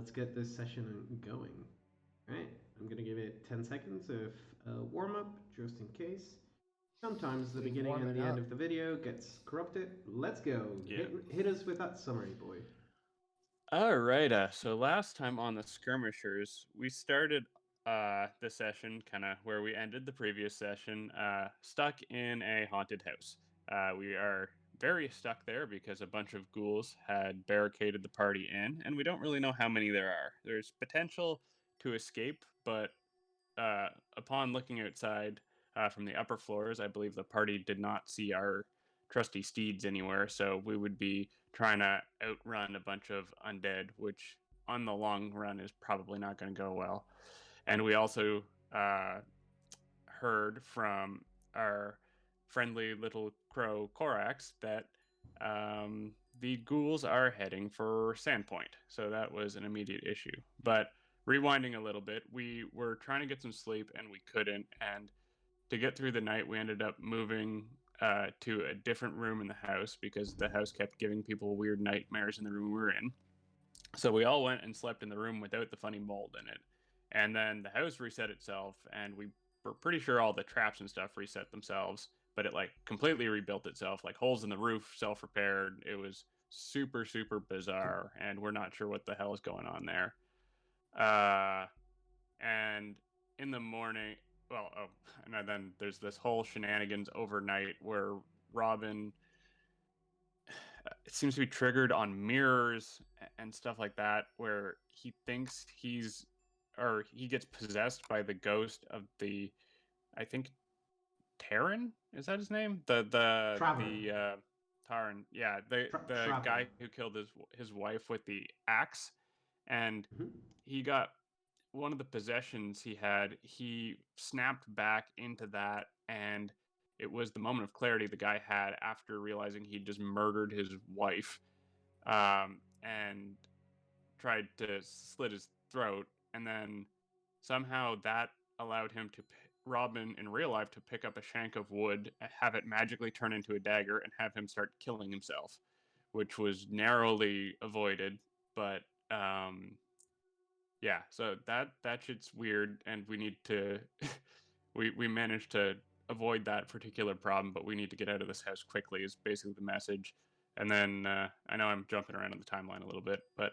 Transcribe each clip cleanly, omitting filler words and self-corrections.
let's get this session going. All right, I'm gonna give it 10 seconds of warm up just in case. Sometimes the He's beginning and warming the end up. of the video gets corrupted. Let's go. Yeah. Hit us with that summary, boy. All right. So last time on the Skirmishers, we started the session kind of where we ended the previous session, stuck in a haunted house. We are very stuck there because a bunch of ghouls had barricaded the party in, and we don't really know how many there are. There's potential to escape, but upon looking outside from the upper floors, I believe the party did not see our trusty steeds anywhere, so we would be trying to outrun a bunch of undead, which on the long run is probably not going to go well. And we also heard from our friendly little crow Korax that the ghouls are heading for Sandpoint, so that was an immediate issue. But rewinding a little bit, we were trying to get some sleep and we couldn't. And to get through the night, we ended up moving to a different room in the house because the house kept giving people weird nightmares in the room we were in. So we all went and slept in the room without the funny mold in it. And then the house reset itself, and we were pretty sure all the traps and stuff reset themselves, but it like completely rebuilt itself, like holes in the roof self repaired. It was super, super bizarre, and we're not sure what the hell is going on there. Uh, and in the morning, and then there's this whole shenanigans overnight where Robin, it seems to be triggered on mirrors and stuff like that, where he thinks he gets possessed by the ghost of I think Taryn, is that his name? Traver. Taryn, yeah, the Traver. guy who killed his wife with the axe, and Mhm. he got one of the possessions he had. He snapped back into that, and it was the moment of clarity the guy had after realizing he just murdered his wife, and tried to slit his throat, and then somehow that allowed him to Robin in real life to pick up a shank of wood, have it magically turn into a dagger, and have him start killing himself, which was narrowly avoided. But yeah, so that shit's weird, and we need to we managed to avoid that particular problem, but we need to get out of this house quickly is basically the message. And then I know I'm jumping around on the timeline a little bit, but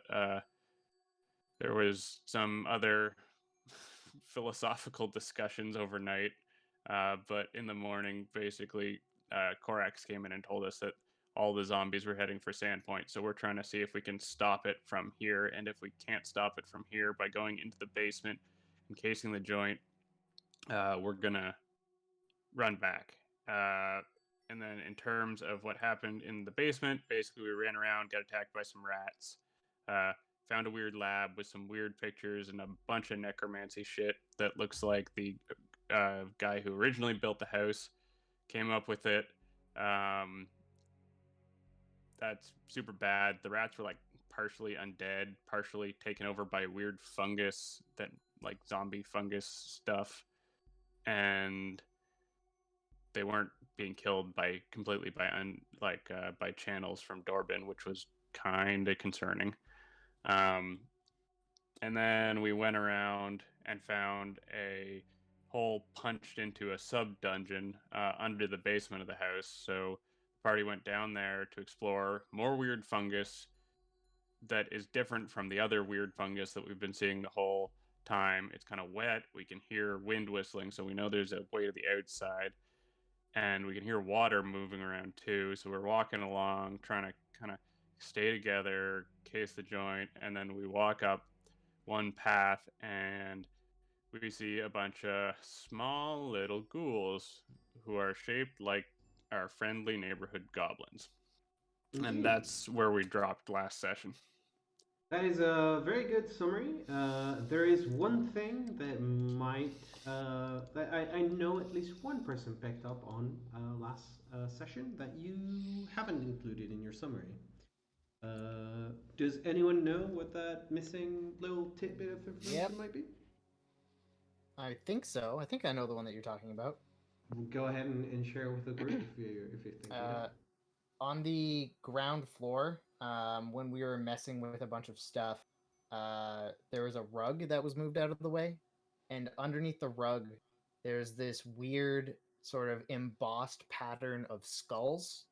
there was some other philosophical discussions overnight. But in the morning, basically, Korax came in and told us that all the zombies were heading for Sandpoint. So we're trying to see if we can stop it from here. And if we can't stop it from here by going into the basement, encasing the joint, we're going to run back. And then in terms of what happened in the basement, basically we ran around, got attacked by some rats, uh, found a weird lab with some weird pictures and a bunch of necromancy shit that looks like the guy who originally built the house came up with it. Um, that's super bad. The rats were like partially undead, partially taken over by weird fungus that like zombie fungus stuff, and they weren't being killed by completely by channels from Dorbin, which was kind of concerning. Um, and then we went around and found a hole punched into a sub dungeon under the basement of the house. So the party went down there to explore more weird fungus that is different from the other weird fungus that we've been seeing the whole time. It's kind of wet. We can hear wind whistling, so we know there's a way to the outside, and we can hear water moving around too. So we're walking along, trying to kind of stay together, case the joint, and then we walk up one path and we see a bunch of small little ghouls who are shaped like our friendly neighborhood goblins. And Indeed. that's where we dropped last session. That is a very good summary. There is one thing that that I know at least one person picked up on last session that you haven't included in your summary. Does anyone know what that missing little tidbit of information Yep, might be? I think so. I think I know the one that you're talking about. Go ahead and share with the group if you think you know. Uh, on the ground floor, when we were messing with a bunch of stuff, there was a rug that was moved out of the way, and underneath the rug, there's this weird sort of embossed pattern of skulls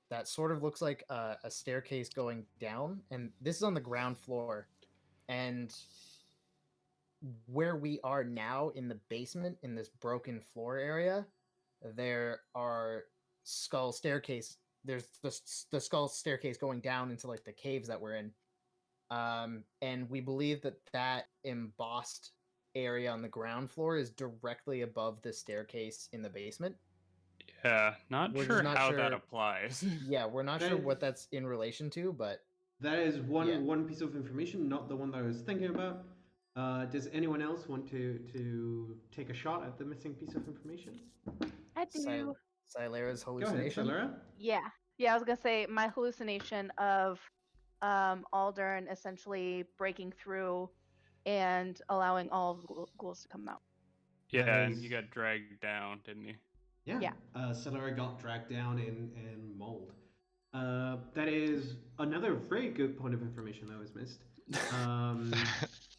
that sort of looks like a staircase going down, and this is on the ground floor. And where we are now in the basement, in this broken floor area, there are skull staircase. There's the skull staircase going down into like the caves that we're in. And we believe that that embossed area on the ground floor is directly above the staircase in the basement. Yeah, not We're just sure not how that sure- applies. Yeah, we're not That sure is- what that's in relation to, but That is one Yeah. one piece of information, not the one that I was thinking about. Does anyone else want to take a shot at the missing piece of information? I do. Silera's Go ahead, hallucination. Celera. Yeah. Yeah, I was gonna say my hallucination of Aldern essentially breaking through and allowing all of the ghouls to come out. Yeah, That and he is- got dragged down, didn't he? Yeah. Yeah. Celera got dragged down in mold. That is another very good point of information that was missed.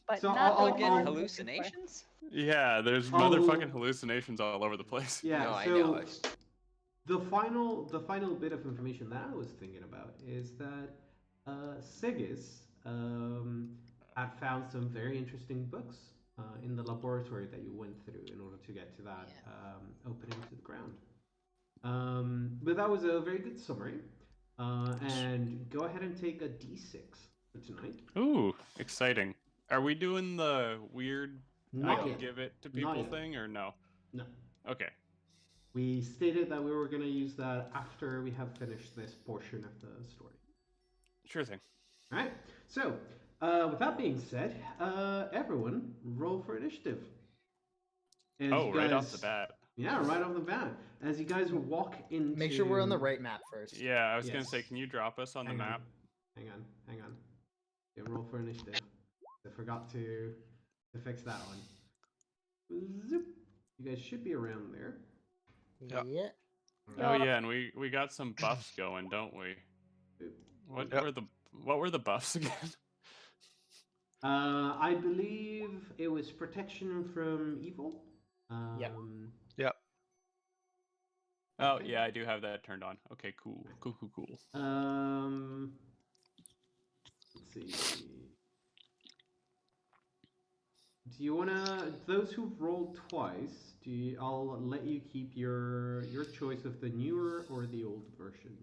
But So not I'll the get one I'll- I'm looking for. hallucinations? Yeah, there's Oh. motherfucking hallucinations all over the place. Yeah. No, I so know. the final bit of information that I was thinking about is that Sigis had found some very interesting books in the laboratory that you went through in order to get to that opening to the ground. But that was a very good summary. And go ahead and take a d6 for tonight. Ooh, exciting. Are we doing the weird I Not can yet. give it to Not people yet. thing or no? No. Okay. We stated that we were going to use that after we have finished this portion of the story. Sure thing. All right. So, with that being said, everyone roll for initiative. As Oh, you right off guys- the bat. Yeah, right off the bat. As you guys walk into. Make sure we're on the right map first. Yeah, I was gonna Yes. say, can you drop us on the Hang map? Hang on. Yeah, roll for initiative. I forgot to fix that one. Zoop. You guys should be around there. Yeah. Oh yeah, and we got some buffs going, don't we? Oop. What Yep. were the buffs again? I believe it was protection from evil. Yep. Oh Okay. yeah, I do have that turned on. Okay, cool. Let's see. Do you wanna? Those who've rolled twice, I'll let you keep your choice of the newer or the old version.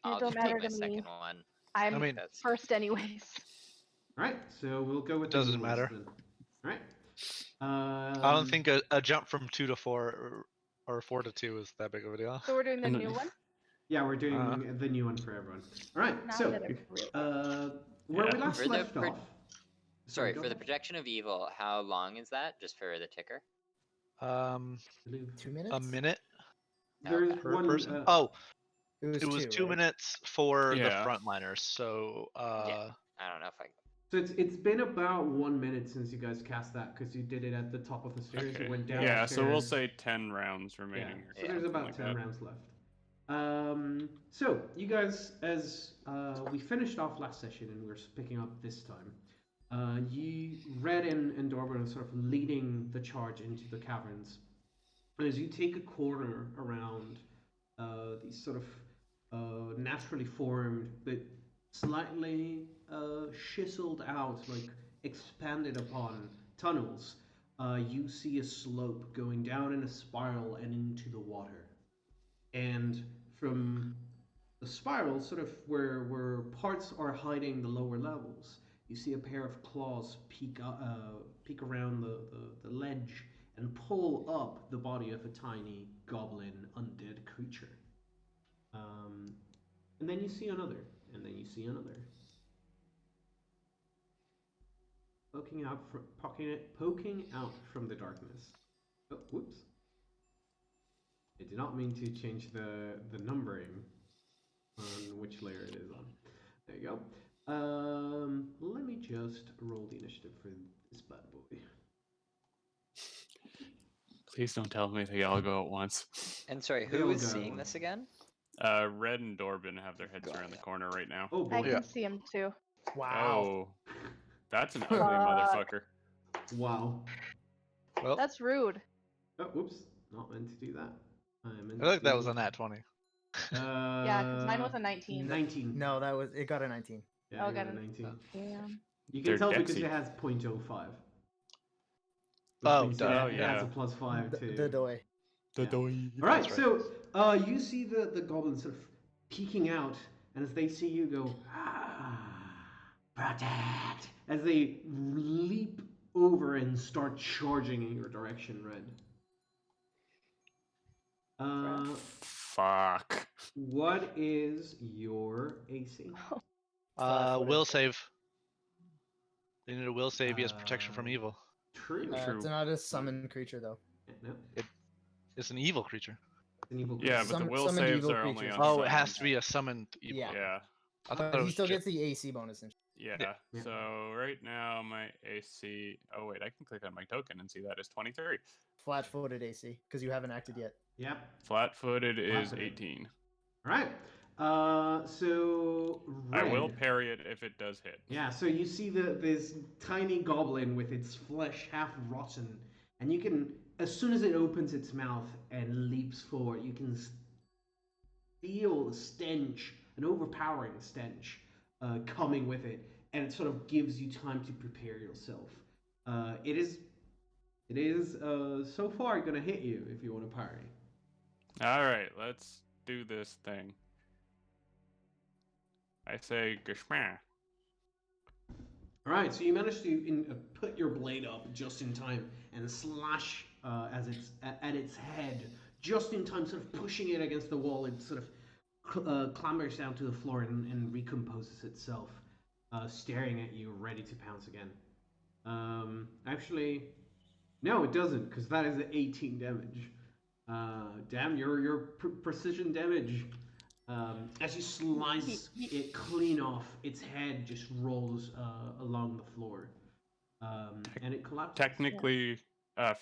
I'll don't just matter take my to me. second one. I'm I mean, That's first anyways. All right, so we'll go with. Doesn't the new ones matter. then. All right. I don't think a jump from 2 to 4 or 4 to 2 is that big of a deal. So we're doing the And- new one? Yeah, we're doing the new one for everyone. All right. Now So, that I've really- where we Yeah. last For the left pro- off. Sorry, go for the ahead. protection of evil, how long is that? Just for the ticker? I believe 2 minutes. A minute There's Okay. per one. person. Oh, It it was 2 right? minutes for Yeah. the frontliners. So Yeah. I don't know if I. So it's been about 1 minute since you guys cast that because you did it at the top of the stairs. Okay. You went down. Yeah, the so we'll stairs. say 10 rounds Yeah. remaining. or So there's something about like 10 that. rounds left. So you guys, as we finished off last session and we're picking up this time, you Red and Dorban are sort of leading the charge into the caverns. And as you take a corner around these sort of naturally formed but slightly chiseled out, like expanded upon tunnels, you see a slope going down in a spiral and into the water. And from the spiral, sort of where parts are hiding the lower levels, you see a pair of claws peek around the ledge and pull up the body of a tiny goblin undead creature. And then you see another, and then you see another. Poking out from the darkness. Oh, whoops. I did not mean to change the numbering on which layer it is on. There you go. Let me just roll the initiative for this bad boy. Please don't tell me they all go at once. And sorry, They who all is go at seeing once. this again? Red and Dorbin have their heads Got around the it. corner right now. Oh I boy. Yeah. can see him too. Wow. Oh, That's an ugly Fuck. motherfucker. Wow. Well, That's rude. Oh, whoops. Not meant to do that. I meant I think that to was a nat 20. Yeah, because mine was a 19. 19. No, it got a 19. Yeah, Oh, I got a got 19. Damn. You can They're tell because Dexy. it has 0.05. Which Oh, means duh. it has a Yeah. plus 5 too. The doy. Yeah. Doy. All right, That's so you see the goblins sort of peeking out, and as they see you go, protect, as they leap over and start charging in your direction, Red. Fuck. What is your AC? Will save. They need a will save. He has protection from evil. True. True. It's not a summon creature though. No, It's an evil creature. it's an evil Yeah, creature. but the will Summoned saves evil are only creatures. on Oh, summoned. it has to be a summoned evil. Yeah. Yeah. I thought it But he was still gets the AC bonus. Yeah. Yeah. So right now my AC. Oh wait, I can click on my token and see that is 23. Flat-footed AC because you haven't acted yet. Yep. Flat-footed is Flat-footed. 18. All right. So I Red. will parry it if it does hit. Yeah, so you see this tiny goblin with its flesh half rotten, and you can, as soon as it opens its mouth and leaps forward, you can feel the stench, an overpowering stench, coming with it, and it sort of gives you time to prepare yourself. It is so far going to hit you if you want to parry. All right, let's do this thing. I say Gashma. All right, so you manage to put your blade up just in time and slash as it's at its head just in time, sort of pushing it against the wall. It sort of clambers down to the floor and recomposes itself, staring at you, ready to pounce again. Actually, no, it doesn't, because that is 18 damage. Damn, your precision damage. As you slice it clean off, its head just rolls along the floor, and it collapses. Technically,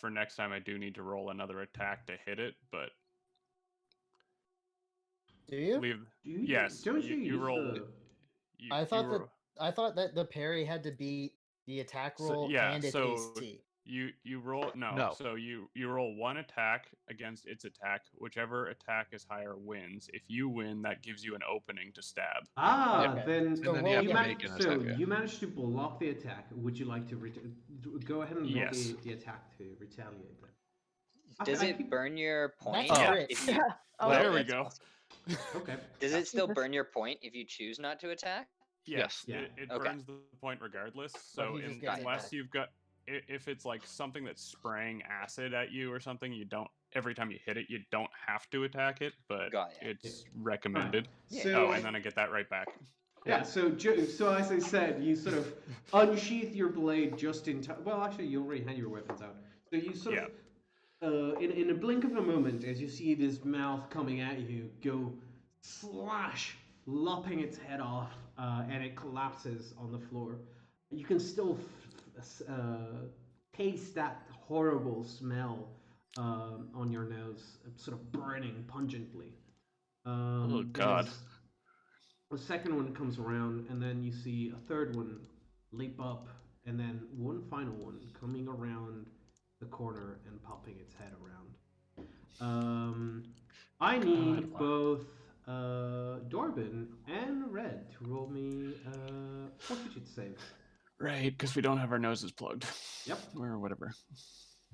for next time, I do need to roll another attack to hit it, but Do you? leave. Do you, Yes, don't you, you use roll. the... I thought that the parry had to be the attack So- roll yeah, and its so- AC. You roll no. No. So you roll one attack against its attack. Whichever attack is higher wins. If you win, that gives you an opening to stab. Okay. Then So then roll you have you to again. make an so attack. Yeah. you managed to block the attack. Would you like to go ahead and roll Yes. the attack to retaliate? Then? Does I it keep- burn your point? That's Yeah. crit. If you, Yeah. Oh, there we that's go. awesome. Okay. does it still Jesus. burn your point if you choose not to attack? Yes, Yeah. it Okay. burns the point regardless. So he just gets it unless back. you've got, if it's like something that's spraying acid at you or something, you don't. Every time you hit it, you don't have to attack it, but Got ya. it's recommended. Yeah. So, Oh, and then I get that right back. yeah, so as I said, you sort of unsheath your blade just in time. Well, actually, you already had your weapons out. So you sort of, in a blink of a moment, as you see this mouth coming at you, go slash, lopping its head off, and it collapses on the floor. You can still taste that horrible smell on your nose, sort of burning pungently. Oh, God. there's- The second one comes around, and then you see a third one leap up, and then one final one coming around the corner and popping its head around. I need God. both Dorbin and Red to roll me fortitude saves. Right, because we don't have our noses plugged. Yep. Or whatever.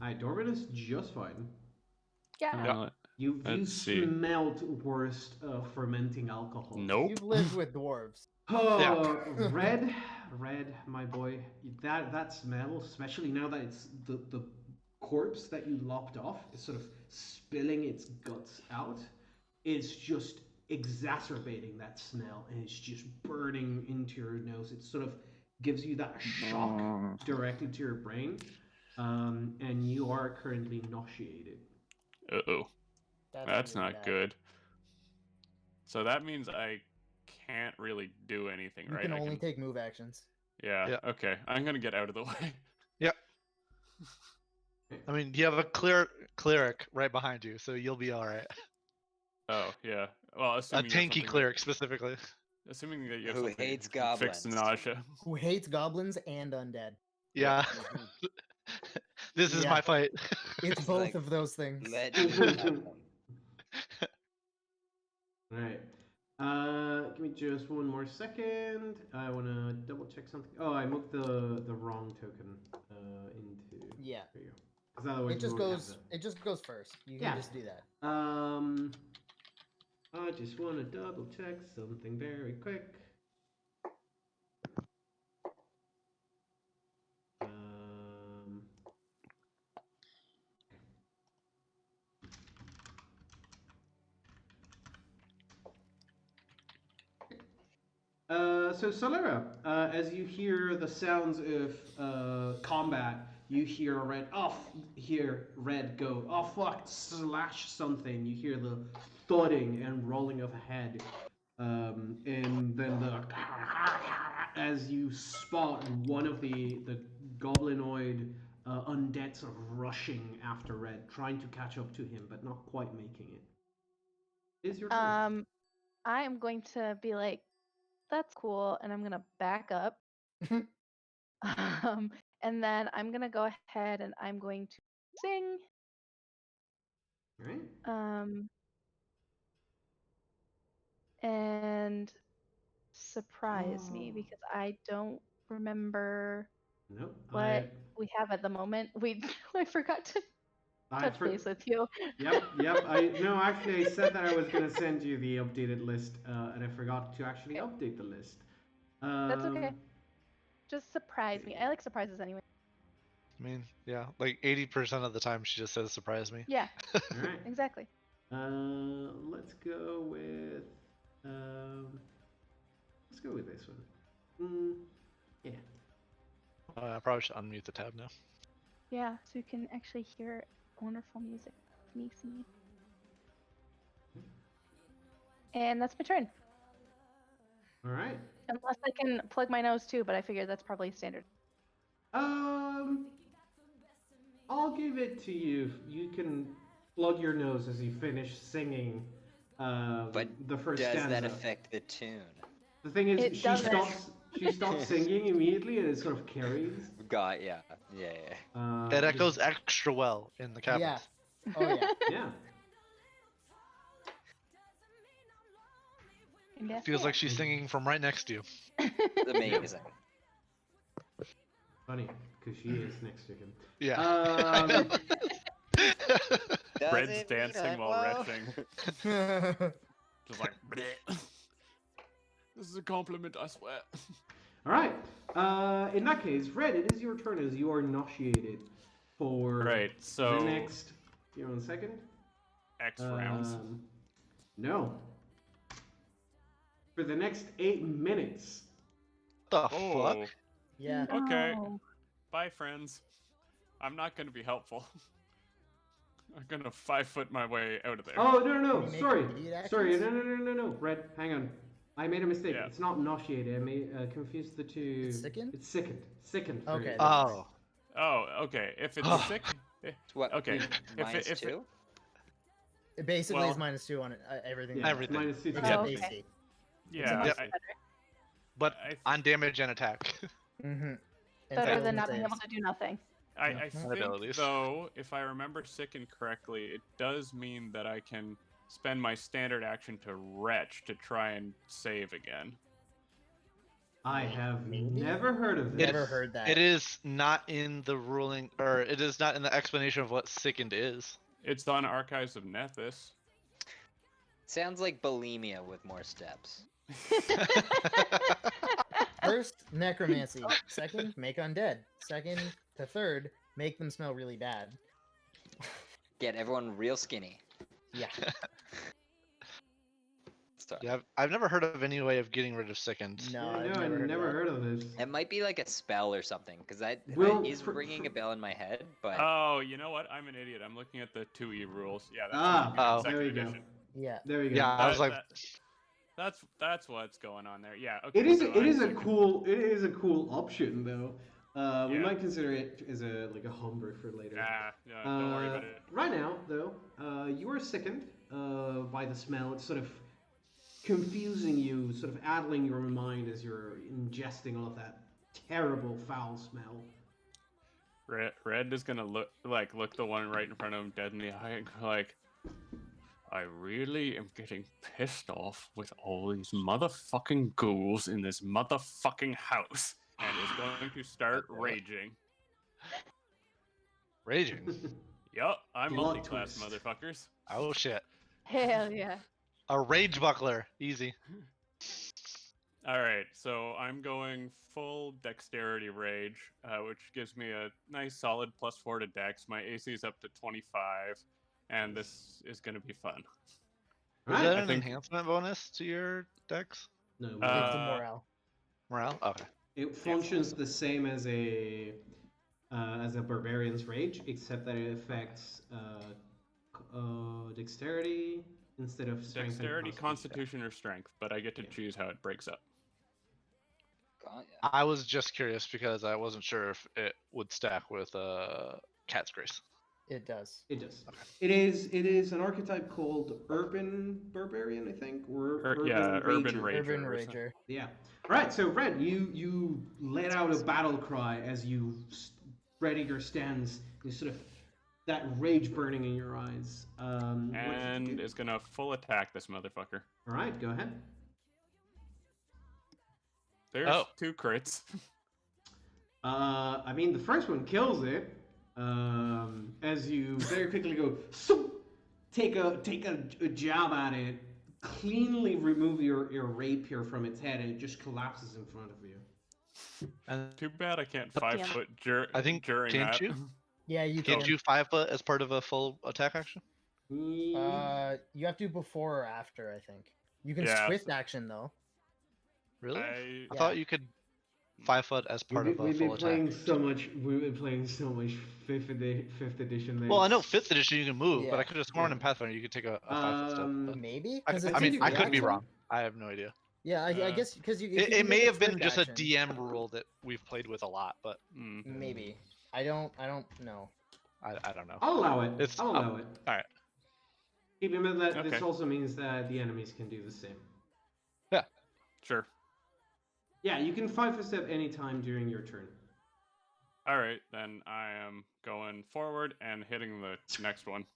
Alright, Dorbin is just fine. Yeah. You Let's see. smelled worst fermenting alcohol. Nope. You've lived with dwarves. Oh, Red, my boy, that smell, especially now that it's the corpse that you lopped off is sort of spilling its guts out. It's just exacerbating that smell, and it's just burning into your nose. It sort of gives you that shock directly to your brain, and you are currently nauseated. Uh-oh. That's really not bad. good. So that means I can't really do anything, You right? can I only take move actions. Yeah, Yeah. okay. I'm gonna get out of the way. I mean, you have a cleric right behind you, so you'll be all right. Oh, yeah. Well, A assuming you have tanky something cleric specifically. Assuming that you have Who something hates to fix the goblins. nausea. Who hates goblins and undead? Yeah. Mhm. This is Yeah. my fight. It's It's both like, of those things. Let me have them. All right. Give me just one more second. I want to double check something. Oh, I moved the wrong token into. Yeah. There you go. Because otherwise It just we won't have goes. It just goes first. You can Yeah. just do that. that. I just want to double check something very quick. So Solera, as you hear the sounds of combat, you hear Red go, oh fuck, slash something. You hear the thudding and rolling of a head, and then as you spot one of the goblinoid undead sort of rushing after Red, trying to catch up to him, but not quite making it. Is your turn? I am going to be like, that's cool, and I'm gonna back up. And then I'm gonna go ahead and I'm going to sing. All right. And surprise me Oh. because I don't remember Nope. what we have at the moment. I forgot to touch base with you. Yep. No, actually, I said that I was going to send you the updated list, and I forgot to actually update the list. That's okay. Just surprise me. I like surprises anyway. I mean, yeah, like 80% of the time she just says surprise me. Yeah. All right. Exactly. Let's go with this one. Yeah. I probably should unmute the tab now. Yeah, so you can actually hear wonderful music. Me singing. And that's my turn. All right. Unless I can plug my nose too, but I figure that's probably standard. I'll give it to you. You can plug your nose as you finish singing. But the first does stanza. that affect the tune? The thing is, It doesn't. she stops singing immediately, and it sort of carries. Yeah. It echoes extra well in the caverns. Yeah. Oh yeah. Yeah. Feels like she's singing from right next to you. Amazing. Funny, because she is next to him. Yeah. Red's dancing while retching. Just like, bleh. This is a compliment, I swear. All right. In that case, Red, it is your turn as you are initiated for Right, so the next. Give me 1 second. X rounds. No. For the next 8 minutes. The Oh, fuck? Yeah. okay. No. Bye, friends. I'm not going to be helpful. I'm going to 5-foot my way out of there. Oh, no. Can you make Sorry. immediate Sorry. actions? No. Red, hang on. I made a mistake. Yeah. It's not initiated. I may confused the two. It's sickened? It's sickened. Sickened. for Okay, you. Oh. Oh, okay. If it's sick. What? Okay. Minus if 2? It basically Well- is -2 on it, everything. Yeah, Everything. Minus 2. Except Oh, okay. AC. Yeah. Yep. But I- on damage and attack. Mm-hmm. Better than not being able to do nothing. I think, abilities. though, if I remember Sicken correctly, it does mean that I can spend my standard action to retch to try and save again. I have Maybe? never heard of this. Never heard that. It is not in the ruling, or it is not in the explanation of what sickened is. It's on Archives of Nethys. Sounds like bulimia with more steps. First, necromancy. Second, make undead. Second to third, make them smell really bad. Get everyone real skinny. Yeah. Sorry. Yeah, I've never heard of any way of getting rid of sickened. No, I I've know, never I've heard never of that. heard of this. It might be like a spell or something, because that Well, is ringing a bell in my head, but Oh, you know what? I'm an idiot. I'm looking at the 2E rules. Yeah, that's Ah, second there we go. edition. Yeah. There we go. Yeah, I was like, That's what's going on there. Yeah. Okay. It is so it I'm is a second. cool option though. We Yeah. might consider it as a homebrew for later. Yeah. Don't worry about it. Right now, though, you are sickened by the smell. It's sort of confusing you, sort of addling your mind as you're ingesting all of that terrible foul smell. Red is gonna look the one right in front of him dead in the eye and go like, I really am getting pissed off with all these motherfucking ghouls in this motherfucking house, and is going to start raging. Raging. Yup, I'm Plot multi-class, twist. motherfuckers. Oh shit. Hell yeah. A rage buckler. Easy. Alright, so I'm going full dexterity rage, which gives me a nice solid +4 to dex. My AC is up to 25, and this is going to be fun. Is Right? that I an think- enhancement bonus to your dex? No, It's Uh, a morale. Morale? Okay. it functions the same as a barbarian's rage, except that it affects dexterity instead of strength. and Dexterity, constitution, or strength, but I get to Yeah. choose how it breaks up. Got ya. I was just curious because I wasn't sure if it would stack with Cat's Grace. It does. It does. It is an archetype called Urban Barbarian, I think, or Urban Rager. Rager. Urban or something. Rager. Yeah. All right. So Red, you let out a battle cry as you ready your stance. You sort of that rage burning in your eyes. What did you And do? is gonna full attack this motherfucker. All right. Go ahead. There's Oh. 2 crits. I mean, the first one kills it. As you very quickly go, "Swoop," take a jab at it, cleanly remove your rapier from its head, and it just collapses in front of you. And Too bad I can't Damn. 5-foot I think during can't that. you? Yeah, you Can't can. you 5-foot as part of a full attack action? Mm, You have to do before or after, I think. You can Yeah. swift action though. Really? I I Yeah. thought you could 5-foot as part of a we've full been attack. playing so much. We've been playing so much fifth edition. that Well, I know it's- 5th edition you can move, but I Yeah. could have sworn Yeah. in Pathfinder you could take a 5-foot step. but- Maybe? I, 'Cause I it's mean, in I your could be action? wrong. I have no idea. Yeah, I Uh, guess because you. if It, you it can may get have been swift just a action, DM rule that we've played with a lot, but Mm. Maybe. I don't know. I don't know. I'll allow it. It's I'll allow it. Alright. Keep in mind that this Okay. also means that the enemies can do the same. Sure. Yeah, you can 5-foot step anytime during your turn. Alright, then I am going forward and hitting the next one.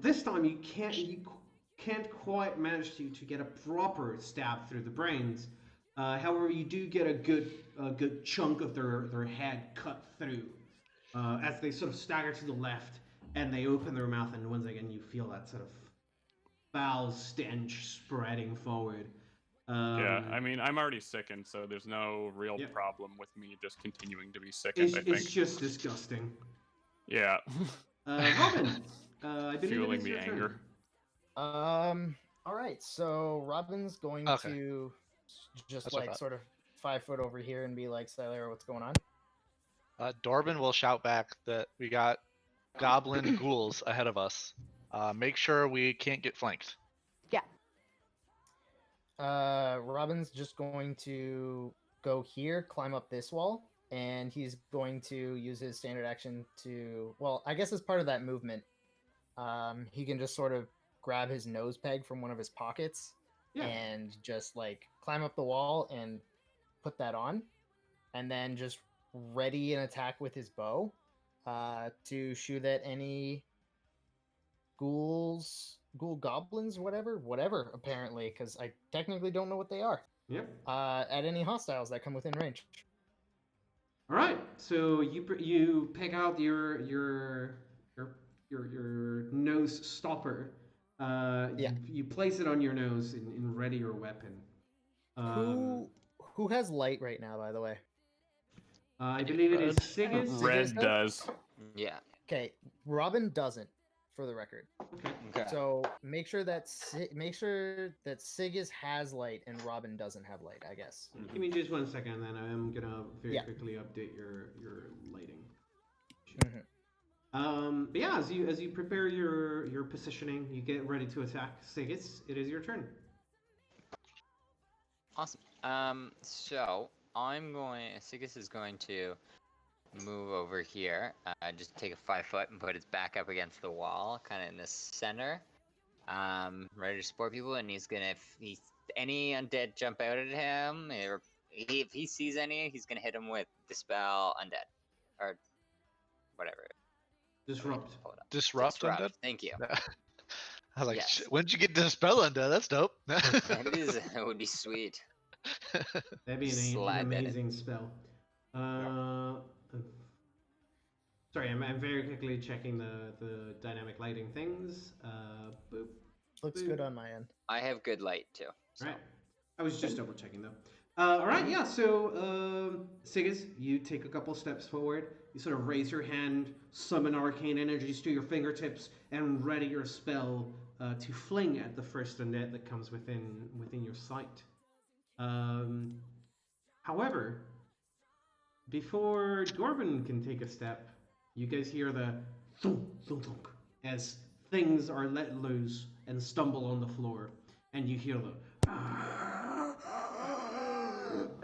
This time you can't quite manage to get a proper stab through the brains. However, you do get a good chunk of their head cut through as they sort of stagger to the left and they open their mouth, and once again you feel that sort of foul stench spreading forward. Yeah, I mean, I'm already sickened, so there's no real Yep. problem with me just continuing to be sickened, it's, I think. it's just disgusting. Yeah. Robin, I believe Fueling it is the your anger. turn. All right. So Robin's going Okay. to just That's what I like thought. sort of 5-foot over here and be like, Skylar, what's going on? Dorbin will shout back that we got goblin ghouls ahead of us. Make sure we can't get flanked. Robin's just going to go here, climb up this wall, and he's going to use his standard action to. Well, I guess as part of that movement, he can just sort of grab his nose peg from one of his pockets Yeah. and just like climb up the wall and put that on, and then just ready an attack with his bow to shoot at any ghoul goblins, whatever, apparently, because I technically don't know what they are. Yep. At any hostiles that come within range. All right. So you pick out your nose stopper. Yeah. You place it on your nose and ready your weapon. Who has light right now, by the way? I believe it is Sigis. Red does? does. Yeah. Okay, Robin doesn't, for the record. Okay. Okay. So make sure that Sigis has light and Robin doesn't have light, I guess. Give me just 1 second, then I'm gonna very Yeah. quickly update your lighting. Mhm. But yeah, as you prepare your positioning, you get ready to attack Sigis. It is your turn. Awesome. So Sigus is going to move over here. Just take a 5-foot and put its back up against the wall, kind of in the center. ready to support people, and he's gonna if any undead jump out at him, or if he sees any, he's gonna hit him with dispel undead, or whatever. Disrupt. Hold up. Disrupt undead? Thank you. I was like, Yes. "Shit, when did you get Dispel undead? That's dope. That would be sweet. That'd be an Slide that in. amazing spell. Sorry, I'm very quickly checking the dynamic lighting things. Boop. Looks good on my end. I have good light too. So. Right. I was just double checking though. All right, yeah. So, Sigas, you take a couple steps forward. You sort of raise your hand, summon arcane energies to your fingertips, and ready your spell to fling at the first undead that comes within your sight. However, before Dorban can take a step, you guys hear the thunk, thunk, thunk as things are let loose and stumble on the floor, and you hear the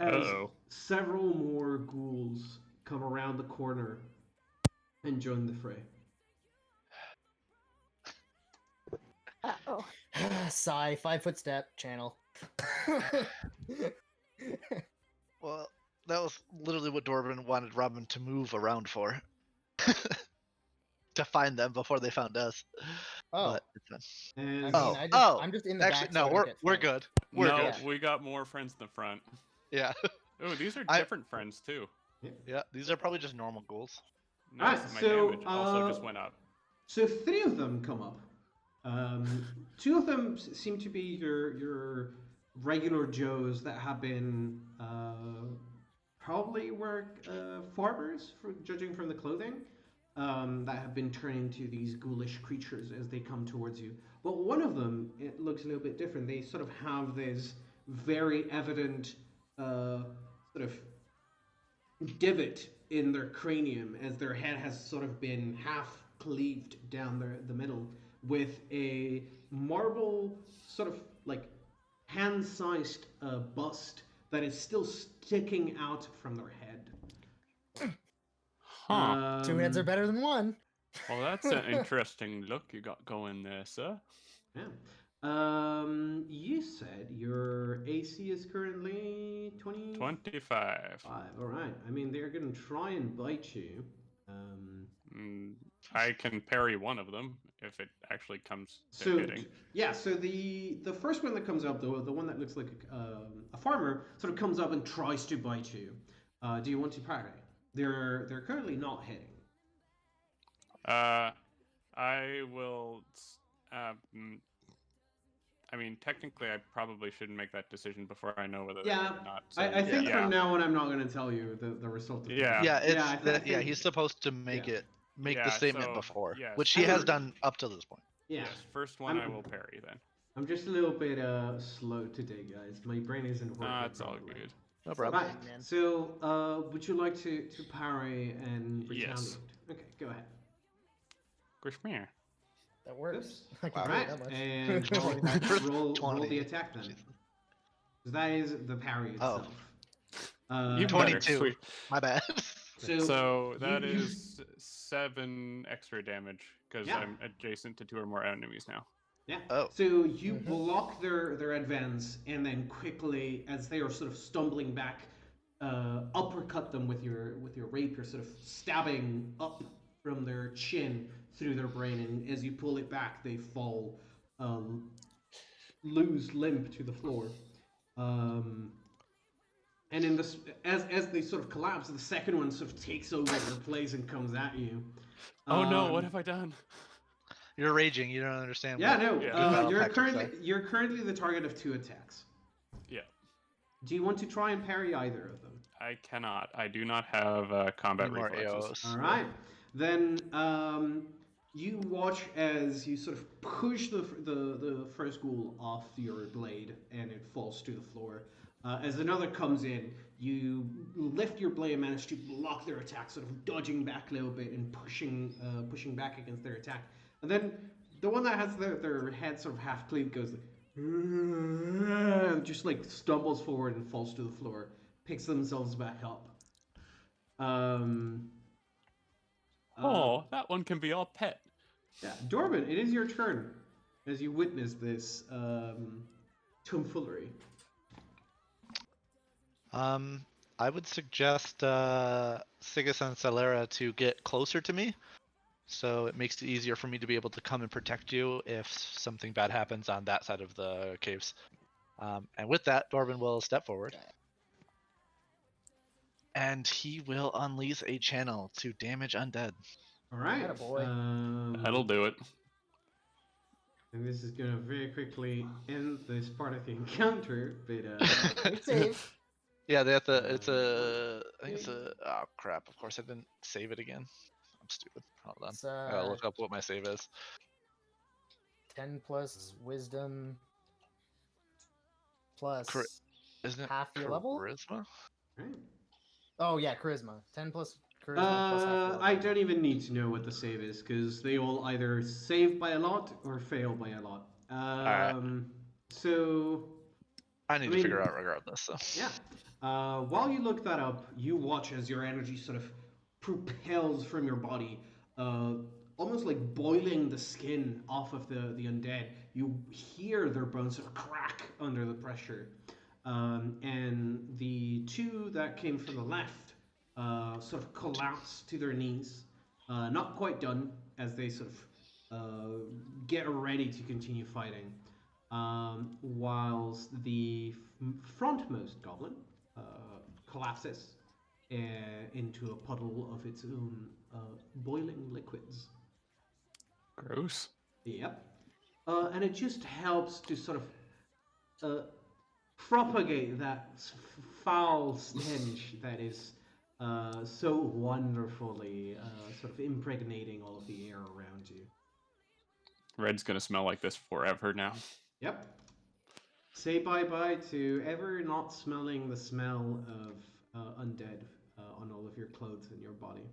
as several more ghouls come around the corner and join the fray. Uh-oh. Sigh, 5-foot step, channel. Well, that was literally what Dorban wanted Robin to move around for. To find them before they found us. Oh. But it's fine. And I'm just in the Actually, back. no, so I don't get we're flanked. good. We're no, good. we got more friends in the front. Yeah. Oh, these are I- different friends too. Yeah, these are probably just normal ghouls. Nice. Alright, My so, damage also just went up. So 3 of them come up. 2 of them seem to be your regular Joes that have been probably work farmers, judging from the clothing, that have been turned into these ghoulish creatures as they come towards you. But one of them, it looks a little bit different. They sort of have this very evident sort of divot in their cranium as their head has sort of been half cleaved down the middle, with a marble sort of like hand-sized Huh. that is still sticking out from their head. Huh. 2 heads are better than 1. Well, that's an interesting look you got going there, sir. Yeah. You said your AC is currently 20? 25. All right. I mean, they're going to try and bite you. I can parry one of them if it actually comes to So hitting. yeah, so the first one that comes up, the one that looks like a farmer, sort of comes up and tries to bite you. Do you want to parry? They're currently not hitting. I will. I mean, technically, I probably shouldn't make that decision before I know whether Yeah, they're not. So, I think yeah. from now on, I'm not going to tell you the result. Of Yeah. Yeah, it's I think- yeah. He's supposed to make yeah. the Yeah, statement so, before, yes. which he has done up to this point. Yeah. Yes, first one I I'm- will parry then. I'm just a little bit slow today, guys. My brain isn't working. It's all properly. good. No problem. Right. Man. So, would you like to parry and retaliate? Yes. Okay, go ahead. Grishmere. That works. Oops. I can All do right, it that much. and roll 20. the attack then. 'Cause that is the parry Oh. itself. You better, 22. sweet. My bad. So that you- is 7 extra damage because Yeah. I'm adjacent to 2 or more enemies now. Yeah. Oh. So you block their advance, and then quickly, as they are sort of stumbling back, uppercut them with your rapier, sort of stabbing up from their chin through their brain. And as you pull it back, they fall, lose limp to the floor. And in this, as they sort of collapse, the second one sort of takes over their place and comes at you. Oh no! What have I done? You're raging. You don't understand. Yeah, what no. Yeah. battle You're tactics currently are. you're currently the target of 2 attacks. Yeah, Do you want to try and parry either of them? I cannot. I do not have combat Any more reflexes. AOs. All right. Then you watch as you sort of push the first ghoul off your blade, and it falls to the floor. As another comes in, you lift your blade and manage to block their attack, sort of dodging back a little bit and pushing back against their attack. And then the one that has their head sort of half cleaved goes like, just like stumbles forward and falls to the floor, picks themselves back up. Oh, that one can be all pet. Yeah, Dorban, it is your turn. as you witness this tomfoolery? I would suggest Sigus and Celera to get closer to me, so it makes it easier for me to be able to come and protect you if something bad happens on that side of the caves. And with that, Dorban will step forward. And he will unleash a channel to damage undead. All right. Attaboy. That'll do it. And this is gonna very quickly end this part of the encounter, but Quick save. Yeah, they have to. It's a. I think it's a. Oh crap! Of course, I didn't save it again. I'm stupid. Hold on. It's, I gotta look up what my save is. 10 plus wisdom plus Isn't it half your level? charisma? right. Oh yeah, charisma. 10 plus charisma plus half your level. I don't even need to know what the save is because they all either save by a lot or fail by a lot. Alright. So I need I to figure mean, out regardless. So. yeah. While you look that up, you watch as your energy sort of propels from your body, almost like boiling the skin off of the undead. You hear their bones sort of crack under the pressure. And the two that came from the left sort of collapse to their knees, not quite done, as they sort of get ready to continue fighting. Whilst the frontmost goblin collapses into a puddle of its own boiling liquids. Gross. Yep. And it just helps to sort of propagate that foul stench that is so wonderfully sort of impregnating all of the air around you. Red's gonna smell like this forever now. Yep. Say bye-bye to ever not smelling the smell of undead on all of your clothes and your body.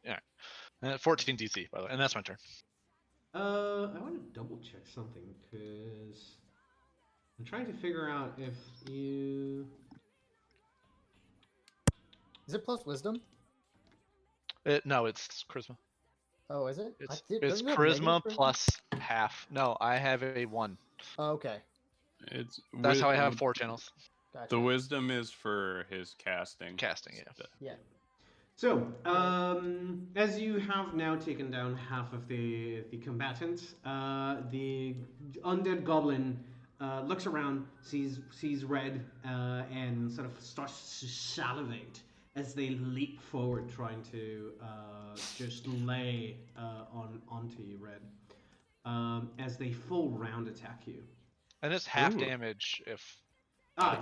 Yeah. 14 DC, by the way, and that's my turn. I want to double check something because I'm trying to figure out if you. Is it plus wisdom? No, it's charisma. Oh, is it? It's doesn't it have charisma negative plus half. No, I have a 1. Oh, okay. It's That's how I have 4 channels. Gotcha. The wisdom is for his casting. Casting, yeah. Yeah. So, as you have now taken down half of the combatants, the undead goblin looks around, sees Red, and sort of starts to salivate as they leap forward, trying to just lay onto you, Red, as they full round attack you. And it's half Ooh. damage if.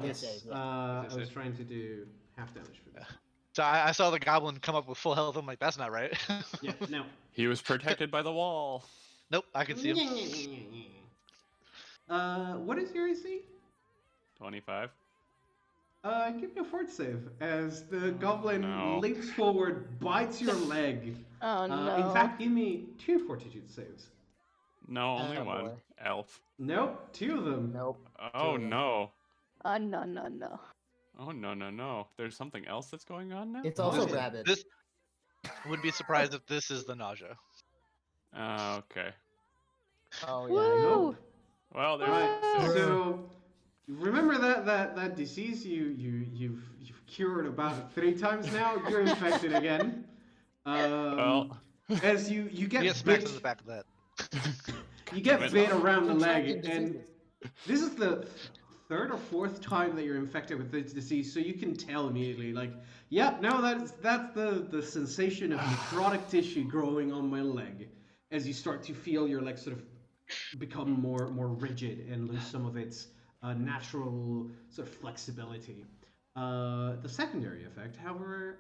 Yes. save, yeah. I was trying to do half damage for this. So I saw the goblin come up with full health. I'm like, that's not right. Yeah, no. He was protected by the wall. Nope, I can see him. What is your AC? 25. Give me a fort save as the goblin no. leaps forward, bites your leg. Oh no. In fact, give me 2 fortitude saves. No, only Attaboy. one. Elf. Nope, 2 of them. Nope. Oh Two. no. No. Oh no. There's something else that's going on now? It's also Okay. rabid. This would be surprised if this is the nausea. Okay. Oh yeah. Woo! Nope. Well, there's Right. six. So remember that disease you've cured about 3 times now. You're infected again. Well, As you You get get smacked bit, in the back of that. you get bit around the leg, Contracting and diseases. this is the 3rd or 4th time that you're infected with this disease, so you can tell immediately, like, yeah, no, that's the sensation of necrotic tissue growing on my leg, as you start to feel your leg sort of become more rigid and lose some of its natural sort of flexibility. The secondary effect, however,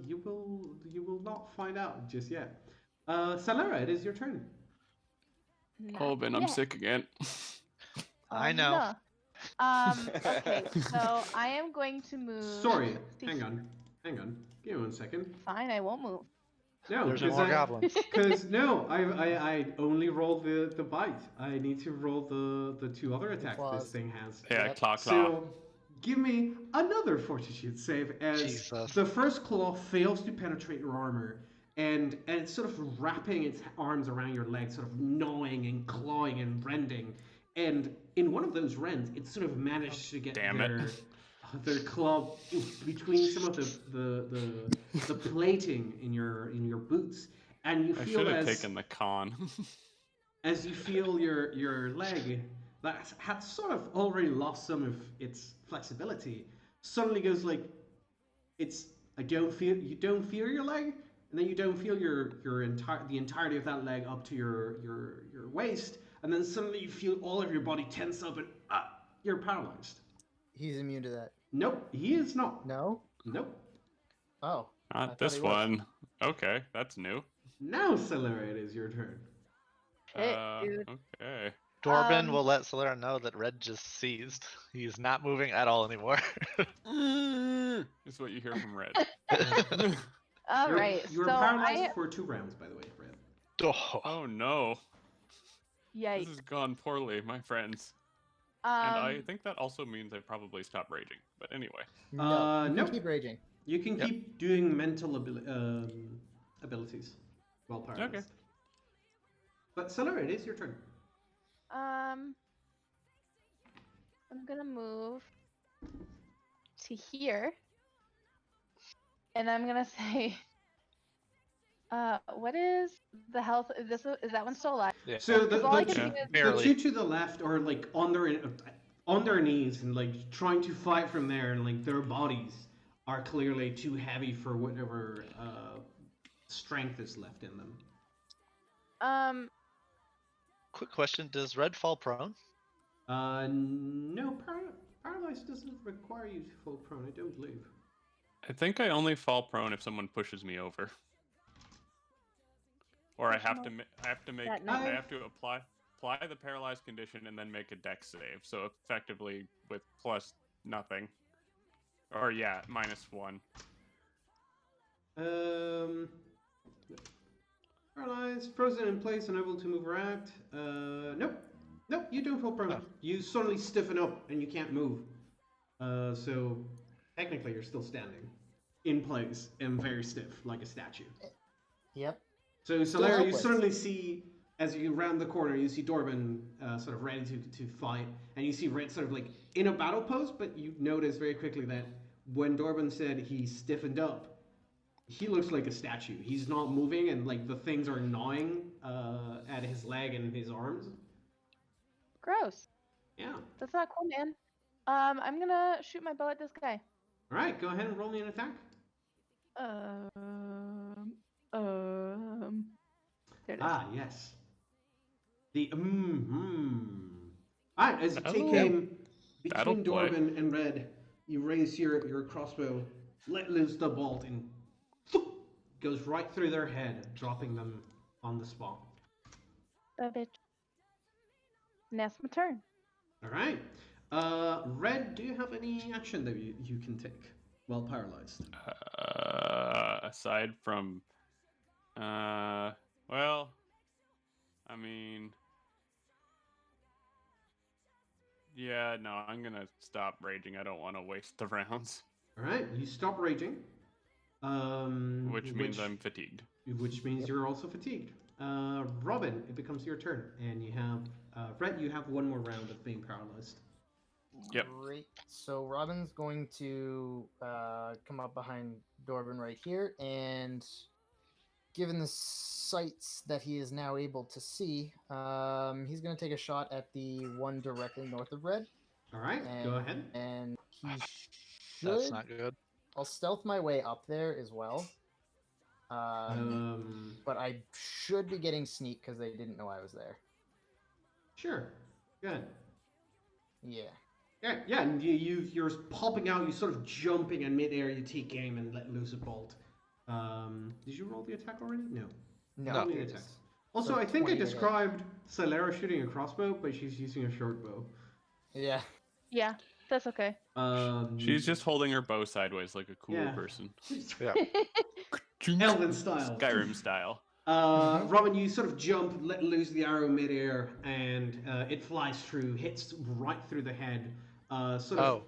you will not find out just yet. Salara, it is your turn. oh, Ben, I'm sick again. I know. Okay, so I am going to move. Sorry, hang on. Give me 1 second. Fine, I won't move. No, There's no more goblins. because no, I only rolled the bite. I need to roll the 2 other attacks claws. this thing has. Yeah, Yep. claw. So Give me another fortitude save as Jesus. the first claw fails to penetrate your armor, and it's sort of wrapping its arms around your legs, sort of gnawing and clawing and rending. And in one of those rends, it sort of managed to get Damn it. their claw between some of the plating in your boots, and you I feel should have as taken the con. as you feel your leg that had sort of already lost some of its flexibility suddenly goes like it's you don't feel your leg, and then you don't feel the entirety of that leg up to your waist, and then suddenly you feel all of your body tense up and you're paralyzed. He's immune to that. Nope, he is not. No? Nope. Oh. I Not thought this he was. one. Okay, that's new. Now, Celera, it is your turn. Shit, dude. Okay. Dorbin will let Solera know that Red just seized. He's not moving at all anymore. Is what you hear from Red. All You're- right. You're So paralyzed for 2 rounds, by the way, Red. Oh, Oh no. yikes. This has gone poorly, my friends. And I Um, think that also means I probably stopped raging. But anyway. No. You can nope. keep raging. You can Yep. keep doing mental abilities while paralyzed. Okay. But Celera, it is your turn. I'm gonna move to here, and I'm gonna say, what is the health? Is that one still alive? yeah. So Because all I can Yeah. see is the Barely. two to the left are like on their knees and like trying to fight from there, and like their bodies are clearly too heavy for whatever strength is left in them. Quick question: does Red fall prone? No, paralyzed doesn't require you to fall prone. I don't believe. I think I only fall prone if someone pushes me over. Or I have to make that I night. have to apply the paralyzed condition and then make a dex save. So effectively with plus nothing. Or yeah, -1. Paralyzed, frozen in place, unable to move or act. Nope. Nope, you don't fall prone. Oh. You suddenly stiffen up and you can't move. So technically you're still standing in place and very stiff, like a statue. Yep. So Solera, you helpless. suddenly see, as you round the corner, you see Dorbin sort of ready to fight, and you see Red sort of like in a battle pose, but you notice very quickly that when Dorbin said he stiffened up, he looks like a statue. He's not moving, and like the things are gnawing at his leg and his arms. gross. Yeah. That's not cool, man. I'm gonna shoot my bow at this guy. All right, go ahead and roll me an attack. There it is. Ah, yes. The All right, as you take That'll- aim that'll between play. Dorbin and Red, you raise your crossbow, let loose the bolt, and goes right through their head, dropping them on the spot. That bitch. And that's my turn. All right. Red, do you have any action that you can take while paralyzed? Aside from well, I mean, yeah, no, I'm gonna stop raging. I don't want to waste the rounds, All right, you stop raging. which means I'm fatigued. Which means you're also fatigued. Robin, it becomes your turn, and you have Red. You have one more round of being paralyzed. Yep. Great. So Robin's going to come up behind Dorbin right here, and given the sights that he is now able to see, he's going to take a shot at the one directly north of Red. All right, And, go ahead. And he should. That's not good. I'll stealth my way up there as well. But I should be getting sneak because they didn't know I was there. Sure. Good. Yeah. Yeah, and you're popping out. You sort of jumping in midair. You take aim and let loose a bolt. Did you roll the attack already? No. No. Roll the it attack. is- Also, So I think I 20 to hit. described Celera shooting a crossbow, but she's using a short bow. Yeah. Yeah, that's okay. She's just holding her bow sideways like a cool Yeah. person. Yeah. Elven style. Skyrim style. Robin, you sort of jump, let loose the arrow midair, and it flies through, hits right through the head, sort of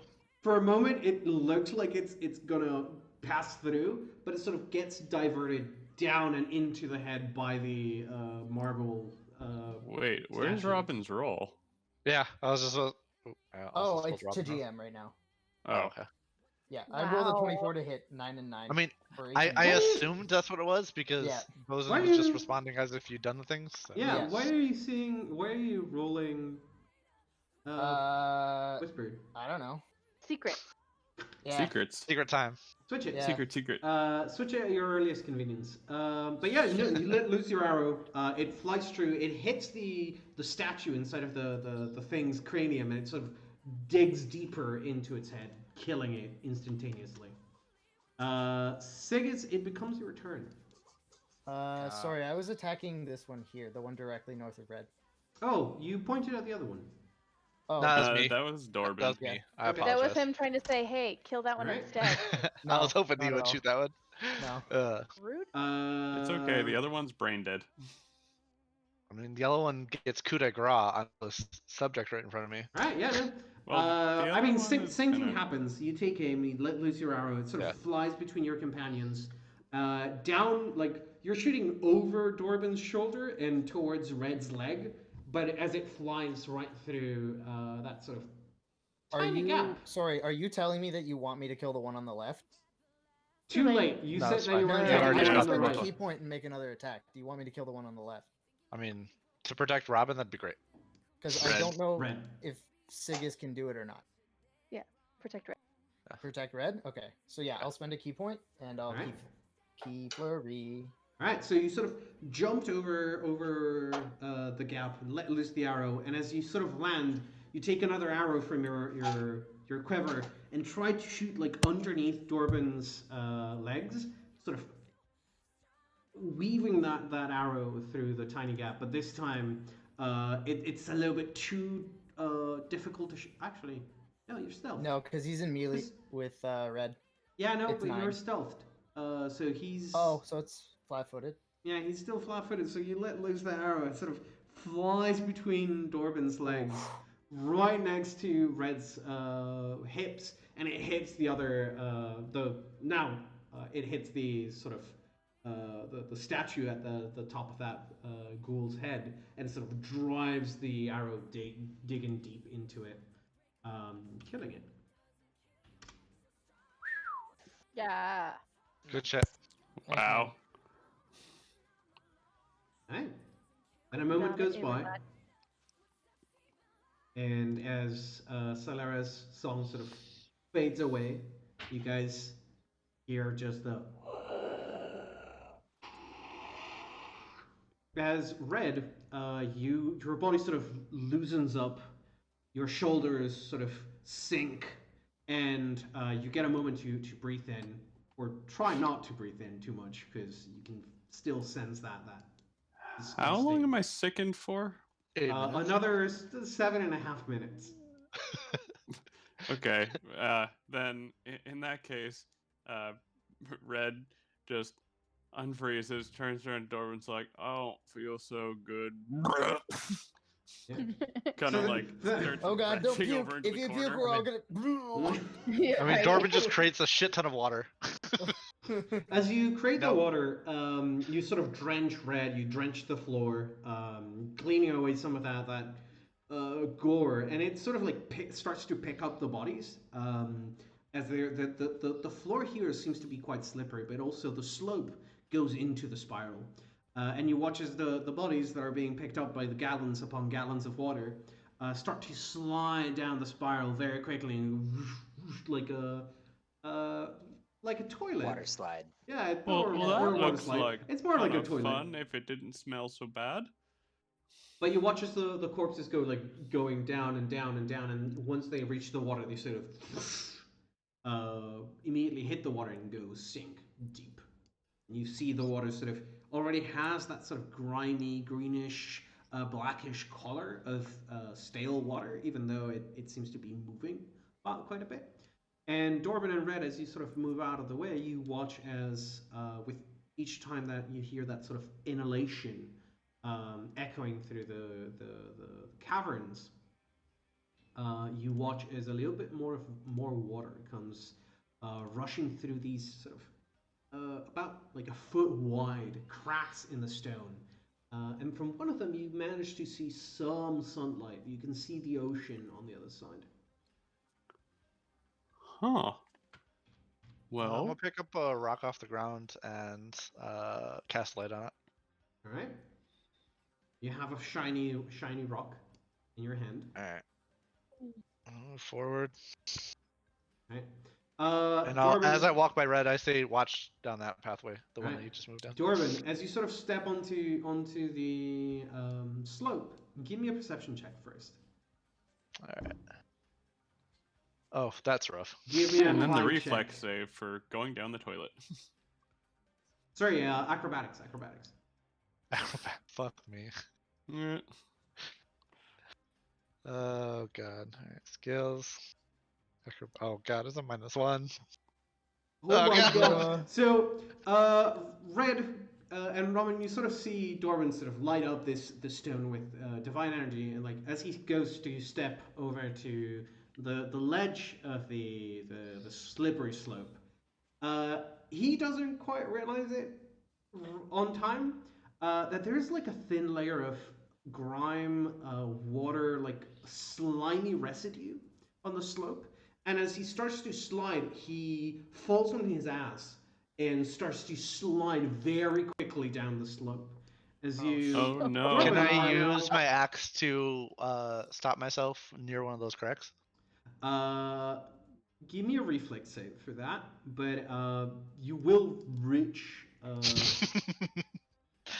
For a moment, it looks like it's gonna pass through, but it sort of gets diverted down and into the head by the marble. Wait, where's statue. Robin's roll? Yeah, I was just. I also Oh, told it's to Robin off. GM right now. Oh, okay. Yeah, I rolled a Wow. 24 to hit 9 and 9. I mean, for I each. assumed that's what it was because Yeah. Bosun Why was do just you- responding as if you'd done the things. So. Yeah. Yes. Why are you seeing? Why are you rolling? Whispered. I don't know. Secret. Yeah. Secrets. Secret time. Switch it. Yeah. Secret. Switch it at your earliest convenience. But yeah, no, you let loose your arrow. It flies through. It hits the statue inside of the thing's cranium, and it sort of digs deeper into its head, killing it instantaneously. Sigis, it becomes your turn. Sorry, I was attacking this one here, the one directly north of red. Oh, you pointed at the other one. Oh, Nah, that's me. That was Dorbin. That was Yeah. me. I Okay. apologize. That was him trying to say, "Hey, kill that one Right. instead." I was hoping not you at would all. shoot that one. No. Rude. It's okay. The other one's brain dead. I mean, the yellow one gets coup de grace on the subject right in front of me. Right, yeah, no. Well, the I other mean, one same is thing kinda- happens. You take aim, you let loose your arrow. It sort of Yeah. flies between your companions, down like you're shooting over Dorbin's shoulder and towards Red's leg. But as it flies right through that sort of Are tiny you gap. sorry? Are you telling me that you want me to kill the one on the left? Too Too late. late. You No, said it's that fine. you were No, going no, to no, I no, attack no, want on to the spend no, a right. no. key point and make another attack. Do you want me to kill the one on the left? I mean, to protect Robin, that'd be great. Because I Red. don't know Red. if Sigis can do it or not. Protect red. Protect red? Okay. So yeah, I'll spend a key point and I'll Alright. key flurry. All right, so you sort of jumped over the gap, let loose the arrow, and as you sort of land, you take another arrow from your quiver and try to shoot like underneath Dorbin's legs, sort of weaving that arrow through the tiny gap. But this time, it's a little bit too difficult to shoot. Actually, no, you're stealth. No, because he's in melee This- with red. Yeah, no, It's but you're 9. stealthed. So he's. Oh, so it's flat-footed. Yeah, he's still flat-footed, so you let loose that arrow. It sort of flies between Dorbin's legs, right next to Red's hips, and it hits the other. It hits the sort of the statue at the top of that ghoul's head, and it sort of drives the arrow digging deep into it, killing it. Yeah. Good shit. Wow. Right. And a moment Damn it, goes by. Averlad. And as Salara's song sort of fades away, you guys hear just the. As Red, your body sort of loosens up, your shoulders sort of sink, and you get a moment to breathe in, or try not to breathe in too much because you can still sense that. How long am I sickened for? 8 minutes. Another 7.5 minutes. Okay. Then in that case, Red just unfreezes, turns around to Dorbin's like, "I don't feel so good." Yeah. Kind of like starts Oh god, don't retching puke! over into If the you puke, corner. we're all gonna. Yeah, I mean, right. Dorbin just creates a shit ton of water. As you create the No. water, you sort of drench Red. You drench the floor, cleaning away some of that gore, and it sort of like starts to pick up the bodies. As the floor here seems to be quite slippery, but also the slope goes into the spiral. And you watch as the bodies that are being picked up by the gallons upon gallons of water start to slide down the spiral very quickly, and like a toilet. Water slide. Yeah, Well, or that a water looks slide. like It's more like a kind of toilet. fun if it didn't smell so bad. But you watch as the corpses go like going down and down and down, and once they reach the water, they sort of immediately hit the water and go sink deep. And you see the water sort of already has that sort of grimy, greenish, blackish color of stale water, even though it seems to be moving quite a bit. And Dorbin and Red, as you sort of move out of the way, you watch as with each time that you hear that sort of inhalation echoing through the caverns, you watch as a little bit more water comes rushing through these sort of about like a foot wide cracks in the stone. And from one of them, you manage to see some sunlight. You can see the ocean on the other side. Huh. I'm Well, gonna pick up a rock off the ground and cast light on it. All right. You have a shiny rock in your hand. All right. Move forward. Right. And Dorban, as I walk by Red, I say, "Watch down that pathway, the one Right. that you just moved down." Dorban, as you sort of step onto the slope, give me a perception check first. All right. Oh, that's rough. Give me a and then the climb reflex check. save for going down the toilet. Sorry, acrobatics. Fuck me. Yeah. Oh god. All right. Skills. Oh god, it's a -1. Oh Oh, my God. god! So, Red and Roman, you sort of see Dorban sort of light up this stone with divine energy, and like as he goes to step over to the ledge of the slippery slope, he doesn't quite realize it on time that there's like a thin layer of grime, water, like slimy residue on the slope. And as he starts to slide, he falls on his ass and starts to slide very quickly down the slope. As you, Oh no. Can Dorban, I use my axe to stop myself near one of those cracks? give me a reflex save for that, but you will reach.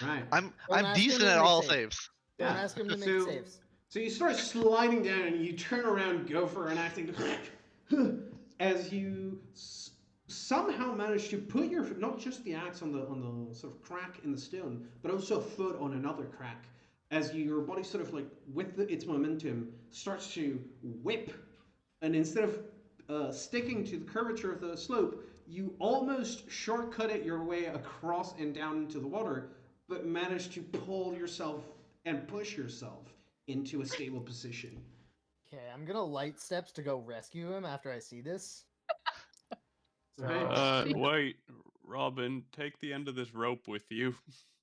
Right. I'm Don't ask him decent to at make all saves. saves. Don't Yeah, ask him to make so- saves. So you start sliding down, and you turn around, go for an acting, as you somehow manage to put your not just the axe on the sort of crack in the stone, but also a foot on another crack. As your body sort of like with its momentum starts to whip, and instead of sticking to the curvature of the slope, you almost shortcut it your way across and down into the water, but manage to pull yourself and push yourself into a stable position. Okay, I'm gonna light steps to go rescue him after I see this. So, Right. Wait, Robin, take the end of this rope with you.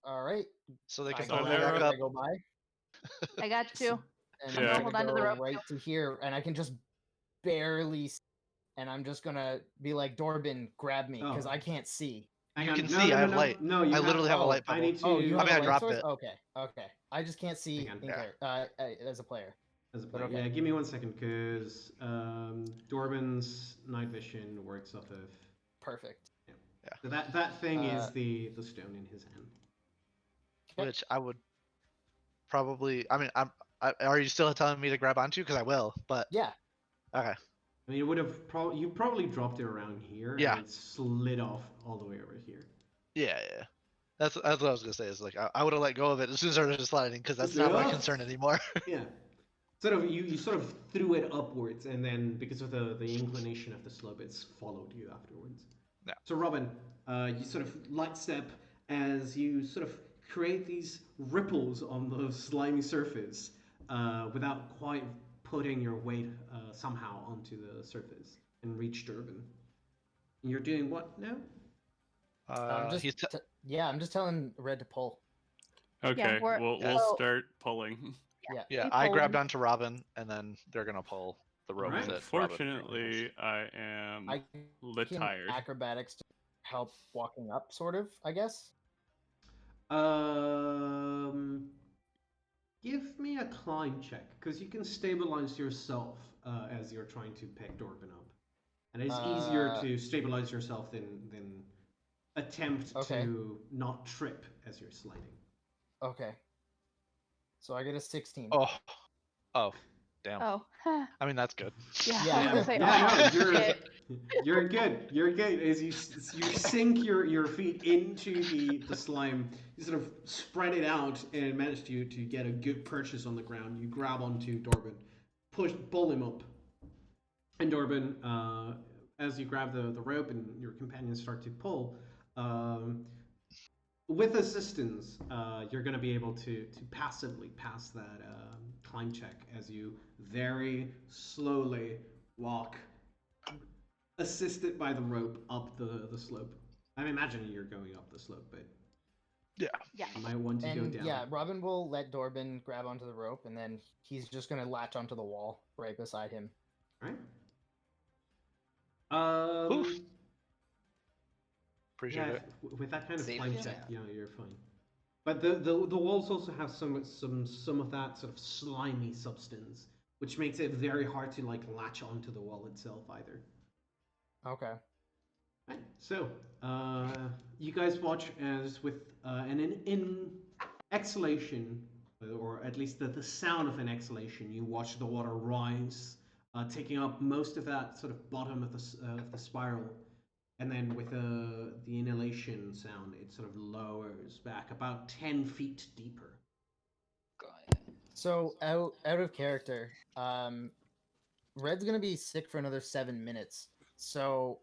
all right. So they I can go pull Solera- back back, up. I go by, I got you. and I'm I'm gonna gonna hold onto the go rope, right to here, and I can just barely. And I'm just gonna be like, Dorbin, grab me, because Oh. I can't see. Hang You on. can no, see, no, I no, have no. light. No, you I literally have a light I bubble. need to. Oh, you I have mean, a I light dropped source? it. Okay. I just can't see Hang on. in Yeah. as a player. As a But player. okay. Yeah, give me 1 second, because Dorbin's night vision works off of. Perfect. So that thing is Uh, the stone in his hand. Okay. Which I would probably. I mean, are you still telling me to grab onto? Because I will. But Yeah. okay. I mean, it would have you probably dropped it around here, Yeah. and it slid off all the way over here. Yeah. That's what I was gonna say. Is like I would have let go of it as soon as I started sliding, because that's not my Yeah. concern anymore. Yeah. Sort of, you sort of threw it upwards, and then because of the inclination of the slope, it's followed you afterwards. Yeah. So Robin, you sort of light step as you sort of create these ripples on the slimy surface without quite putting your weight somehow onto the surface and reach Durban. And you're doing what now? I'm just telling Red to pull. Okay, we'll so- start pulling. Yeah, we I pulled grabbed him. onto Robin, and then they're gonna pull the rope Alright. that Unfortunately, I am I can tired. acrobatics to help walking up, sort of, I guess. Give me a climb check, because you can stabilize yourself as you're trying to pick Dorban up. And it's easier to stabilize yourself than attempt Okay. to not trip as you're sliding. Okay. So I get a 16. Oh, damn. Oh. I mean, that's good. Yeah, Yeah. I was gonna say, Yeah, oh, no, shit. you're good. You're good. As you sink your feet into the slime, you sort of spread it out and manage to get a good purchase on the ground. You grab onto Dorban, pull him up, and Dorban, as you grab the rope and your companions start to pull, with assistance, you're going to be able to passively pass that climb check as you very slowly walk, assisted by the rope up the slope. I'm imagining you're going up the slope, but Yeah. you might want to go And down. yeah, Robin will let Dorbin grab onto the rope, and then he's just gonna latch onto the wall right beside him. Right. Oof. Appreciate Yeah, it. with that kind of Safe climb is check, out. you're fine. But the walls also have some of that sort of slimy substance, which makes it very hard to like latch onto the wall itself either. Okay. Right. So, you guys watch as with an in exhalation, or at least the sound of an exhalation, you watch the water rise, taking up most of that sort of bottom of the spiral, and then with the inhalation sound, it sort of lowers back about 10 feet deeper. So out of character, Red's gonna be sick for another 7 minutes. So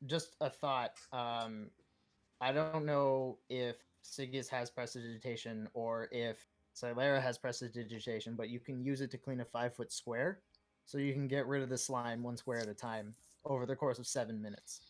just a thought. I don't know if Sigis has prestidigitation or if Silera has prestidigitation, but you can use it to clean a 5-foot square, so you can get rid of the slime 1 square at a time over the course of 7 minutes.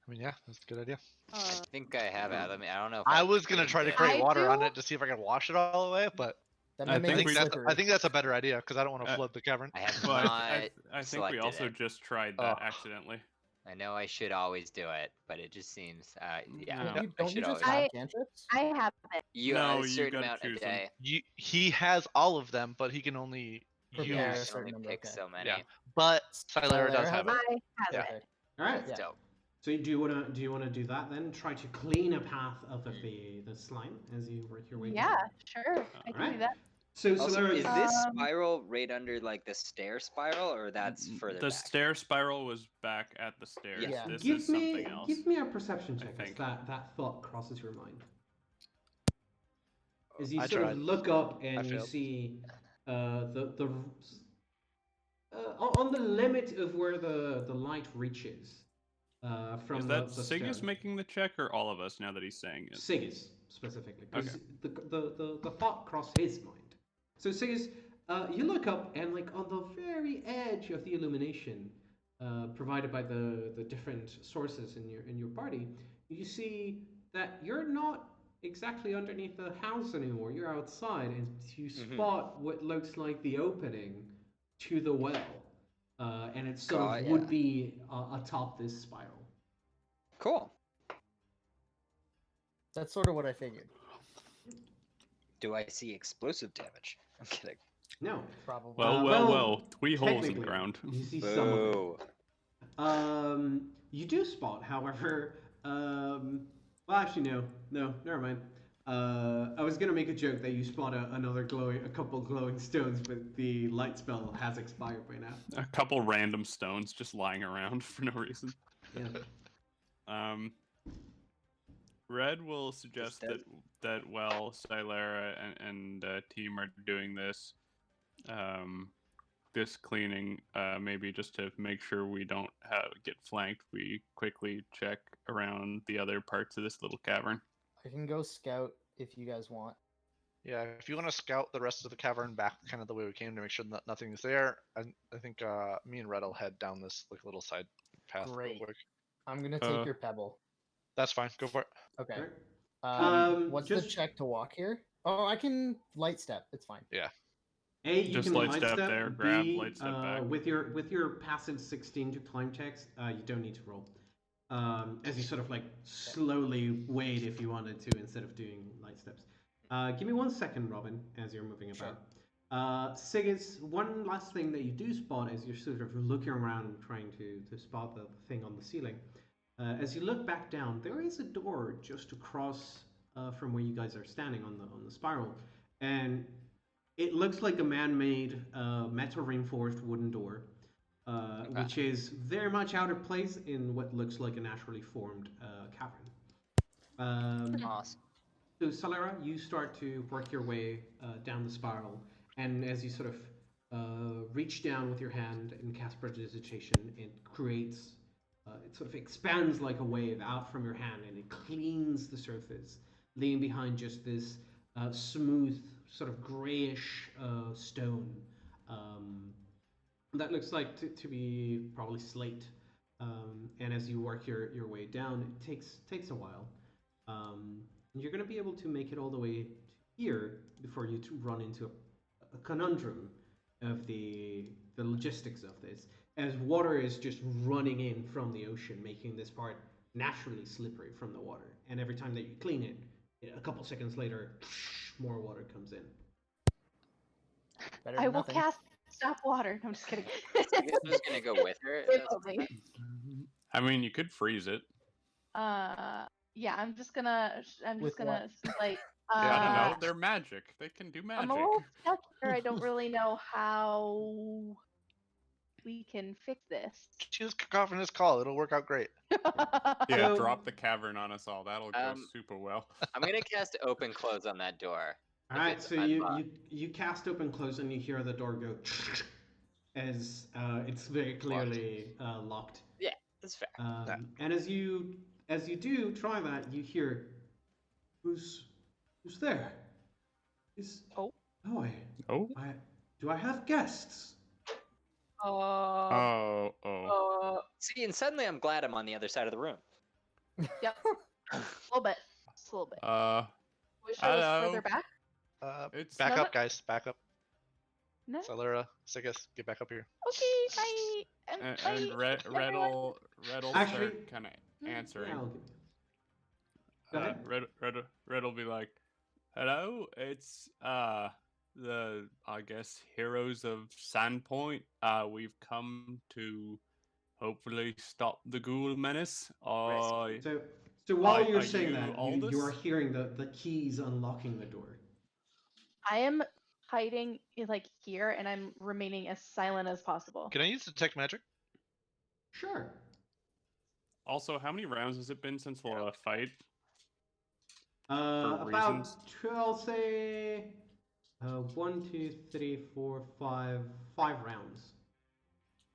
I mean, yeah, that's a good idea. I think I have it. I mean, I don't know if I was gonna cleaned try to it. create I water on do- it to see if I could wash it all away, but That I might make think it we- slippery. I think that's a better idea because I don't want to Uh, flood the cavern. I have Well, not I think we selected also it. just tried that Oh. accidentally. I know I should always do it, but it just seems, yeah, No. Don't you, I don't should you just always. have cantrips? I have it. You No, a you certain gotta amount a choose 'em. day. He has all of them, but he can only Prepare Yeah, I a use. can only certain number, pick okay. so many. Yeah, but Silera does Silera have has it. I have Yeah. it. Okay. All right. That's Yeah. dope. So do you wanna do that then? Try to clean a path out of the slime as you work your way. Yeah, sure. I can Alright. do that. So Also, Solera, is this Um, spiral right under like the stair spiral, or that's further The back? stair spiral was back at the stairs. Yeah. This give is me something else. give me a perception I check as think. that thought crosses your mind. As you I sort tried. of look up and you failed. see on the limit of where the light reaches from Is that the Sig is stairs. making the check or all of us now that he's saying it? Sigis specifically, because Okay. the thought crossed his mind. So Sigis, you look up and like on the very edge of the illumination provided by the different sources in your party, you see that you're not exactly underneath the house anymore. You're outside, and you spot what looks like the opening to the well, and it sort of would be atop this spiral. Cool. That's sort of what I figured. Do I see explosive damage? I'm kidding. No. Probably. Well. 3 holes in the technically, ground. You see some of it. Boo. You do spot, however, well, actually, no, never mind. I was gonna make a joke that you spot a couple glowing stones, but the light spell has expired by now. A couple random stones just lying around for no reason. Yeah. Red will suggest dead. that while Silera and team are doing this, this cleaning, maybe just to make sure we don't get flanked, we quickly check around the other parts of this little cavern. I can go scout if you guys want. Yeah, if you want to scout the rest of the cavern back kind of the way we came to make sure that nothing is there, I think me and Red will head down this like little side path real Great. quick. I'm gonna take your pebble. That's fine. Go for it. Okay. Right. What's just- the check to walk here? Oh, I can light step. It's fine. A, you Just can light light step step. there, B, grab, light step back. With your passive 16 to climb checks, you don't need to roll. As you sort of like slowly wait if you wanted to instead of doing light steps. Give me 1 second, Robin, as you're moving Sure. about. Sigis, one last thing that you do spot as you're sort of looking around and trying to spot the thing on the ceiling. As you look back down, there is a door just across from where you guys are standing on the spiral, and it looks like a man-made metal reinforced wooden door, which is very much out of place in what looks like a naturally formed cavern. Awesome. So Salera, you start to work your way down the spiral, and as you sort of reach down with your hand and cast prestidigitation, it creates, it sort of expands like a wave out from your hand, and it cleans the surface, leaving behind just this smooth, sort of grayish stone. Um, that looks like to be probably slate. And as you work your way down, it takes a while. You're going to be able to make it all the way to here before you run into a conundrum of the logistics of this, as water is just running in from the ocean, making this part naturally slippery from the water. And every time that you clean it, a couple seconds later, more water comes in. Better I than will nothing. cast stop water. No, I'm just kidding. I guess I'm just gonna go with her. It That's will be. I mean, you could freeze it. Yeah, I'm just gonna With like I don't uh know. They're magic. They can do magic. I'm a little stuck here. I don't really know how we can fix this. Choose Cacophonous Call. It'll work out great. Yeah, So- drop the cavern on us all. That'll go Um, super well. I'm gonna cast open close on that door. All If right, it's so unlocked. you cast open close and you hear the door go as it's very clearly locked. That's fair. Yeah. And as you do try that, you hear, who's there? Is Oh. Oh. Do I have guests? Oh. See, and suddenly I'm glad I'm on the other side of the room. Yep. A little bit. Just a little bit. We show us hello. further back. It's Back No, up, guys. Back up. No. Celera, Sigus, get back up here. Okay, bye. and Bye, everyone. Red'll Actually- start kind of answering. Yeah, I'll give you. Go ahead. Red'll be like, "Hello, it's the I guess heroes of Sandpoint. We've come to hopefully stop the ghoul menace. So while you're are saying you that, Aldous? you are hearing the keys unlocking the door. I am hiding like here, and I'm remaining as silent as possible. Can I use Detect Magic? Sure. Also, how many rounds has it been since the fight? About reasons? I'll say 1, 2, 3, 4, 5 rounds.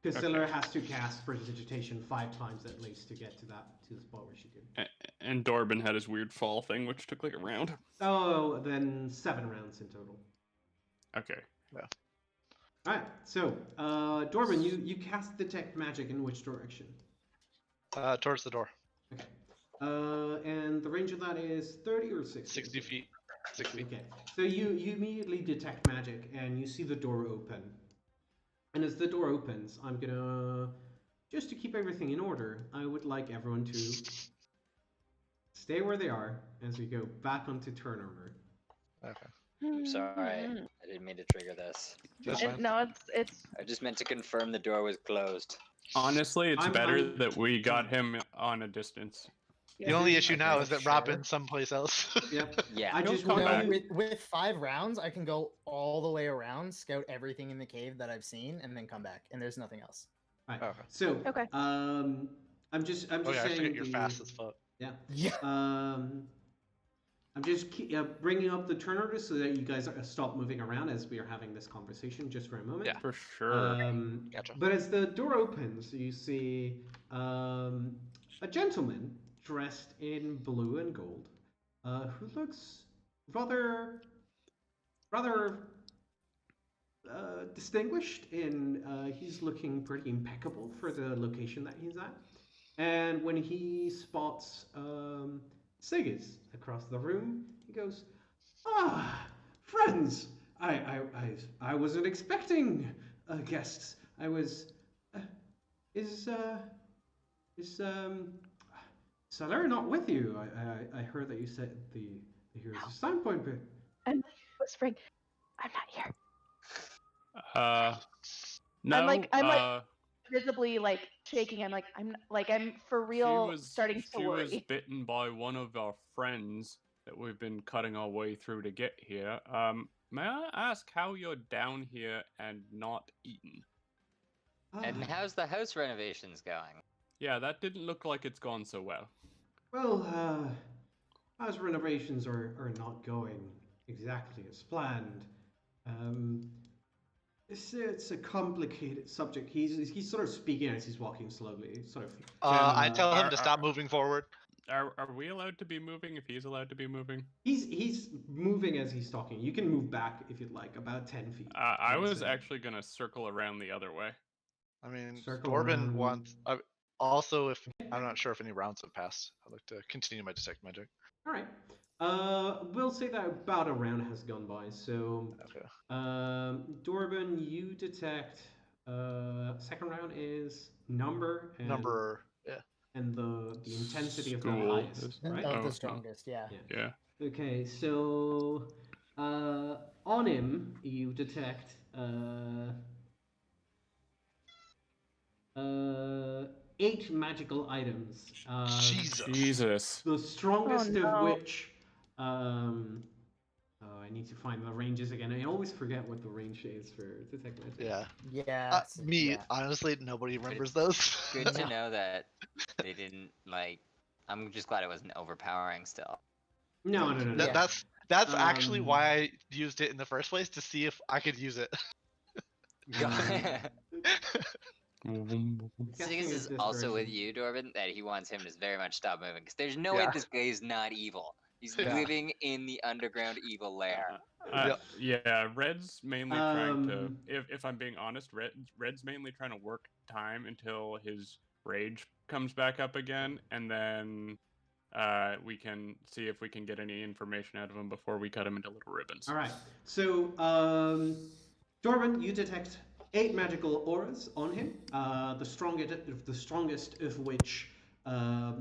Because Okay. Scylla has to cast Prestidigitation 5 times at least to get to the spot where she did. And Dorbin had his weird fall thing, which took like a round. Oh, then 7 rounds in total. Okay. Alright, so Dorbin, you cast Detect Magic in which direction? Towards the door. Okay. And the range of that is 30 or 60? 60 feet. 60. Okay. So you immediately detect magic and you see the door open. And as the door opens, I'm gonna, just to keep everything in order, I would like everyone to stay where they are as we go back onto turn order. Okay. I'm sorry. I didn't mean to trigger this. That's fine. No, it's I just meant to confirm the door was closed. Honestly, it's I'm- better I'm- that we got him on a distance. The only issue Okay, now is that sure. Robin's someplace else. Yep. Yeah. I He'll just come want back. you. With 5 rounds, I can go all the way around, scout everything in the cave that I've seen, and then come back. And there's nothing else. Right. Okay. So Okay. I'm just Oh yeah, I saying forget you're the- fast as fuck. Yeah. Yeah. I'm just bringing up the turn order so that you guys stop moving around as we are having this conversation just for a moment. Yeah. For sure. Gotcha. But as the door opens, you see a gentleman dressed in blue and gold, who looks rather distinguished. He's looking pretty impeccable for the location that he's at. And when he spots Siggis across the room, he goes, "Ah, friends! I wasn't expecting guests. I was. Is Salara not with you? I heard that you said the Heroes of Standpoint, but I'm whispering. I'm not here. No. I'm like visibly like shaking. I'm for real starting to She was worry. bitten by one of our friends that we've been cutting our way through to get here. May I ask how you're down here and not eaten? And how's the house renovations going? Yeah, that didn't look like it's gone so well. well, house renovations are not going exactly as planned. It's a complicated subject. He's sort of speaking as he's walking slowly, sort of. I tell him Are- to stop moving forward. Are we allowed to be moving if he's allowed to be moving? He's moving as he's talking. You can move back if you'd like, about 10 feet. I would was say. actually gonna circle around the other way. I mean, Circle Dorban around. wants. Also, if I'm not sure if any rounds have passed, I'd like to continue my detect magic. All right. We'll say that about a round has gone by. So, Okay. Dorban, you detect. Second round is number and Yeah. and the intensity of the School highest, is- right? Of Oh, the no. strongest, yeah. Yeah. Okay, so on him you detect 8 magical items. Jesus. The strongest Oh, of no. which, oh, I need to find the ranges again. I always forget what the range is for detect magic. Yeah. Yeah. Honestly, nobody remembers those. Good to No. know that they didn't like. I'm just glad it wasn't overpowering still. No. Yeah. That's actually Um, why I used it in the first place, to see if I could use it. Guessing Sigus it's is this also with version. you, Dorban, that he wants him to very much stop moving because there's no way Yeah. this guy is not evil. He's Yeah. living in the underground evil lair. Yeah, Red's mainly trying to. Um, If I'm being honest, Red's mainly trying to work time until his rage comes back up again, and then we can see if we can get any information out of him before we cut him into little ribbons. All right. So, Dorban, you detect 8 magical auras on him. The strongest of which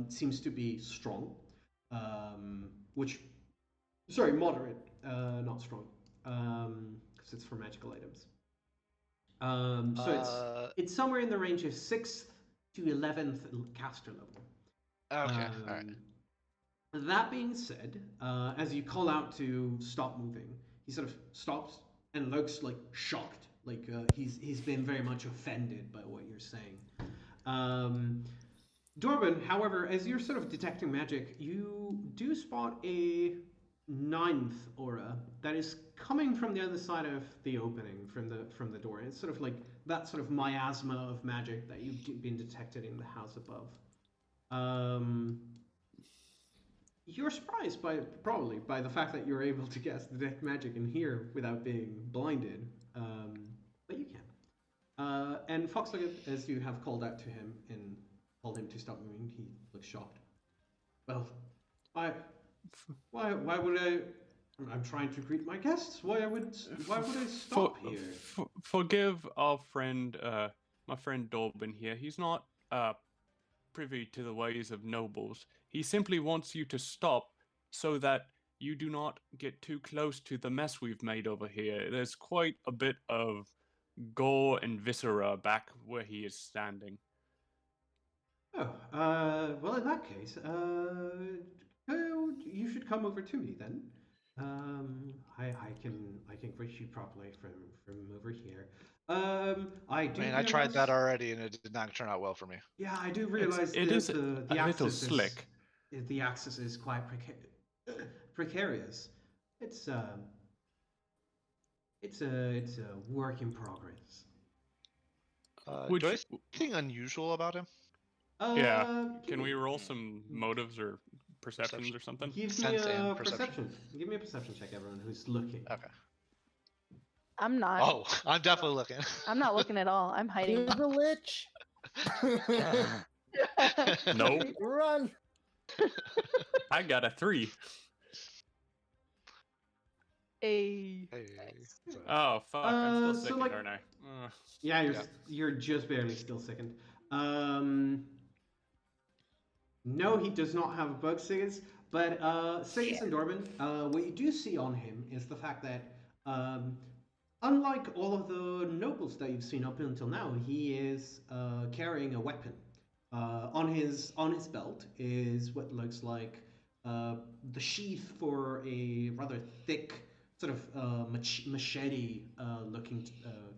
seems to be strong. Moderate, not strong, because it's for magical items. So it's somewhere in the range of 6th to 11th caster level. Okay. All right. That being said, as you call out to stop moving, he sort of stops and looks like shocked, like he's been very much offended by what you're saying. Dorban, however, as you're sort of detecting magic, you do spot a 9th aura that is coming from the other side of the opening from the door. It's sort of like that sort of miasma of magic that you've been detected in the house above. You're surprised probably by the fact that you're able to cast detect magic in here without being blinded, but you can. And Foxlugget, as you have called out to him and told him to stop moving, he looks shocked. Well, why would I? I'm trying to greet my guests. Why would I stop here? Forgive our friend, my friend Dolbin here. He's not privy to the ways of nobles. He simply wants you to stop so that you do not get too close to the mess we've made over here. There's quite a bit of gore and viscera back where he is standing. Oh, well, in that case, you should come over to me then. I can greet you properly from over here. I do. I tried that already, and it did not turn out well for me. Yeah, I do realize It is the a little access slick. The access is quite precarious. It's a work in progress. Do I see anything unusual about him? Yeah. Can we roll some motives or perceptions or something? Give me Sense a and perception. perception. Give me a perception check, everyone who's looking. Okay. I'm not. Oh, I'm definitely looking. I'm not looking at all. I'm hiding. You're the lich. Nope. Run. I got a 3. Hey. Hey, Oh fuck! I'm still so, second, like- aren't I? Yeah, Yeah. you're just barely still second. No, he does not have a bug, Sigas. But Sigas and Dorban, what you do see on him is the fact that, unlike all of the nobles that you've seen up until now, he is carrying a weapon. On his belt is what looks like the sheath for a rather thick, sort of machete looking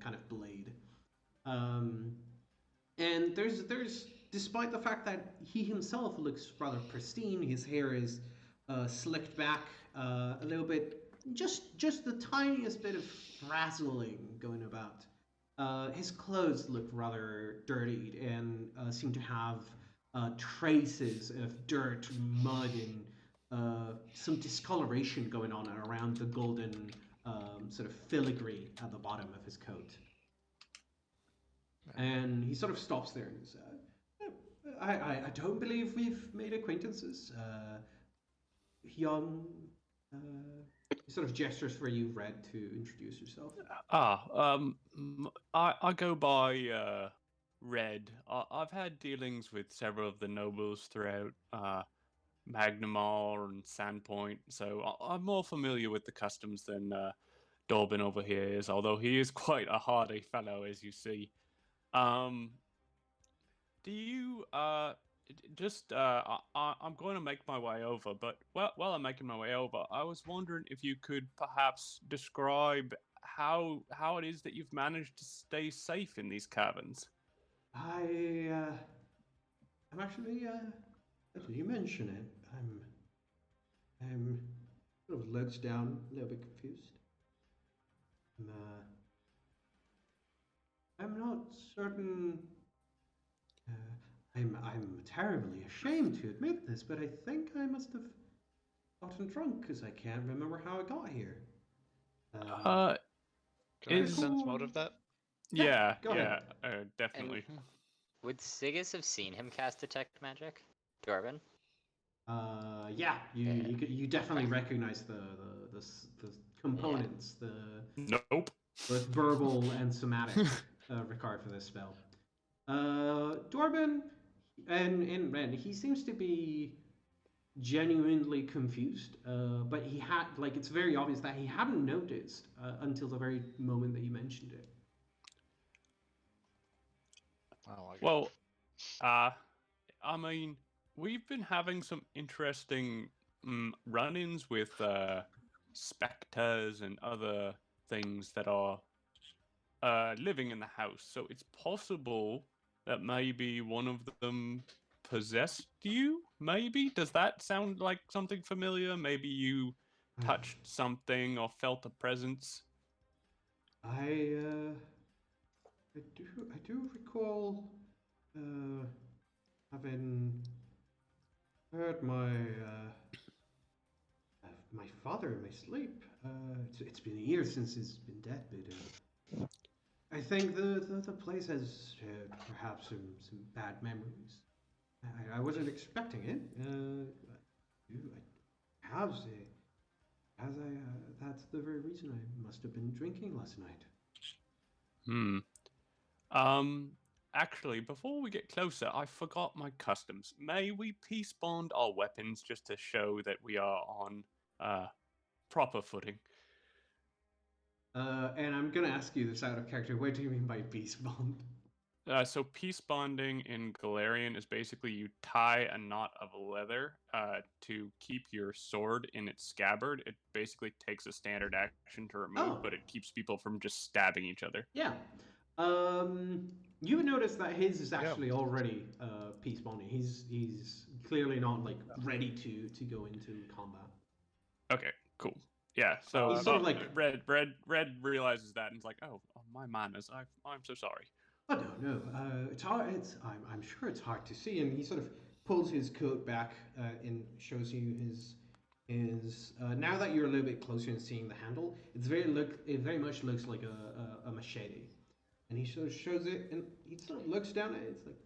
kind of blade. And there's despite the fact that he himself looks rather pristine, his hair is slicked back a little bit, just the tiniest bit of frazzling going about. His clothes look rather dirtied and seem to have traces of dirt, mud, and some discoloration going on around the golden sort of filigree at the bottom of his coat. And he sort of stops there and says, I don't believe we've made acquaintances. Young, he sort of gestures for you, Red, to introduce yourself. I go by Red. I've had dealings with several of the nobles throughout Magnamar and Sandpoint, so I'm more familiar with the customs than Dorbin over here is, although he is quite a hardy fellow, as you see. Do you I'm going to make my way over, but while I'm making my way over, I was wondering if you could perhaps describe how it is that you've managed to stay safe in these caverns. I'm actually, you mention it, I'm sort of looks down, a little bit confused. I'm not certain. I'm terribly ashamed to admit this, but I think I must have gotten drunk because I can't remember how I got here. Can I sense motive that? Yeah, go ahead. definitely. And would Sigus have seen him cast detect magic, Dorbin? Yeah, you definitely recognize the components, Nope. both verbal and somatic required for this spell. Dorbin and Ren, he seems to be genuinely confused, but he had it's very obvious that he hadn't noticed until the very moment that you mentioned it. Well, I mean, we've been having some interesting run-ins with specters and other things that are living in the house. So it's possible that maybe one of them possessed you, maybe? Does that sound like something familiar? Maybe you touched something or felt a presence? I do recall having heard my father in my sleep. It's been years since he's been dead, but I think the place has perhaps some bad memories. I wasn't expecting it. That's the very reason I must have been drinking last night. Actually, before we get closer, I forgot my customs. May we peace bond our weapons just to show that we are on proper footing? And I'm gonna ask you this out of character. What do you mean by peace bond? So peace bonding in Galarian is basically you tie a knot of leather to keep your sword in its scabbard. It basically takes a standard action to remove, but it keeps people from just stabbing each other. Yeah. You would notice that his is actually already peace bonding. He's clearly not ready to go into combat. Okay, cool. Yeah, so he's sort of Red realizes that and is like, oh my manners, I'm so sorry. Oh no, it's hard. I'm sure it's hard to see. And he sort of pulls his coat back and shows you his. Now that you're a little bit closer and seeing the handle, it very much looks like a machete. And he sort of shows it, and he sort of looks down at it. It's like,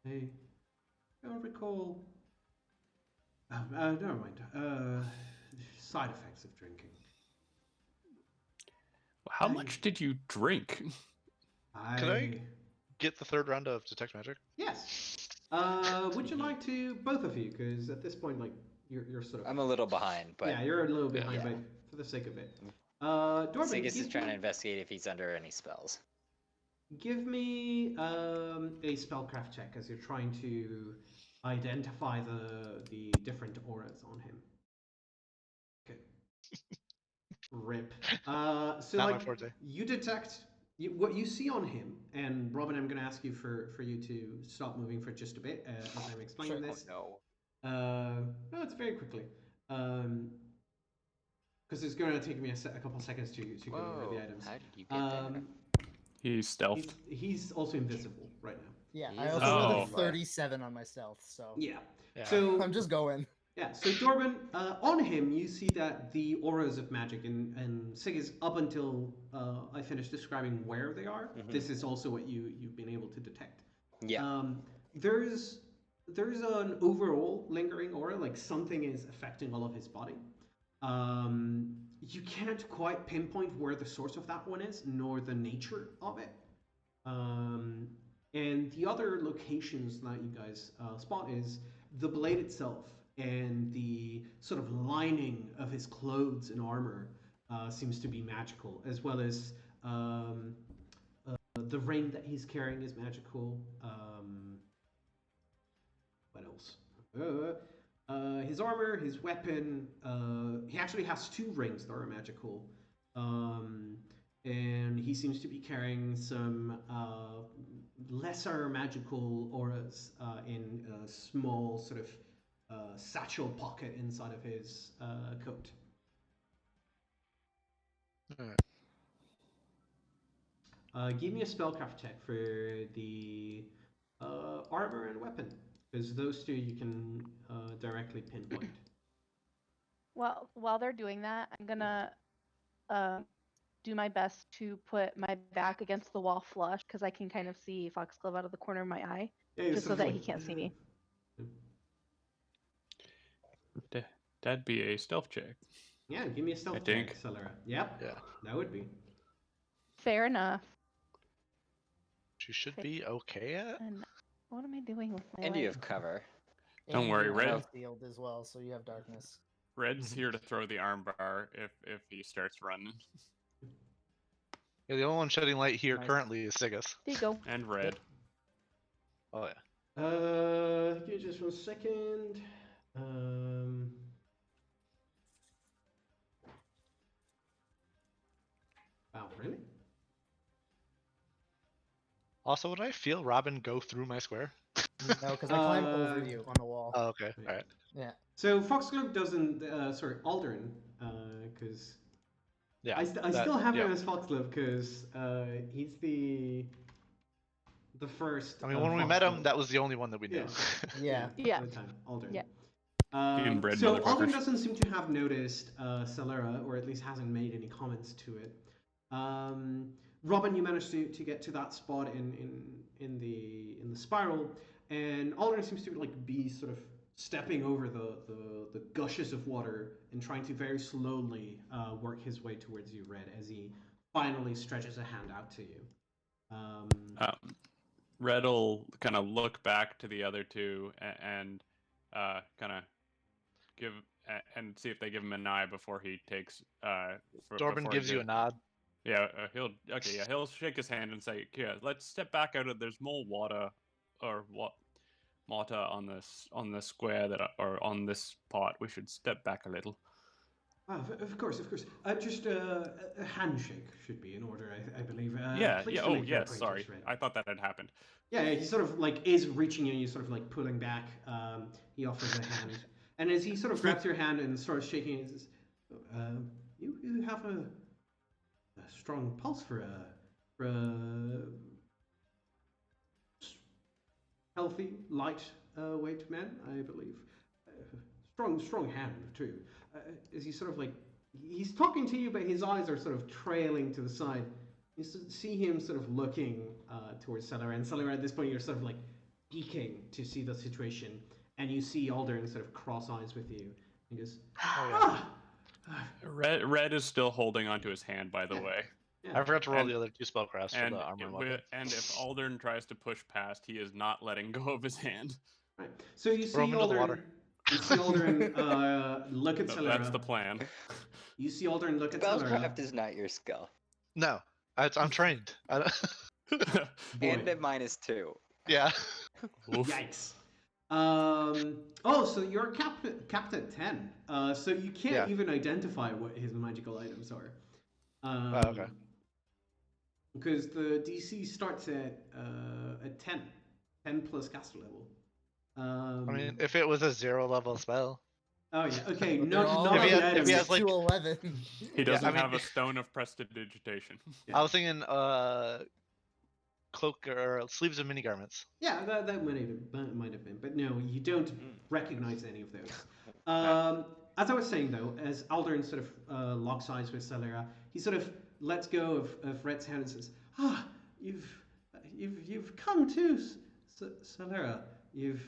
hey, I don't recall. Never mind. Side effects of drinking. How much did you drink? Could I get the third round of detect magic? Yes. Would you like to, both of you? Because at this point, you're sort of. I'm a little behind, but yeah, you're a little behind, but for the sake of it, Dorbin, Sigus is trying to investigate if he's under any spells. Give me a spellcraft check as you're trying to identify the different auras on him. Okay. Rip. So Not my forte. you detect what you see on him, and Robin, I'm going to ask you for you to stop moving for just a bit as I'm explaining this. Oh no, it's very quickly. Because it's going to take me a couple seconds to go over the items. How did you get there? He's stealthed. He's also invisible right Yeah, I He's also a rolled a diva. 37 on my stealth, so Yeah. Yeah. So I'm just going. yeah, so Dorban, on him, you see that the auras of magic, and Sig is up until I finished describing where they are. This is also what you've been able to detect. Yeah. There's an overall lingering aura, like something is affecting all of his body. You can't quite pinpoint where the source of that one is, nor the nature of it. And the other locations that you guys spot is the blade itself, and the sort of lining of his clothes and armor seems to be magical, as well as the ring that he's carrying is magical. What else? His armor, his weapon. He actually has two rings that are magical. And he seems to be carrying some lesser magical auras in a small sort of satchel pocket inside of his coat. Give me a spellcraft check for the armor and weapon, because those two you can directly pinpoint. Well, while they're doing that, I'm gonna do my best to put my back against the wall flush, because I can kind of see Foxglove out of the corner of my eye, Yeah, just so that he can't see me. That'd be a stealth check. Yeah, give me a stealth think. check, Celera. Yep, Yeah. that would be. Fair enough. You should be okay at. And what am I doing with my And you life? have cover. Don't And worry, you're Red. health healed as well, so you have darkness. Red's here to throw the armbar if he starts running. Yeah, the only one shedding light here Nice. currently is Sigus. There you go. And Red. Oh yeah. Give me just 1 second. Wow, really? Also, would I feel Robin go through my square? No, because I climbed over you on the wall. Oh, okay. Right. All right. Yeah. So Foxglove doesn't. Sorry, Aldrin, because Yeah. I still have yeah. him as Foxglove because he's the first. I mean, when we met him, that was the only one that we knew. Yeah. Yeah. At the time, Aldrin. Yeah. Inbred So motherfuckers. Aldrin doesn't seem to have noticed Celera, or at least hasn't made any comments to it. Robin, you managed to get to that spot in the spiral, and Aldrin seems to be sort of stepping over the gushes of water and trying to very slowly work his way towards you, Red, as he finally stretches a hand out to you. Red will kind of look back to the other two and kind of give and see if they give him an eye before he takes. Dorban gives you a nod. Yeah, he'll shake his hand and say, "Yeah, let's step back out of. There's more water, or water on this square or on this part. We should step back a little." Of course. Just a handshake should be in order, I believe. Please Oh, make your yes. Sorry, acquaintance, Red. I thought that had happened. Yeah, he sort of is reaching in, you sort of pulling back. He offers a hand, and as he sort of grabs your hand and starts shaking, he says, "You have a strong pulse for a healthy, weight man, I believe. Strong hand too." As he sort of he's talking to you, but his eyes are sort of trailing to the side. You see him sort of looking towards Celera, and Celera at this point you're sort of peeking to see the situation, and you see Aldrin sort of cross eyes with you. He goes, Red is still holding onto his hand, by the way. Yeah. I forgot to roll And- the other two spellcrafts for And the armor and weapon. if Aldrin tries to push past, he is not letting go of his hand. Right. So you see Throw him into the Aldrin. water. You see Aldrin look at So Celera. that's the plan. You see Aldrin look at Celera. Spellcraft is not your skill. No, I'm trained. I don't... Boy. And at -2. yeah. Oof. Yikes. So you're capped at 10. So you can't Yeah. even identify what his magical items are. Okay. Because the DC starts at 10. 10 plus caster level. I mean, if it was a 0 level spell. Oh yeah, okay, They're not all not If he the has- if items. he has, like- to 11. He doesn't I mean- have a stone of prestidigitation. Yeah. I was thinking, cloak or sleeves of mini garments. Yeah, that might have been, but no, you don't recognize any of those. As I was saying though, as Aldrin sort of locks eyes with Salera, he sort of lets go of Red's hand and says, "Ah, you've come too, Salera. You've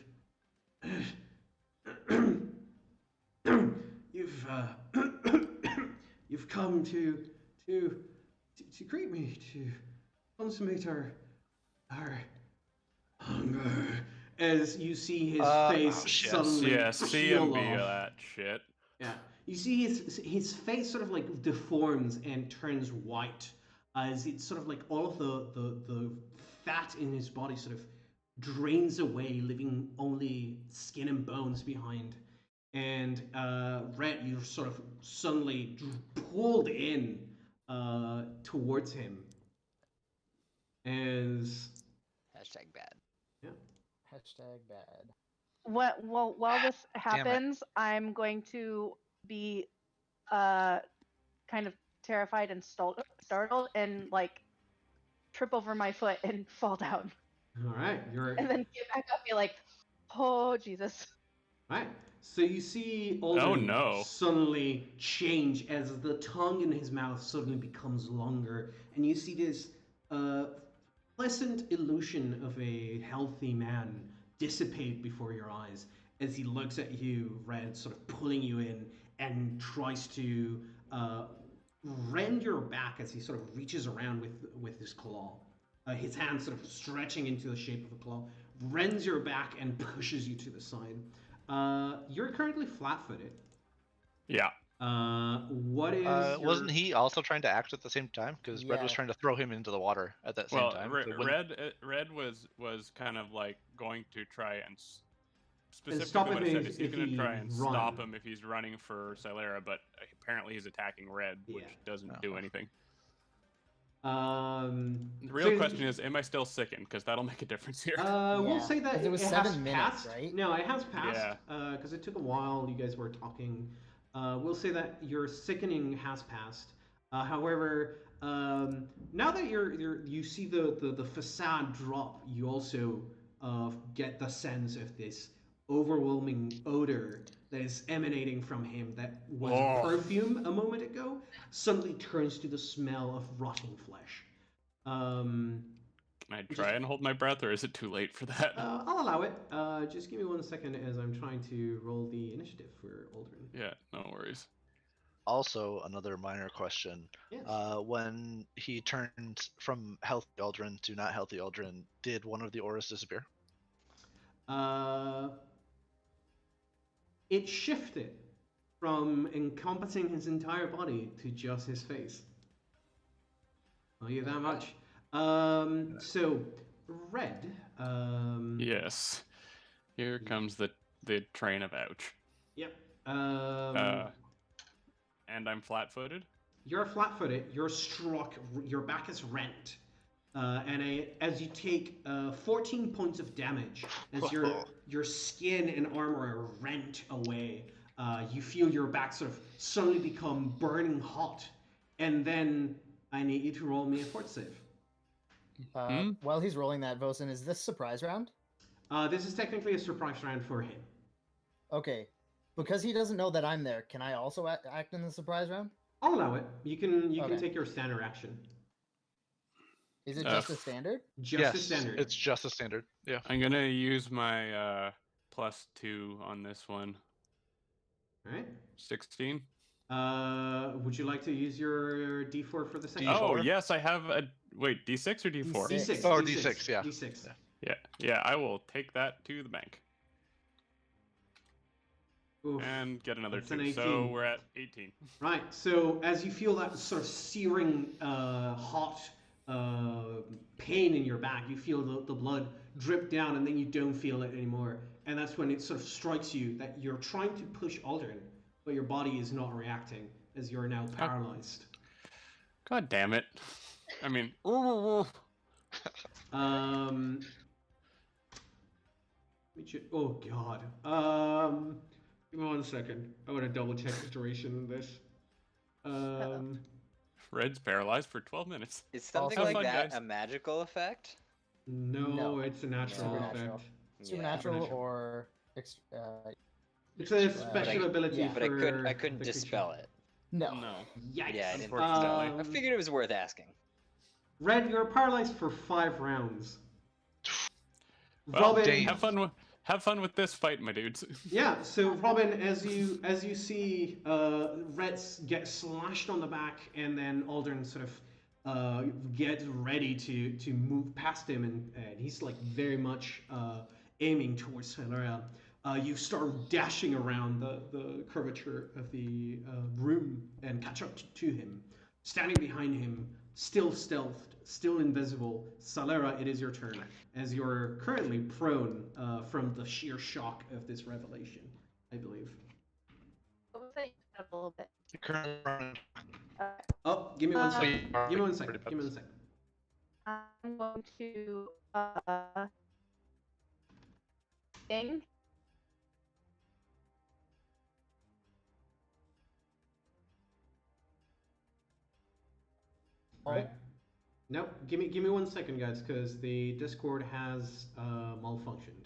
you've you've come to greet me, to consummate our hunger." As you see his face shit. suddenly Yeah, peel CMB off. that shit. Yeah, you see his face sort of like deforms and turns white as it's sort of like all of the fat in his body sort of drains away, leaving only skin and bones behind. And Rhett, you're sort of suddenly pulled in towards him. As Hashtag bad. Hashtag bad. While this Damn it. happens, I'm going to be kind of terrified and startled and like trip over my foot and fall down. all right, you're And then get back up and be like, oh Jesus. right. So you see Oh, Aldrin no. suddenly change as the tongue in his mouth suddenly becomes longer, and you see this pleasant illusion of a healthy man dissipate before your eyes as he looks at you, Red, sort of pulling you in and tries to rend your back as he sort of reaches around with his claw. His hand sort of stretching into the shape of a claw, rends your back and pushes you to the side. You're currently flat-footed. Yeah. What is Wasn't he also trying to act at the same time? Because Red was Yeah. trying to throw him into the water at that same Well, time. so when- Red was kind of like going to try and stop specifically what him I said if- is he's if going to he try and run. stop him if he's running for Silera, but apparently he's attacking Red, which Yeah. doesn't Oh. do anything. So The real question is, am I still sickened? Because that'll make a difference here. We'll Yeah, say that 'cause it was has 7 minutes, passed. right? No, it has passed. Yeah. Because it took a while. You guys were talking. We'll say that your sickening has passed. However, now that you see the facade drop, you also get the sense of this overwhelming odor that is emanating from him that was Oh. perfume a moment ago suddenly turns to the smell of rotting flesh. Can I try and hold my breath, or is it too late for that? I'll allow it. Just give me 1 second as I'm trying to roll the initiative for Aldrin. Yeah, no worries. Also, another minor question. Yes. When he turned from healthy Aldrin to not healthy Aldrin, did one of the auras disappear? It shifted from encompassing his entire body to just his face. I'll you that much. So, Red. Yes. Here comes the train of ouch. Yep. And I'm flat-footed. You're flat-footed. You're struck. Your back is rent. As you take 14 points of damage, as your skin and armor are rent away, you feel your back sort of suddenly become burning hot. And then I need you to roll me a fort save. While he's rolling that, Vosen, is this surprise round? This is technically a surprise round for him. Okay. Because he doesn't know that I'm there, can I also act in the surprise round? I'll allow it. You can Okay. take your standard action. Is it just a standard? Just yes, a standard. it's just a standard. Yeah. I'm gonna use my +2 on this one. All right. 16. Would you like to use your D4 for the second? D4? Oh yes, I have a D6 or D4. D6. D6. Oh, D6, yeah. D6. Yeah. I will take that to the bank Oof. and get another That's an 2. So 18. we're at 18. Right. So as you feel that sort of searing, hot pain in your back, you feel the blood drip down, and then you don't feel it anymore. And that's when it sort of strikes you that you're trying to push Aldrin, but your body is not reacting as you're now paralyzed. God damn it. I mean, Oh God. Give me 1 second. I want to double check the duration of this. Red's paralyzed for 12 minutes. Is something Also- like Have fun, that guys. a magical effect? No, No. it's a natural Supernatural. effect. Supernatural Supernatural. or It's a special But ability Yeah, but I for couldn't the creature. dispel it. no. No. Yikes. Yeah, I didn't Unfortunately. I figured it was worth asking. Red, you're paralyzed for 5 rounds. Well, Robin, damn. have fun with this fight, my dudes. yeah. So Robin, as you see, Red get slashed on the back, and then Aldrin sort of get ready to move past him, and he's like very much aiming towards Hilaria. You start dashing around the curvature of the room and catch up to him. Standing behind him, still stealthed, still invisible, Salera, it is your turn, as you're currently prone from the sheer shock of this revelation, I believe. What was that? A little bit. Currently running. Oh, give me one So second. you are Give me one pretty second. bad. Give me one second. I'm going to sing. Right. Nope. Give me 1 second, guys, because the Discord has malfunctioned.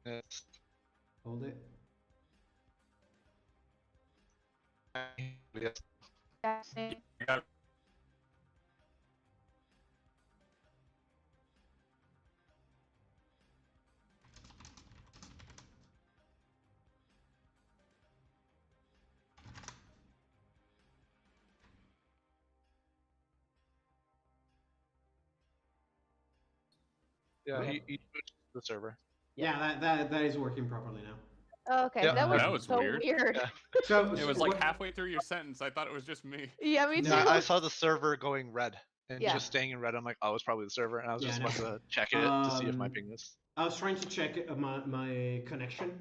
It's- Hold it. yes. Yeah, sing. Yeah, Okay. he switched the server. Yeah, that is working properly now. Oh, okay, Yeah, that was, that was so weird. weird. Yeah. So It was like halfway through your sentence. I thought it was just me. Yeah, me too. No, I saw the server going red and Yeah. just staying in red. I'm like, oh, it's probably the server, and I was Yeah, just no. about to check it to see if my ping is. I was trying to check my connection,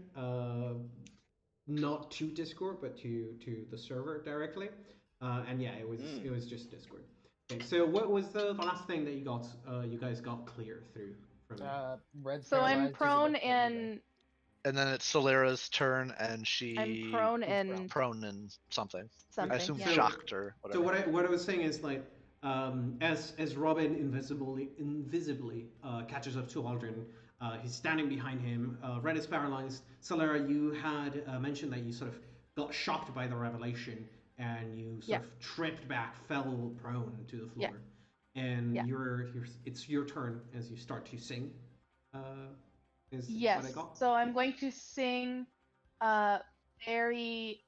not to Discord, but to the server directly, and yeah, it was just Discord. Okay, so what was the last thing that you guys got clear through from me? Red. So I'm paralyzed is a prone bit heavy, and And then it's Solera's turn, and she I'm prone and prone and something. something. I assume yeah. So- shocked or whatever. So what I was saying is like, as Robin invisibly catches up to Aldrin, he's standing behind him. Red is paralyzed. Solera, you had mentioned that you sort of got shocked by the revelation, and you sort of tripped back, fell prone to the floor, and Yeah. it's your turn as you start to sing. Is Yes. what I got? So I'm going to sing very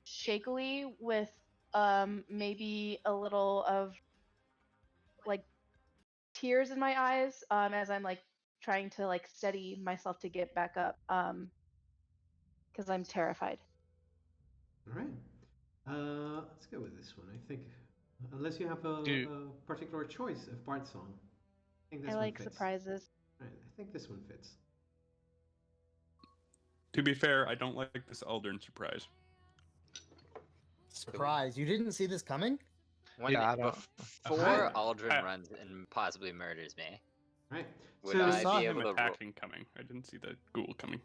shakily with maybe a little of like tears in my eyes as I'm like trying to like steady myself to get back up because I'm terrified. All right. Let's go with this one. I think, unless you have a particular choice of part song, I think this I one like fits. surprises. All right, I think this one fits. To be fair, I don't like this Aldrin surprise. Surprise! You didn't see this coming? When Yeah, I don't- before Alright. Aldrin runs and possibly murders me, All right. would So, I I saw be him able to attacking coming. I didn't see the ghoul coming.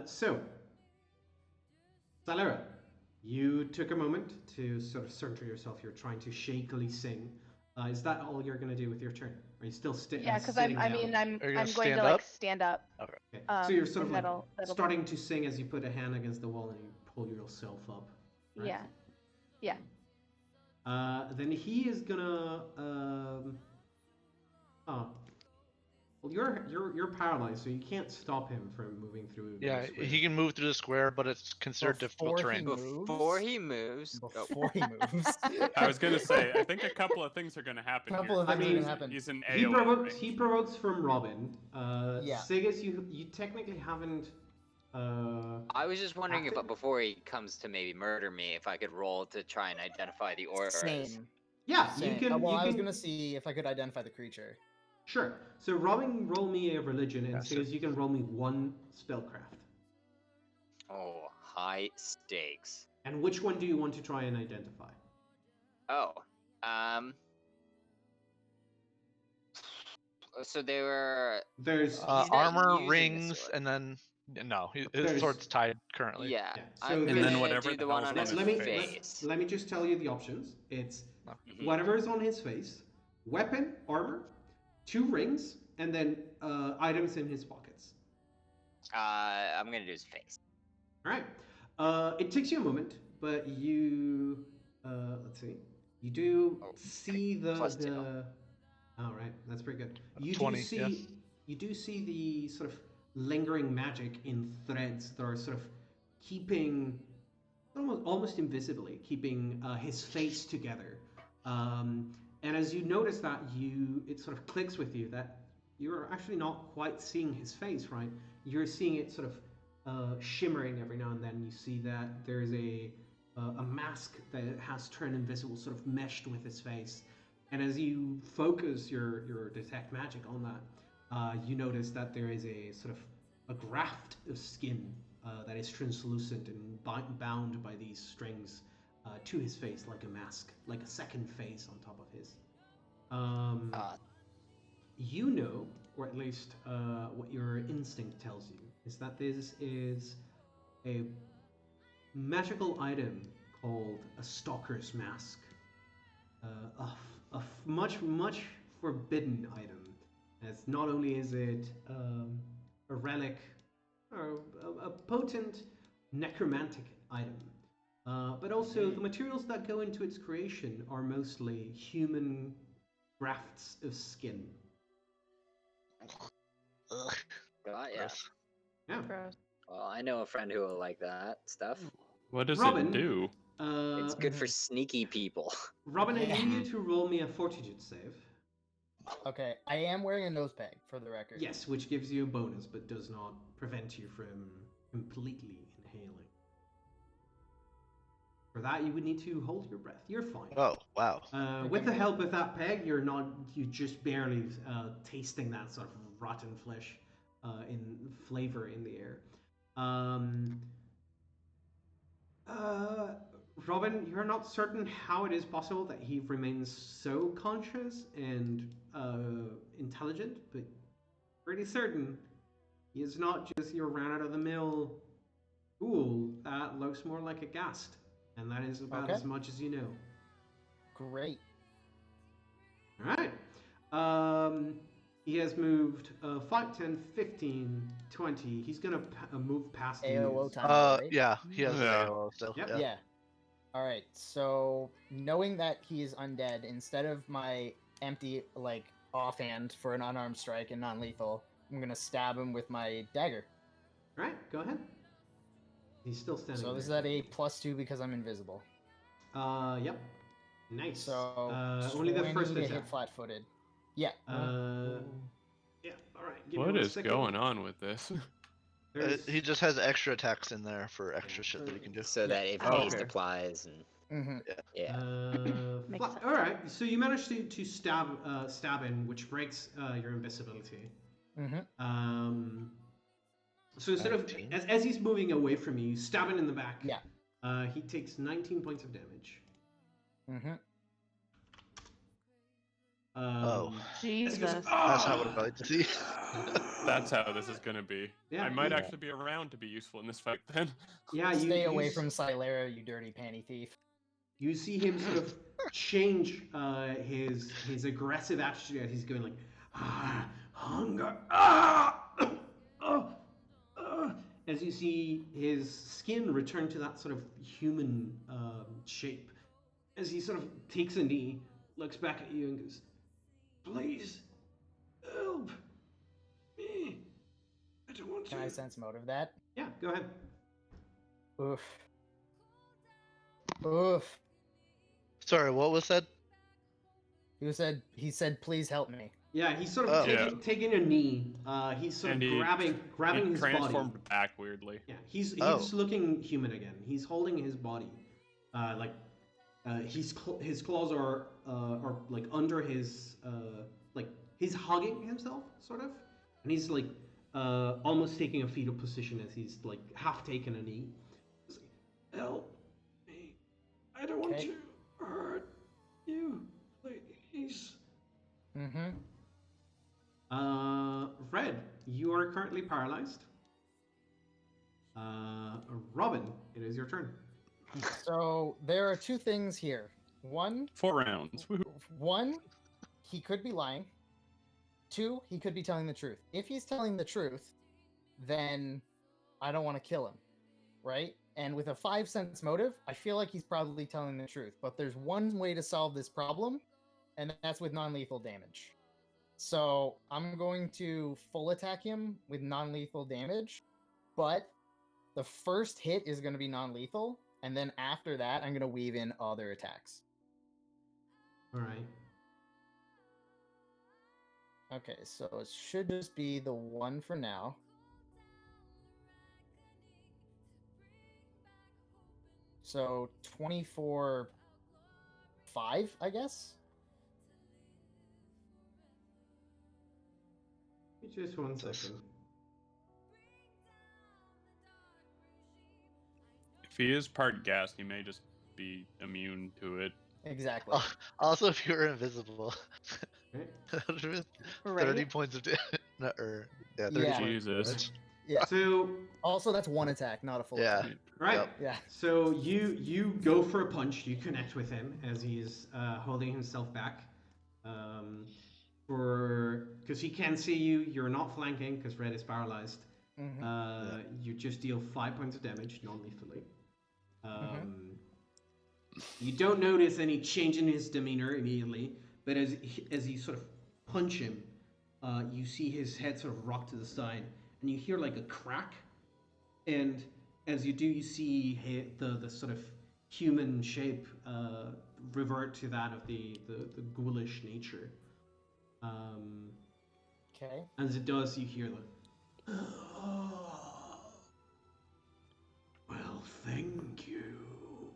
So, Salera, you took a moment to sort of center yourself. You're trying to shakily sing. Is that all you're going to do with your turn? Are you still Yeah, because sitting I'm down? I'm Are you gonna I'm going to stand like up? stand up. Okay. So you're sort of and like that'll starting to sing as you put a hand against the wall and you pull yourself up. Right? Yeah. Then he is gonna. Well, you're paralyzed, so you can't stop him from moving through. Yeah, the square. he can move through the square, but it's considered difficult Before he terrain. moves? before he moves. Before he moves. I was gonna say, I think a couple of things are gonna happen. Couple here. of things are gonna happen. He's an He AoE provokes. range. He provokes from Robin. Yeah. Sigus, you technically haven't. I was just wondering if acted? before he comes to maybe murder me, if I could roll to try and identify the auras. Same. Yeah, Same. you can. Well, you I was can- gonna see if I could identify the creature. Sure. So Robin, roll me a religion, and Yeah, so- Sigus, you can roll me one spellcraft. Oh, high stakes. And which one do you want to try and identify? Oh, so they were There's He's not Armor, using the rings, sword. and then No, his There's- sword's tied currently. Yeah. Yeah, I'm so And gonna then whatever do the the one hell's on on his his let me face. let me just tell you the options. It's Mhm. whatever's on his face, weapon, armor, 2 rings, and then items in his pockets. I'm gonna do his face. All right. It takes you a moment, but you let's see. You do Oh, see the +2. All right, that's pretty good. You 20, do see yeah. you do see the sort of lingering magic in threads that are sort of keeping almost invisibly keeping his face together. And as you notice that, it sort of clicks with you that you're actually not quite seeing his face, right? You're seeing it sort of shimmering every now and then. You see that there's a mask that has turned invisible, sort of meshed with his face. And as you focus your detect magic on that, you notice that there is a sort of a graft of skin that is translucent and bound by these strings to his face like a mask, like a second face on top of his. You know, or at least what your instinct tells you, is that this is a magical item called a stalker's mask. A much forbidden item. As not only is it a relic or a potent necromantic item, but also the materials that go into its creation are mostly human grafts of skin. Ugh, Got ya. gross. Yeah. Gross. Well, I know a friend who will like that stuff. What does Robin, it do? It's good for Mhm. sneaky people. Robin, I Yeah. need you to roll me a fortitude save. Okay, I am wearing a nose peg for the record. Yes, which gives you a bonus, but does not prevent you from completely inhaling. For that, you would need to hold your breath. You're fine. Oh, wow. With the help of that peg, you're just barely tasting that sort of rotten flesh in flavor in the air. Robin, you're not certain how it is possible that he remains so conscious and intelligent, but pretty certain he is not just your run-out-of-the-mill ghoul that looks more like a ghast, and that is about Okay. as much as you know. Great. All right. He has moved 5, 10, 15, 20. He's going to move past AOO you. time, right? Yeah, he has Yeah. an AOO still. Yep. Yeah. Yeah. All right. So knowing that he is undead, instead of my empty offhand for an unarmed strike and non-lethal, I'm gonna stab him with my dagger. All right, go ahead. He's still standing So this is there. at a +2 because I'm invisible. Yep. Nice. So only the 20 first to attack. hit flat-footed. Yeah. Yeah, all right. Give What me is 1 second. going on with this? There's- He just has extra attacks in there for extra shit that he can do. So that if Oh, haste okay. applies and Mm-hmm. yeah. Makes flat- sense. all right. So you managed to stab in, which breaks your invisibility. Mm-hmm. So instead of 19. as he's moving away from you, stab him in the back. Yeah. He takes 19 points of damage. Mm-hmm. Oh. Jesus. That's not what I like to see. That's how this is gonna be. Yeah, I might yeah. actually be around to be useful in this fight then. Yeah, you Stay you away s- from Silera, you dirty panty thief. You see him sort of change his aggressive attitude as he's going like, hunger, as you see his skin return to that sort of human shape. As he sort of takes a knee, looks back at you and goes, please, help me. I don't want to. Can I sense motive that? Yeah, go ahead. Oof. Oof. Sorry, what was that? He said, please help me. Yeah, he's sort of Oh. taking a knee. He's sort And of he grabbing he his transformed body. back weirdly. Yeah, he's Oh. looking human again. He's holding his body, his claws are like under his like he's hugging himself sort of, and he's like almost taking a fetal position as he's like half taken a knee. He's like, help me! I don't want Okay. to hurt you, please. Mm-hmm. Red, you are currently paralyzed. Robin, it is your turn. So there are two things here. One, 4 rounds. Woohoo. one, he could be lying. Two, he could be telling the truth. If he's telling the truth, then I don't want to kill him, right? And with a 5 cents motive, I feel like he's probably telling the truth. But there's one way to solve this problem, and that's with non-lethal damage. So I'm going to full attack him with non-lethal damage, but the first hit is going to be non-lethal, and then after that, I'm going to weave in other attacks. All right. Okay, so it should just be the one for now. So 24, 5, I guess. Just 1 second. If he is part gas, he may just be immune to it. Exactly. Also, if you were invisible, Okay. that would have been 30 Right. points of damage. Yeah, 30 Yeah. points of Jesus. damage. Yeah. So, Also, that's one attack, not a full Yeah. attack. right. Yep. Yeah. So you go for a punch. You connect with him as he is holding himself back. Because he can't see you. You're not flanking because Red is paralyzed. Mhm. You just deal 5 points of damage non-lethally. You don't notice any change in his demeanor immediately, but as you sort of punch him, you see his head sort of rock to the side, and you hear like a crack. And as you do, you see the sort of human shape revert to that of the ghoulish nature. Okay. As it does, you hear the. Well, thank you.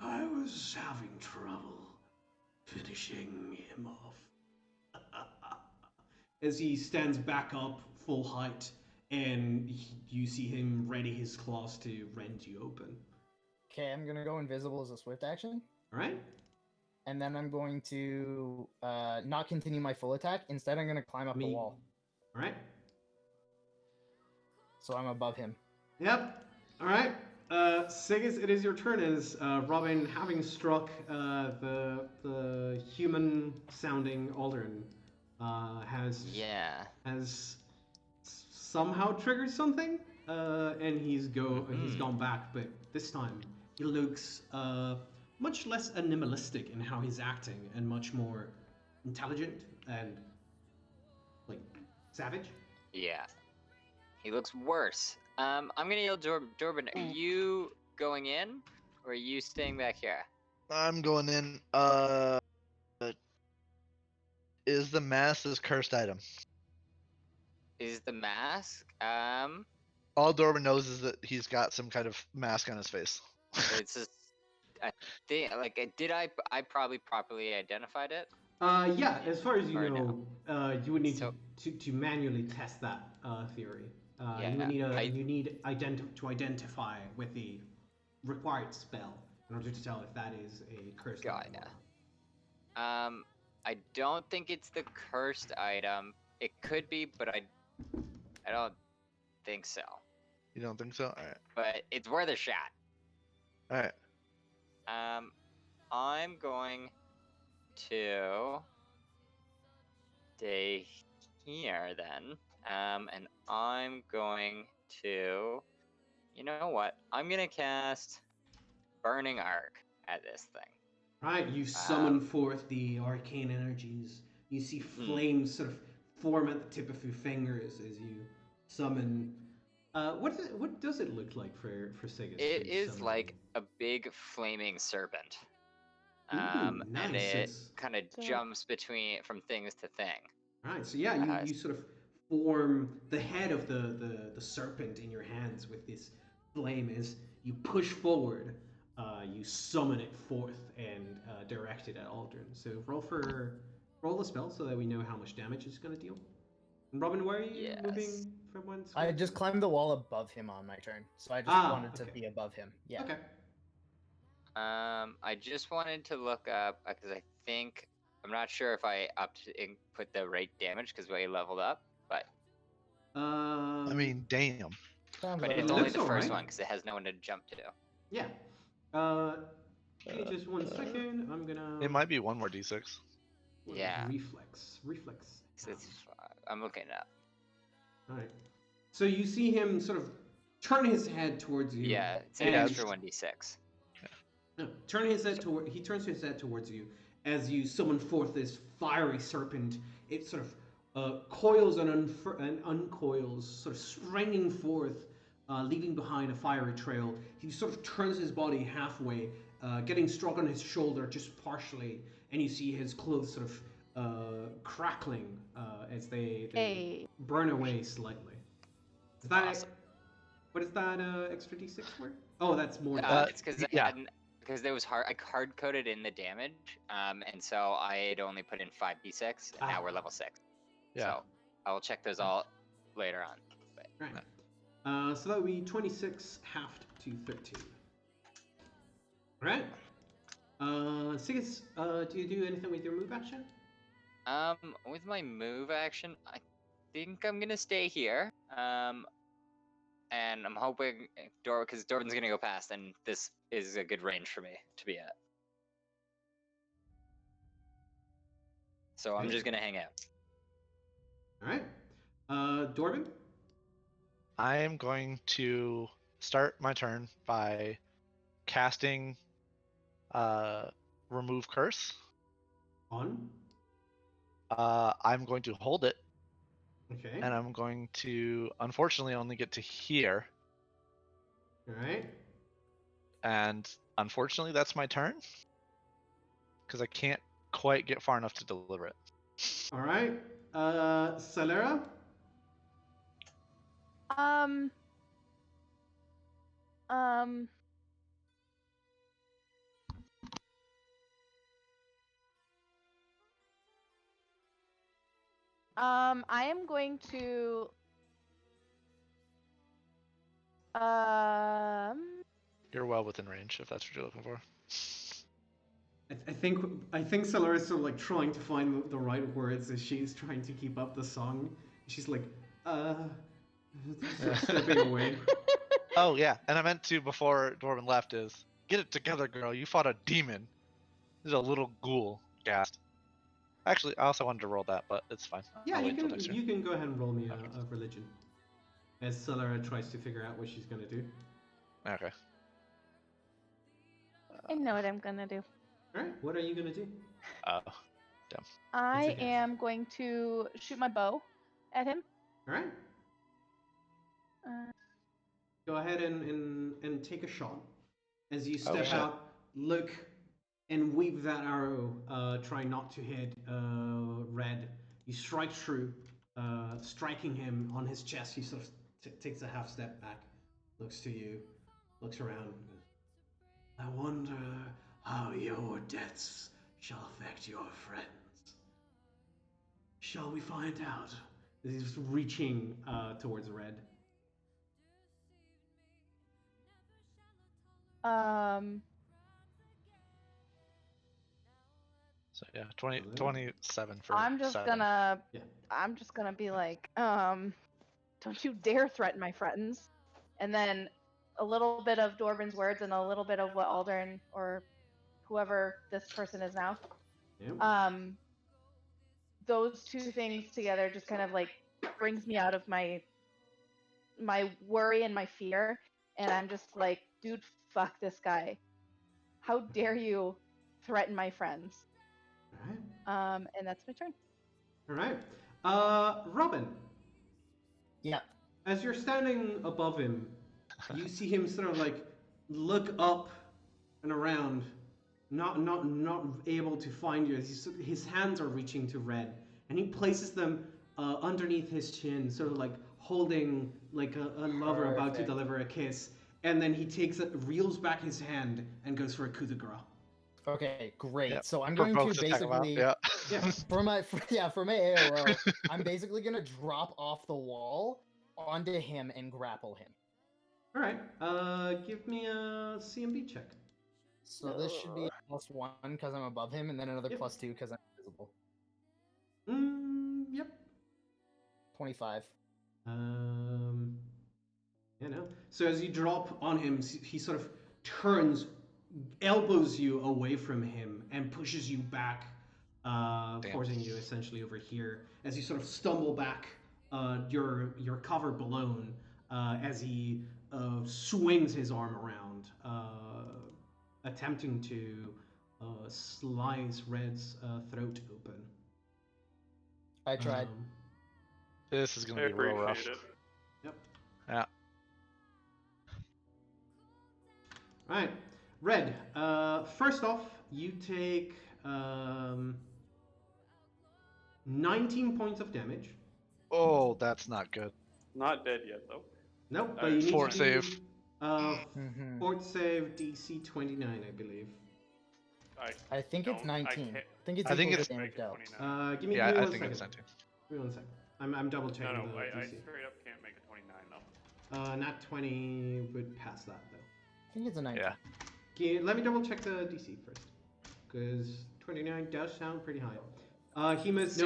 I was having trouble finishing him off. As he stands back up, full height, and you see him ready his claws to rend you open. Okay, I'm gonna go invisible as a swift action, All right? and then I'm going to not continue my full attack. Instead, I'm gonna climb up the wall, All right? so I'm above him. Yep. All right. Sigus, it is your turn. As Robin, having struck the human-sounding Aldrin, has somehow triggered something, and he's gone back. But this time, he looks much less animalistic in how he's acting, and much more intelligent and like savage. Yeah. He looks worse. I'm gonna yell, Dorban, are you going in, or are you staying back here? I'm going in. Is the mask his cursed item? Is the mask? All Dorman knows is that he's got some kind of mask on his face. It's just, I think, like, I probably properly identified it? Yeah, as far as you Or know, you would need So- to manually test that theory. Yeah, you would need I- you need to identify with the required spell in order to tell if that is a cursed Got item. ya. I don't think it's the cursed item. It could be, but I don't think so. You don't think so? All right. But it's worth a shot. All right. I'm going to stay here then. And I'm going to, you know what? I'm gonna cast Burning Arc at this thing. Right, you summon forth the arcane energies. You see flames sort of form at the tip of your fingers as you summon. What does it look like for Sigus? It to is summon? like a big flaming serpent. Ooh, And nice. it It's- kind of jumps from things to thing. Right, so yeah, you sort of form the head of the serpent in your hands with this flame. As you push forward, you summon it forth and direct it at Aldrin. So roll the spell so that we know how much damage it's going to deal. And Robin, where are you Yes. moving from one? I just climbed the wall above him on my turn, so I just wanted to okay. be above him. Yeah. Okay. I just wanted to look up because I think I'm not sure if I put the right damage because we leveled up, but I mean, damn. Sounds But about it's It right. only looks the first alright. one because it has no one to jump to. Yeah. Give me just 1 second. I'm gonna. It might be one more d6. what, Yeah. Reflex. 'Cause it's, I'm looking it up. Alright. So you see him sort of turn his head towards you. Yeah, it's an and- extra 1d6. No, turn his head toward. He turns his head towards you as you summon forth this fiery serpent. It sort of coils and uncoils, sort of springing forth, leaving behind a fiery trail. He sort of turns his body halfway, getting struck on his shoulder just partially, and you see his clothes sort of crackling as they Hey. burn away slightly. Is that Awesome. what is that extra d6 for? Oh, that's more. It's because yeah. because there was hard coded in the damage, and so I had only put in 5d6, and now we're level 6. Yeah. So I will check those all later on. But Right. So that would be 26 halved to 13. Alright. Sigus, do you do anything with your move action? with my move action, I think I'm gonna stay here. And I'm hoping because Dorvin's gonna go past, and this is a good range for me to be at. So I'm Okay. just gonna hang out. Alright. Dorvin? I am going to start my turn by casting Remove Curse. On. I'm going to hold it, Okay. and I'm going to unfortunately only get to here. Alright. And unfortunately, that's my turn because I can't quite get far enough to deliver it. Alright. Celera? I am going to You're well within range if that's what you're looking for. I think Celera is sort of like trying to find the right words as she's trying to keep up the song. She's like, sort of stepping away. Oh yeah, and I meant to before Dwarven left is get it together, girl. You fought a demon. This is a little ghoul cast. Actually, I also wanted to roll that, but it's fine. Yeah, I'll you wait till can next turn. you can go ahead and roll me Okay. a religion. As Celera tries to figure out what she's gonna do. Okay. I know what I'm gonna do. Alright, what are you gonna do? I guess. am going to shoot my bow at him. Alright. Uh, Go ahead and take a shot. As you step shit. out, look and weave that arrow, try not to hit Red. You strike through, striking him on his chest. He sort of takes a half step back, looks to you, looks around. I wonder how your deaths shall affect your friends. Shall we find out? He's reaching towards Red. So yeah, 27 for. I'm just 7. gonna Yeah. I'm just gonna be like, don't you dare threaten my friends. And then a little bit of Dorvin's words and a little bit of what Aldern or whoever this person is now. Yeah. Those two things together just kind of like brings me out of my worry and my fear, and I'm just like, dude, fuck this guy. How dare you threaten my friends? Alright. And that's my turn. Alright. Robin, Yeah. as you're standing above him, you see him sort of like look up and around, not able to find you. His hands are reaching to Red, and he places them underneath his chin, sort of like holding like a lover about to Perfect. deliver a kiss. And then he reels back his hand and goes for a coup de grace. Okay, great. Yep. So I'm going to Provokes attack him out, basically Yeah. Yeah. for my AOO, I'm basically gonna drop off the wall onto him and grapple him. All right. Give me a CMB check. So this should be +1 because I'm above him, and then another Yep. +2 because I'm invisible. Yep. 25. Yeah, So as you drop on him, he sort of turns, elbows you away from him, and pushes you back, forcing you essentially over here. As you sort of stumble back, your cover blown, as he swings his arm around, attempting to slice Red's throat open. I tried. This is gonna I be real rough. appreciate it. Yep. Yeah. Right. Red, first off, you take 19 points of damage. Oh, that's not good. Not dead yet, though. Nope, but you need Fort to do, save. Mhm. Fort save DC 29, I believe. I think it's don't- I 19. I can't- think it's I think equal it's to damage Make it dealt. 29. Give me Yeah, I one think second. it's 19. Give me 1 second. I'm double checking No, the I DC. straight up can't make a 29 though. Nat 20 would pass that though. I think it's a 19. Yeah. Let me double check the DC first, because 29 does sound pretty high. He must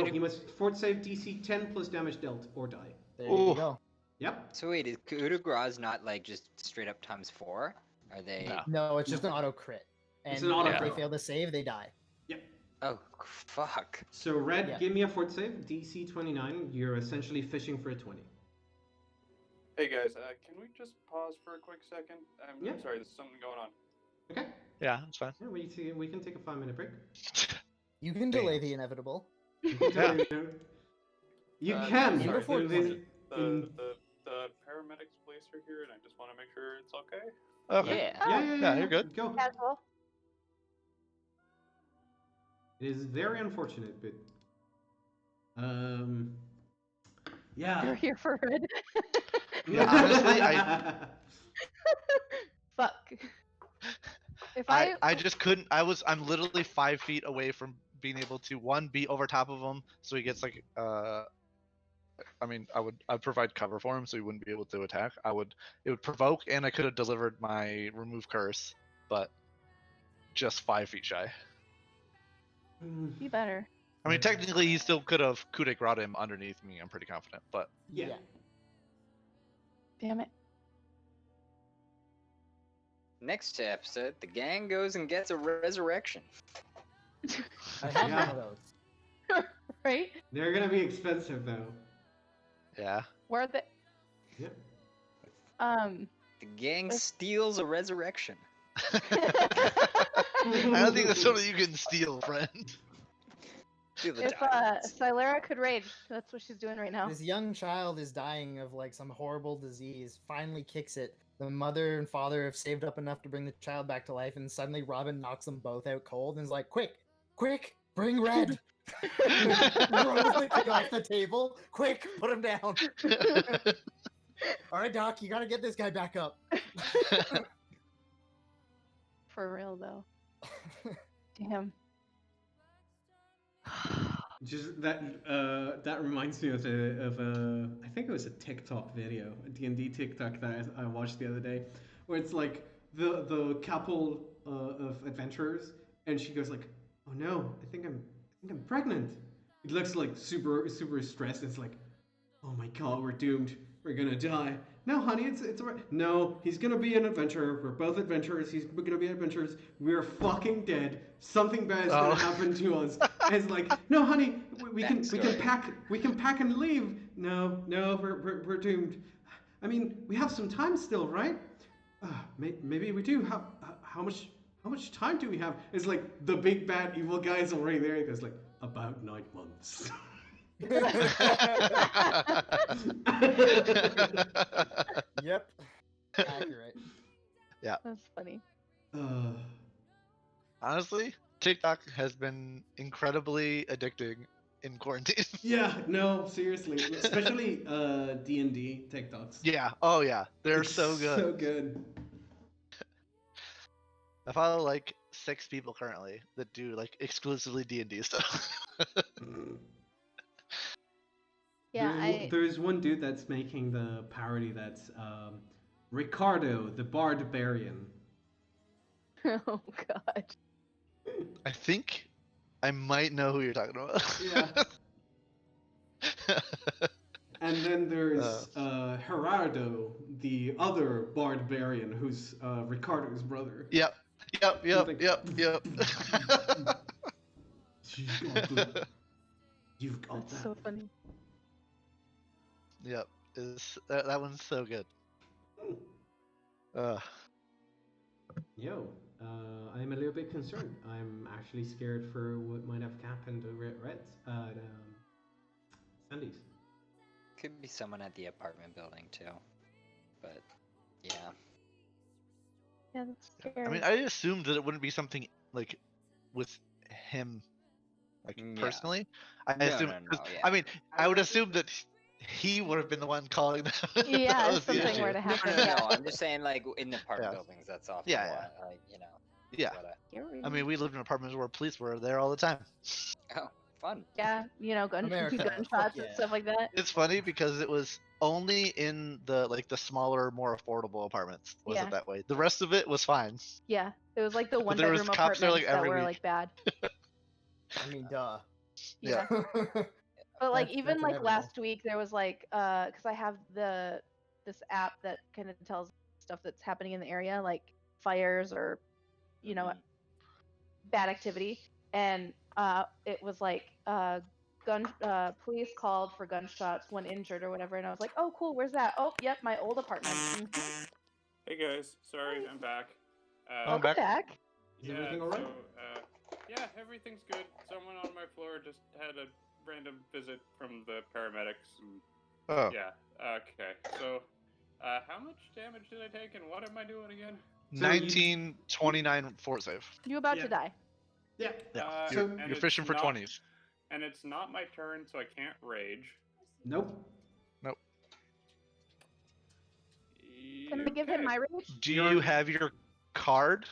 fort save DC 10 plus damage dealt or die. There Ooh. you go. Yep. So wait, is coup de grace not like just straight up times 4? Are they? No. No, it's just an auto crit. And It's an auto if they crit. fail to save, they die. Oh fuck. So Red, Yeah. give me a fort save DC 29. You're essentially fishing for a 20. Hey guys, can we just pause for a quick second? I'm Yeah. sorry, there's something going on. Okay. Yeah, it's fine. Yeah, we can take a 5-minute break. You can delay the inevitable. You Uh, can. sorry, but there's- there's- in- The paramedics police are here, and I just want to make sure it's okay. Okay. Yeah. yeah, you're good. Go. Casual. It is very unfortunate, but yeah. You're here for it. Yeah, honestly, Fuck. If I just couldn't. I'm literally 5 feet away from being able to be over top of him, so he gets like I mean, I'd provide cover for him, so he wouldn't be able to attack. It would provoke, and I could have delivered my remove curse, but just 5 feet shy. be better. I mean, technically, he still could have coup de grace him underneath me. I'm pretty confident, but Yeah. Damn it. Next episode, the gang goes and gets a resurrection. I have Yeah. one of those. Right? They're gonna be expensive though. yeah. Where are they? Yep. The gang steals a resurrection. I don't think that's something you can steal, friend. Do the If diamonds. Silera could rage, that's what she's doing right now. This young child is dying of like some horrible disease. Finally kicks it. The mother and father have saved up enough to bring the child back to life, and suddenly Robin knocks them both out cold and is like, "Quick, bring Red!" Throws the kid off the table. Quick, put him down. All right, Doc, you gotta get this guy back up. For real though. Damn. Just that that reminds me of I think it was a TikTok video, a D&D TikTok that I watched the other day, where it's like the couple of adventurers, and she goes like, "Oh no, I think I'm pregnant." It looks like super stressed. It's like, "Oh my god, we're doomed. We're gonna die." No, honey, it's alright. No, he's gonna be an adventurer. We're both adventurers. He's gonna be adventurers. We're fucking dead. Something bad is gonna happen to us. And it's like, no, honey, we can pack and leave. No, we're doomed. I mean, we have some time still, right? Maybe we do. How much time do we have? It's like the big bad evil guy is already there. He goes like, about 9 months. Yep. Accurate. That's funny. Honestly, TikTok has been incredibly addicting in quarantine. Yeah, no, seriously, especially D&D TikToks. Yeah. Oh yeah. They're It's so good. So good. I follow like 6 people currently that do like exclusively D&D stuff. Yeah, There's one dude that's making the parody that's Ricardo, the Barbarian. Oh god. I think I might know who you're talking about. Yeah. And then there's Gerardo, the other barbarian, who's Ricardo's brother. Yep. Like- You've got That's that. so funny. Yep. That one's so good. Yo, I'm a little bit concerned. I'm actually scared for what might have happened over at Reds at Sandy's. Could be someone at the apartment building too. But yeah. Yeah, that's scary. I mean, I assumed that it wouldn't be something like with him, like Yeah. personally. I No, assume. no, 'cause, yeah. I mean, I would assume that he would have been the one calling them. Yeah, That if was the something issue. were to No, happen. no, Yeah. no. I'm just saying, like in the apartment Yeah. buildings, that's often Yeah, what, like, you know. Yeah. Gotta... Scary. I mean, we lived in apartments where police were there all the time. Oh, fun. Yeah, you know, America, fuck gunshots and yeah. stuff like that. It's funny because it was only in the smaller, more affordable apartments was Yeah. it that way. The rest of it was fine. Yeah, it was like the one there was bedroom cops there, apartments like, that every were week. like bad. I mean, duh. Yeah. But like That's even like inevitable. last week there was like because I have this app that kind of tells stuff that's happening in the area, like fires or you know bad activity, and it was like police called for gunshots, one injured or whatever, and I was like, oh cool, where's that? Oh yep, my old apartment. Mhm. Hey guys, sorry, I'm back. I'm Welcome back. back. Is everything alright? So, yeah, everything's good. Someone on my floor just had a random visit from the paramedics. And, Oh. yeah, okay. So, how much damage did I take and what am I doing again? So you- 1929 fort save. You about Yeah. to die. Yeah. Yeah. So- and You're it's fishing for not- 20s. And it's not my turn, so I can't rage. Nope. Can I give him my rage? Do you have your card?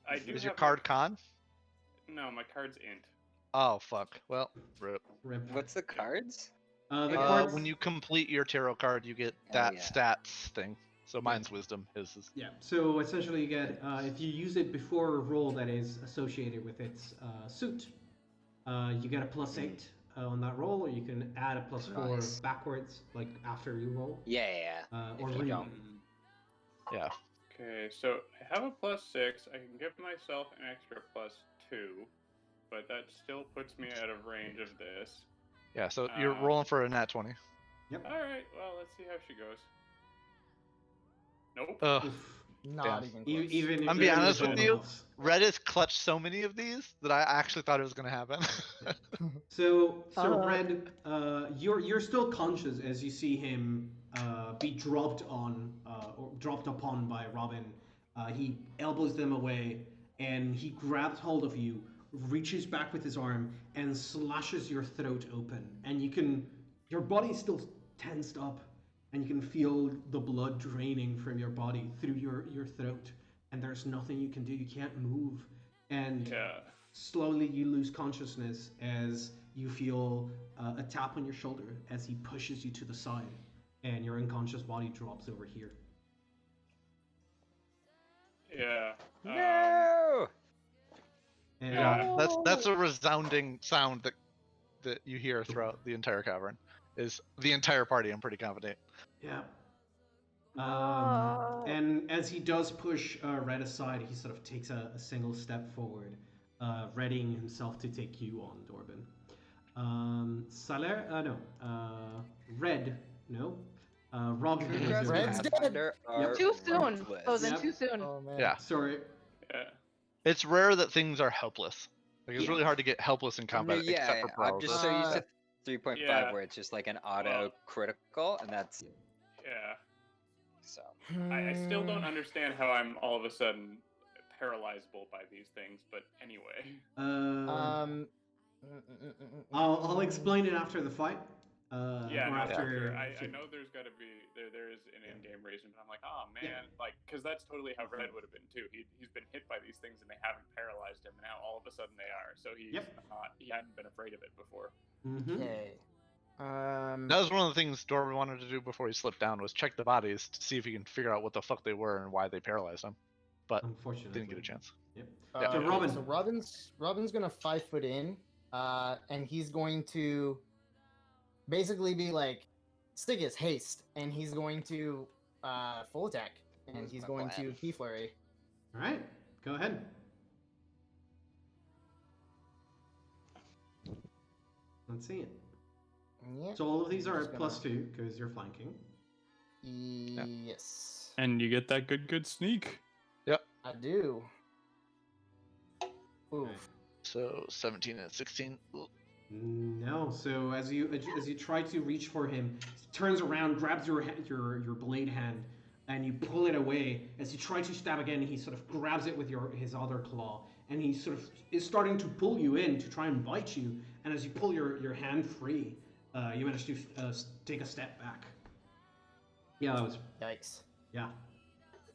I do Is your have card con? No, my card's int. Oh fuck. Well, rip. Rip. What's the cards? The cards? When you complete your tarot card, you get Oh, that yeah. stats thing. So mine's wisdom. His is. Yeah. So essentially, you get if you use it before a roll that is associated with its suit, you get a +8 on that roll, or you can add a +4 Nice. backwards, like after you roll, Yeah. or If you re- don't. Yeah. Okay, so I have a +6. I can give myself an extra +2, but that still puts me out of range of this. Yeah. So you're rolling for a nat 20. Alright, well, let's see how she goes. Nope. Ugh. Oof. Not Damn. even E- close. even I'm be even honest with with all you. those. Red has clutched so many of these that I actually thought it was gonna happen. So Fuck. Red, you're still conscious as you see him be dropped on or dropped upon by Robin. He elbows them away, and he grabs hold of you, reaches back with his arm, and slashes your throat open. And your body's still tensed up, and you can feel the blood draining from your body through your throat. And there's nothing you can do. You can't move. And Yeah. slowly you lose consciousness as you feel a tap on your shoulder as he pushes you to the side, and your unconscious body drops over here. Yeah. No. And Yeah, that's a resounding sound that you hear throughout the entire cavern. Is the entire party? I'm pretty confident. yeah. No. And as he does push Red aside, he sort of takes a single step forward, readying himself to take you on, Dorban. Saler, no. Red, no. Robin. True is Crest your Red's path. dead. Pathfinder are Too soon. ruthless. Frozen Yep. too soon. Oh man. Yeah, Sorry. Yeah. it's rare that things are helpless. Like it's Yeah. really hard to get helpless in combat, No, yeah, except for I'm paralysis. just so used Uh, to 3.5 yeah. where it's just like an auto Well- critical, and that's Yeah. so. I still Hmm. don't understand how I'm all of a sudden paralyzable by these things, but anyway. Um. I'll explain it after the fight. Yeah, or no, after. for sure. I know there's got to be there is an in-game reason, but I'm like, oh man, like because that's totally how Red would have been too. He's been hit by these things and they haven't paralyzed him, and now all of a sudden they are. So he hadn't been afraid of it before. Mhm. Okay. That was one of the things Dorman wanted to do before he slipped down was check the bodies to see if he can figure out what the fuck they were and why they paralyzed him. But Unfortunately. didn't get a chance. Yep. Yeah. So Robin. So Robin's gonna 5 foot in, and he's going to basically be like Stygus, haste, and he's going to full attack, and Where's he's my going plan? to key flurry. All right, go ahead. Let's see it. Yeah. So all of these I'm are just at gonna- +2 because you're flanking. Yes, And you get that good sneak. I do. Oof. Okay. So 17 and 16. Ooh. No. So as you try to reach for him, he turns around, grabs your blade hand, and you pull it away. As you try to stab again, he sort of grabs it with his other claw, and he sort of is starting to pull you in to try and bite you. And as you pull your hand free, you manage to take a step back. Yeah, that was Yikes. yeah.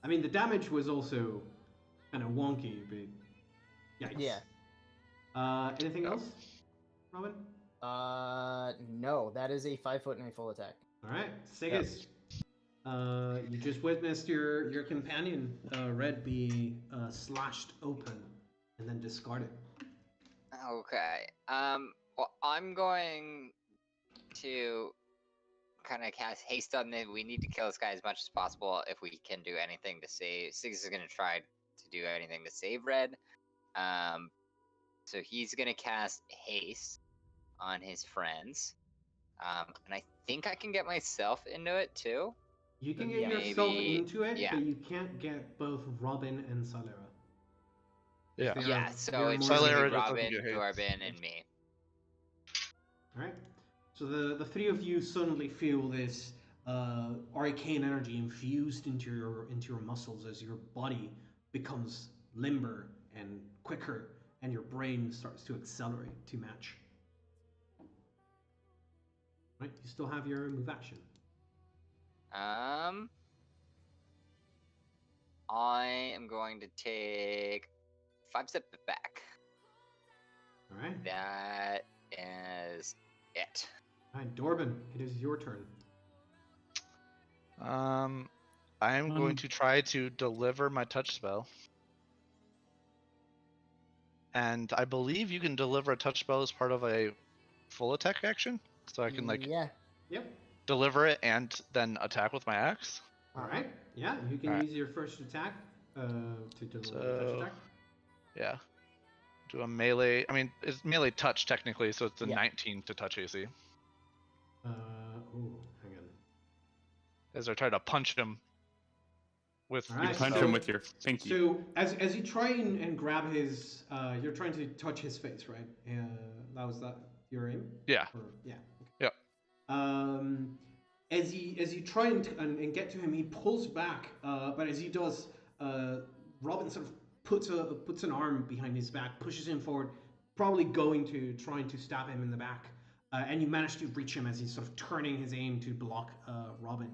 I mean, the damage was also kind of wonky, but yikes. Yeah. Anything Yeah. else, Robin? No, that is a 5 foot and a full attack. All right, Sigus. You just witnessed your companion Red be slashed open and then discarded. Okay. Well, I'm going to kind of cast haste on the. We need to kill this guy as much as possible if we can do anything to save. Six is going to try to do anything to save Red. So he's going to cast haste on his friends. And I think I can get myself into it too. You can Yeah. get yourself Maybe- into it, yeah. but you can't get both Robin and Salera. Yeah. They are Yeah, so very it's more just Salera gonna be doesn't Robin, get haste. Dwarven, and me. All right. So the three of you suddenly feel this arcane energy infused into your muscles as your body becomes limber and quicker, and your brain starts to accelerate to match. Right. You still have your move action. I am going to take 5 steps back. All right. That is it. All right, Dorban, it is your turn. I am going to try to deliver my touch spell. And I believe you can deliver a touch spell as part of a full attack action. So I can like Yeah. Yep. deliver it and then attack with my axe. All Uh-huh. right. Yeah, you can All right. use your first attack to deliver a So- touch attack. Yeah. Do a melee. I mean, it's melee touch technically, so it's a Yeah. 19 to touch AC. Oh, hang on. As I try to punch him with All You right, punch so- him with your pinky. So as you try and grab his, you're trying to touch his face, right? Was that your aim? Yeah. Or, yeah. Okay. Yep. As you try and get to him, he pulls back. But as he does, Robin sort of puts an arm behind his back, pushes him forward, probably trying to stab him in the back. And you manage to reach him as he's sort of turning his aim to block Robin.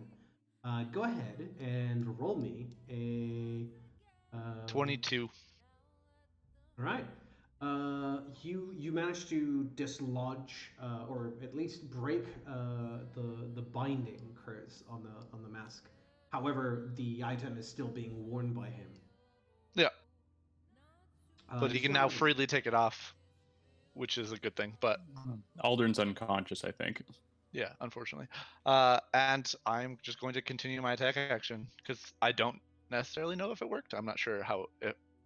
Go ahead and roll me a 22. All right. You managed to dislodge or at least break the binding curse on the mask. However, the item is still being worn by him. Yeah. But he you can still now have- freely take it off, which is a good thing. But Aldrin's unconscious, I think. yeah, unfortunately. And I'm just going to continue my attack action because I don't necessarily know if it worked. I'm not sure how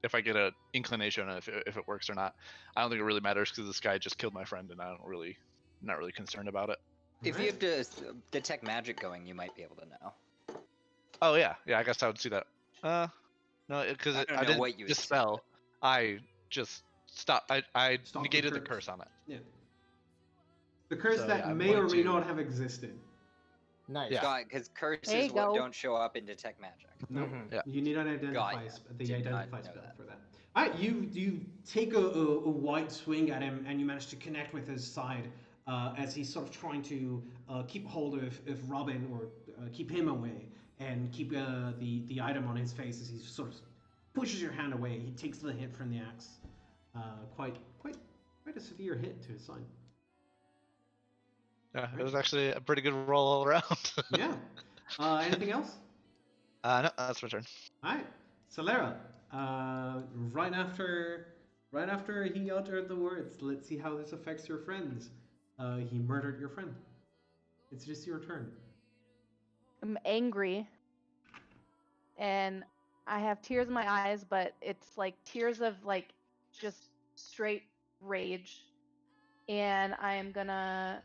if I get an inclination if it works or not. I don't think it really matters because this guy just killed my friend, and not really concerned about it. If you Alright. have to detect magic going, you might be able to know. Oh yeah, I guess I would see that. No, because I don't I know didn't what you would see, dispel. I just stopped. I Stop the negated the curse. curse on it. Yeah. The curse So, that yeah, I'm may or going may to- not have existed. Nice. Yeah. Because There curses you go. don't show up in detect magic. No, Mhm. Yeah. you need an identify Got ya. the Did not identify know spell that. for that. All right, you take a wide swing at him, and you manage to connect with his side as he's sort of trying to keep hold of Robin or keep him away and keep the item on his face as he sort of pushes your hand away. He takes the hit from the axe. Quite a severe hit to his side. Yeah, it was actually a pretty good roll all around. Yeah. Anything else? No, that's my turn. All right, Solera. Right after he uttered the words, "Let's see how this affects your friends." He murdered your friend. It's just your turn. I'm angry, and I have tears in my eyes, but it's like tears of like just straight rage. And I am gonna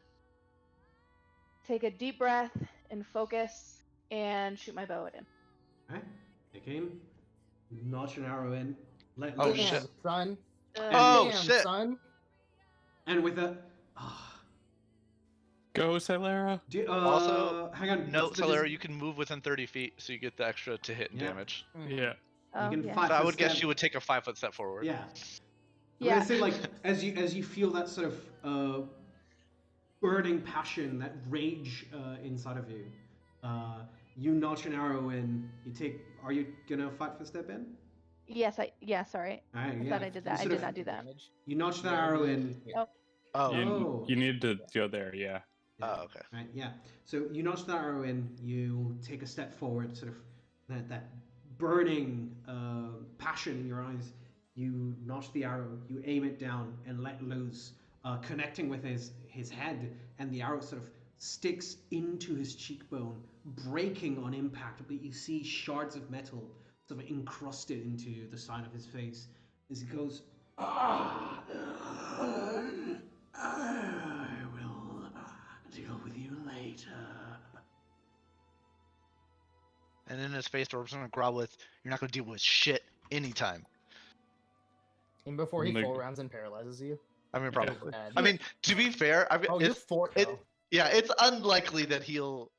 take a deep breath and focus and shoot my bow at him. Alright, take aim, notch an arrow in, let Oh, loose. shit. Damn, son. Oh, Damn, shit. son. And with a. Go, Celera. Also, hang on. No, what's the Solera, dis- you can move within 30 feet, so you get the extra to hit and Yeah. damage. Yeah. Oh, can yeah. fight. So I Five would guess step. you would take a 5-foot step forward. Yeah. I'm Yeah. gonna say like as you feel that sort of burning passion, that rage inside of you, you notch an arrow in. You take. Are you gonna fight for step in? Yes, sorry. Alright, I yeah. thought I did that. I sort did of- not do that. Damage. You notch that Yeah, arrow you- in. yeah. Oh, Oh. You need to go there, yeah. oh, okay. Right, yeah. So you notch that arrow in, you take a step forward, sort of that burning passion in your eyes. You notch the arrow, you aim it down and let loose, connecting with his head, and the arrow sort of sticks into his cheekbone, breaking on impact, but you see shards of metal sort of encrusted into the side of his face as he goes, I will deal with you later. And in his face, Orb's gonna growl with, "You're not gonna deal with shit anytime." And before he Like- full rounds and paralyzes you. I mean, Yeah. probably. Bad. I mean, to be fair, Oh, you're it's, four. it- Oh. yeah, it's unlikely that he'll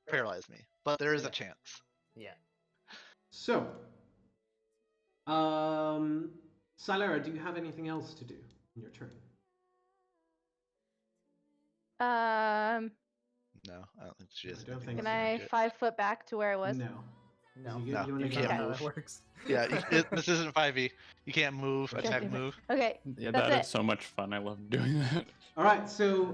paralyze me, but there is Yeah. a chance. Yeah. So, Silera, do you have anything else to do in your turn? No, I don't think she has. I don't anything think Can else so. to I do. 5 foot back to where I was? No. No. You, No, you wanna you get can't That's how move. that works. Yeah, this isn't 5e. You can't move, Okay, attack, damn it. move. Okay. Yeah, That's that is it. so much fun. I love doing that. All right, so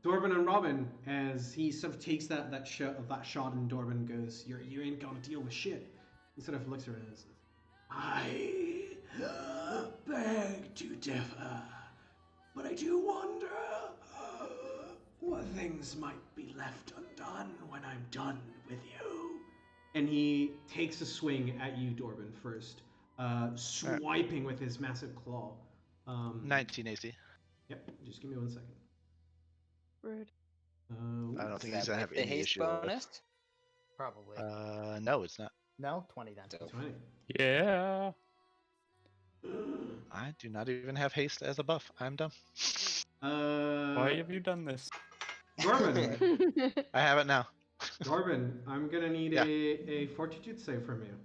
Dorban and Robin, as he sort of takes that shot, and Dorban goes, "You ain't gonna deal with shit." He sort of looks around and says, "I beg to differ, but I do wonder what things might be left undone when I'm done with you." And he takes a swing at you, Dorban, first, swiping with his massive claw. 19 AC. Yep, just give me 1 second. Rude. I don't Is think he's that gonna with have the any haste issue with it. bonus? Probably. No, it's not. No? 20 then. 20. Yeah. I do not even have haste as a buff. I'm dumb. Why have you done this? Dorban, I have it now. Dorban, I'm gonna need Yeah. a fortitude save from you.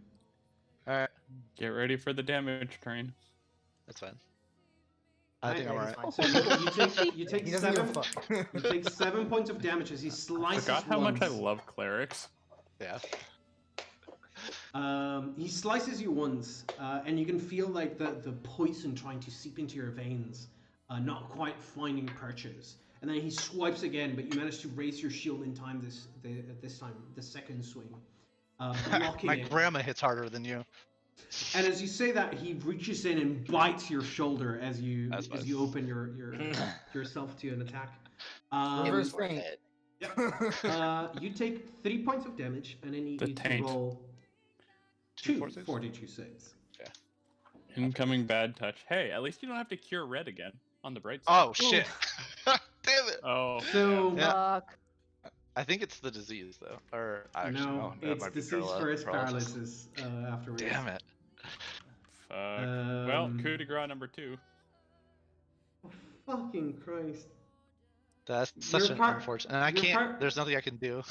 Alright, Get ready for the damage train. that's fine. I think I'm Yeah, he's alright. So you take He doesn't give a 7 fuck. you take 7 points of damage as he slices Forgot how much I once. love clerics. Yeah. He slices you once, and you can feel like the poison trying to seep into your veins, not quite finding purchase. And then he swipes again, but you manage to raise your shield in time this time, the second swing, blocking My it. grandma hits harder than you. And as you say that, he reaches in and bites your shoulder as you That's as nice. you open yourself to an attack. Reverse Worth feint. it. You take 3 points of damage, and then you The need to taint. roll Two 2 fortitudes? fortitude saves. Incoming bad touch. Hey, at least you don't have to cure red again. On the bright side. Oh shit! Damn it! Oh. So Yeah. Fuck. I think it's the disease though, or actually no, that it's might be disease first, paralysis afterwards. Damn it! Fuck. Well, Um, coup de grace number 2. Oh, fucking Christ! That's such You're an par- unfortunate. And I you're can't. par- There's nothing I can do.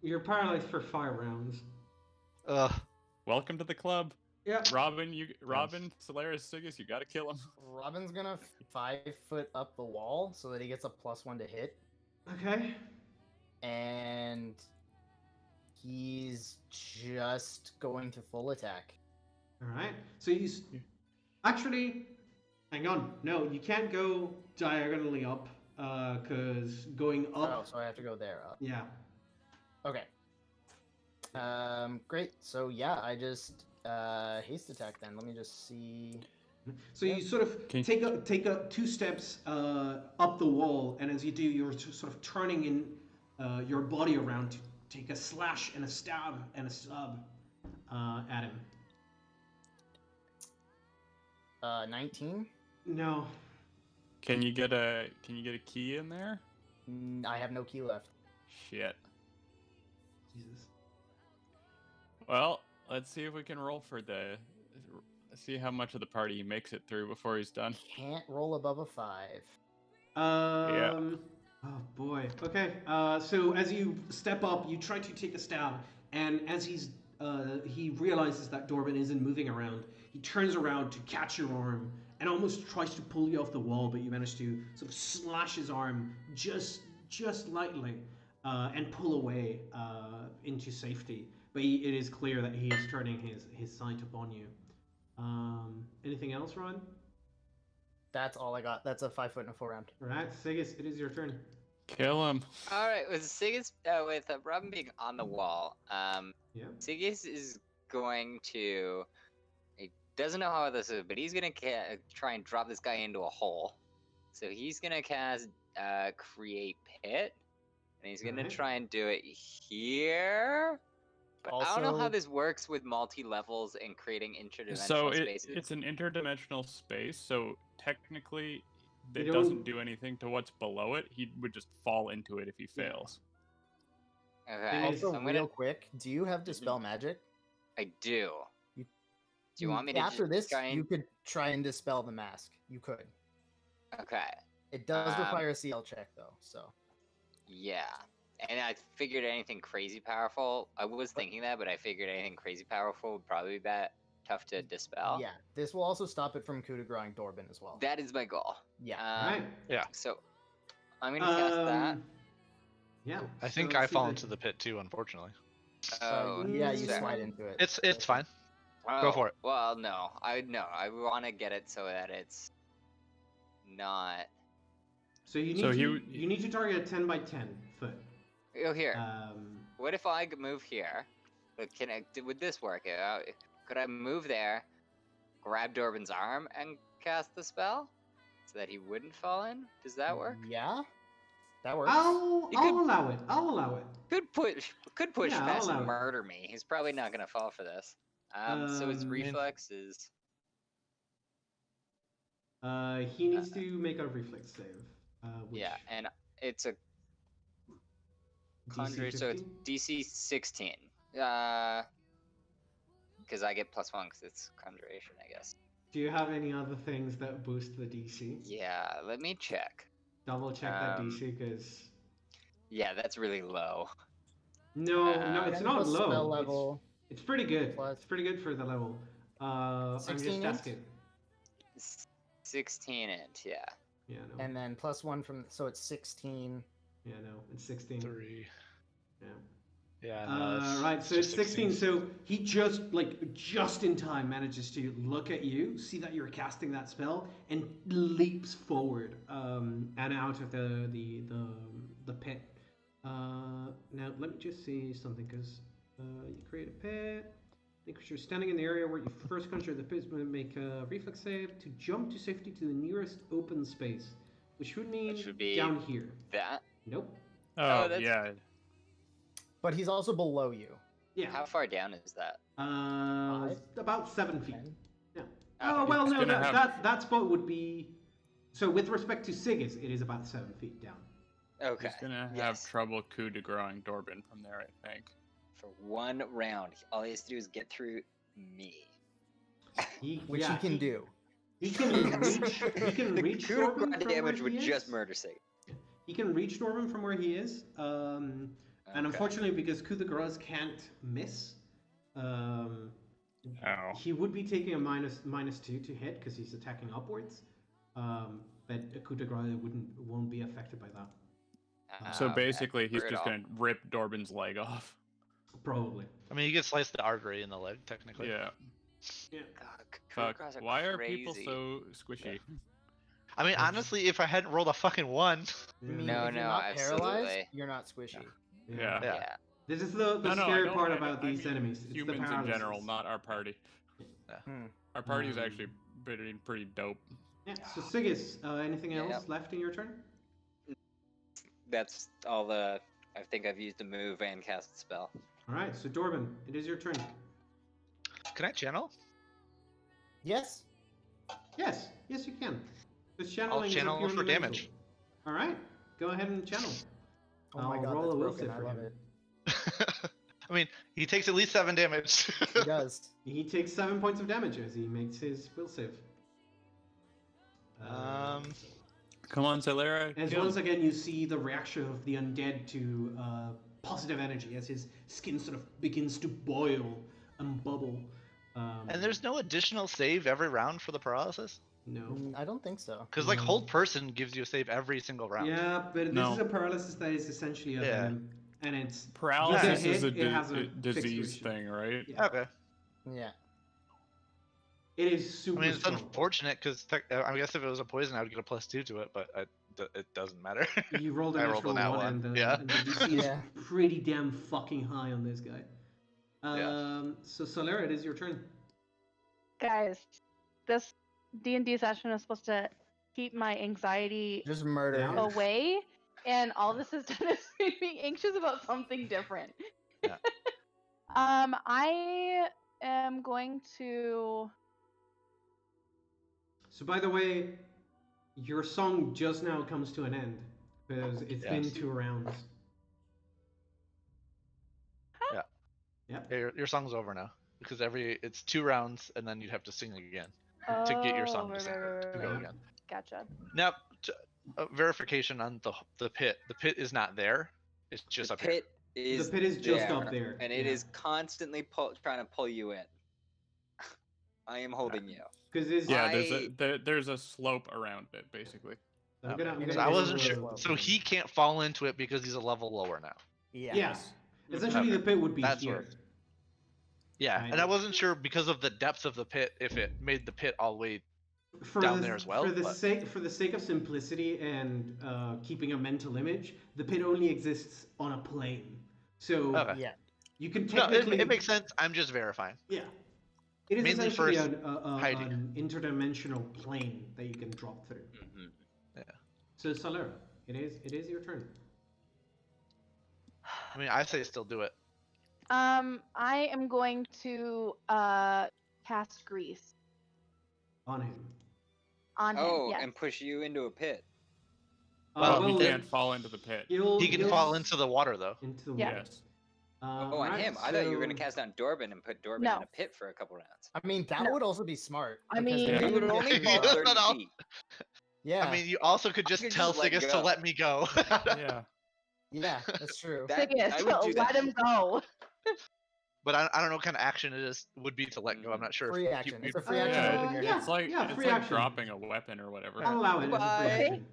You're paralyzed for 5 rounds. Ugh. Welcome to the club. Yeah. Robin, Solaris, Sigus, you gotta kill him. Robin's gonna 5 foot up the wall so that he gets a +1 to hit. Okay. And he's just going to full attack. All right. So he's actually. Hang on. No, you can't go diagonally up, because going Oh, up. so I have to go there up. Yeah. Okay. Great. So yeah, I just haste attack then. Let me just see. So you sort of Can- take a 2 steps up the wall, and as you do, you're sort of turning in your body around to take a slash and a stab and a sub at him. 19. No. Can you get a key in there? I have no key left. Shit. Jesus. Well, let's see if we can roll for see how much of the party he makes it through before he's done. Can't roll above a 5. Oh boy. Okay. So as you step up, you try to take a stab, and as he realizes that Dorbin isn't moving around, he turns around to catch your arm and almost tries to pull you off the wall, but you manage to sort of slash his arm just lightly and pull away into safety. But it is clear that he is turning his sight upon you. Anything else, Ron? That's all I got. That's a 5 foot and a 4 round. All right, Sigis, it is your turn. Kill him. All right, with Sigis, with Robin being on the wall, Yeah. Sigis is going to. He doesn't know how this is, but he's gonna try and drop this guy into a hole. So he's gonna cast Create Pit, and he's gonna Alright. try and do it here. But I don't know how Also- this works with multi-levels and creating interdimensional So spaces. it's an interdimensional space, so technically it You doesn't don't- do anything to what's below it. He would just fall into it if he Yeah. fails. Okay, Also, so I'm Real gonna. quick, do you have Dispel Magic? I do. You- Do you want me to After just this, try and... you could try and dispel the mask. You could. Okay. It does Um, require a CL check though, so. Yeah. And I figured anything crazy powerful. I was thinking that, but I figured anything crazy powerful would probably be tough to dispel. Yeah, this will also stop it from coup de grace Dorbin as well. That is my goal. Yeah. All right. So I'm gonna cast that. Yeah. I think so I let's see fall the- into the pit too, unfortunately. Oh, yeah, you sorry. slide into it. It's fine. Oh, for it. Well, no. I want to get it so that it's not. So you need So you need to target a 10 by 10 foot. Oh, here. Um, What if I could move here? But would this work? Could I move there, grab Dorbin's arm, and cast the spell so that he wouldn't fall in? Does that work? Yeah, that works. I'll You could- allow it. I'll allow it. Could push Yeah, I'll past allow and it. murder me. He's probably not gonna fall for this. So his Um, reflex is He needs to make a reflex save. Which yeah, and it's a DC conjure, so it's 15? DC 16. Because I get +1 because it's conjuration, I guess. Do you have any other things that boost the DC? Yeah, let me check. Double check that Um, DC because Yeah, that's really low. no, it's Ten not plus low. Spell level. It's pretty good. Plus- It's pretty good for the level. I'm 16 just inch? asking. 16 inch, yeah. Yeah, no. And then +1 from, so it's 16. Yeah, no. It's 16. 3. Yeah. Yeah. No, Right, so it's just 16. So he just in time manages to look at you, see that you're casting that spell, and leaps forward and out of the pit. Now let me just see something because you create a pit. The creature standing in the area where you first conjure the pit is going to make a reflex save to jump to safety to the nearest open space, which would mean should be- down here. That? Nope. Oh, that's- yeah. But he's also below you. Yeah. How far down is that? About 7 feet. Oh, Oh well, He's no, gonna that spot would be. So with respect to Sigis, it is about 7 feet down. Okay. He's gonna have yes. trouble coup de grace Dorbin from there, I think. For one round, all he has to do is get through me. Which he can do. He can reach. He can The reach coup de Norman grace from damage where would he just is. murder Sig. He can reach Norman from where he is. And Okay. unfortunately, because coup de grace can't miss, Oh. he would be taking a -2 to hit because he's attacking upwards. But a coup de grace won't be affected by that. So Okay, basically, he's just brutal. gonna rip Dorbin's leg off. Probably. I mean, you could slice the artery in the leg, technically. Yeah. God, coup de Fuck. grace Why are people crazy. so squishy? I mean, honestly, if I hadn't rolled a fucking 1, I mean, No, if you're no, not paralyzed, absolutely. you're not squishy. Yeah. Yeah. Yeah. This is the No, I scary don't- part I- about I these mean enemies. It's the Humans in general, paralysis. not our party. Hmm. Our party's Um, actually pretty dope. Yeah. So Sigis, anything else Yep. left in your turn? That's all the I think I've used a move and cast a spell. All right, so Dorban, it is your turn. Can I channel? Yes. Yes, yes, you can. This I'll channeling is up channel here in for the main damage. tool. All right, go ahead and channel. Oh my I'll god, roll that's a will broken. save I for love him. it. I mean, he takes at least 7 damage. He does. He takes 7 points of damage as he makes his will save. Come on, Celera. As once again you see the reaction of the undead to positive energy as his skin sort of begins to boil and bubble. And there's no additional save every round for the paralysis? No. I don't think so. Because like No. hold person gives you a save every single round. Yeah, but this No. is a paralysis that is essentially a venom, and it's Paralysis you is a get hit, it has a fixed disease duration. thing, right? Yeah. Okay. Yeah. It is I super mean, it's strong. unfortunate because I guess if it was a poison, I would get a +2 to it, but it doesn't matter. You rolled a I rolled natural on that one, one. and the, Yeah. and the DC is Yeah. pretty damn fucking high on this guy. Yeah. So Solera, it is your turn. Guys, this D&D session is supposed to keep my anxiety Just murder Yeah. him. away, and all this has done is made me anxious about something different. Yeah. I am going to. So by the way, your song just now comes to an end because it's been Yes. 2 rounds. Yeah, your song's over now because it's 2 rounds and then you'd have to sing again to get your song Oh, to, right. go again. Gotcha. Now, verification on the pit. The pit is not there. It's just The up here. pit is The pit is just up there, and it yeah. is constantly trying to pull you in. I am holding you. Because Yeah, there's a slope around it, basically. I'm gonna Okay. give I you wasn't the- sure. So he can't fall into it because he's a level lower now. Yeah. Yes. Essentially, Okay. the pit would be That's here. where- Yeah, Right. and I wasn't sure because of the depth of the pit if it made the pit all the way. For down the, there as well, For the but- sake of simplicity and keeping a mental image, the pit only exists on a plane. So Okay. Yeah. you can No, technically. it makes sense. I'm just verifying. Yeah. It is Mainly essentially for an interdimensional plane that you can drop through. Mhm. So Solera, it is your turn. I mean, I say still do it. I am going to cast Grease On him. on him. Oh, Yes. and push you into a pit. Well, he well, can't fall into the pit. He can fall into the water though. into the Yeah. water. Yes. Oh, on Right, him. I thought you were going to so- cast on Dorban and put Dorban No. in a pit for a couple rounds. I mean, that No. would also be smart. I because mean- then Yeah. He would get- only Yeah. fall 30 No. feet. Yeah. I mean, you also could just could tell just let Sigus to go. let me go. Yeah. yeah, that's true. That- Sickness, I would do let that. him go. But I don't know what kind of action would be to let go. I'm not sure. Free if action. you- It's a free Uh, action. Yeah, open your yeah. hand. It's free like action. dropping a weapon or whatever. I'll allow it as a free Goodbye. action.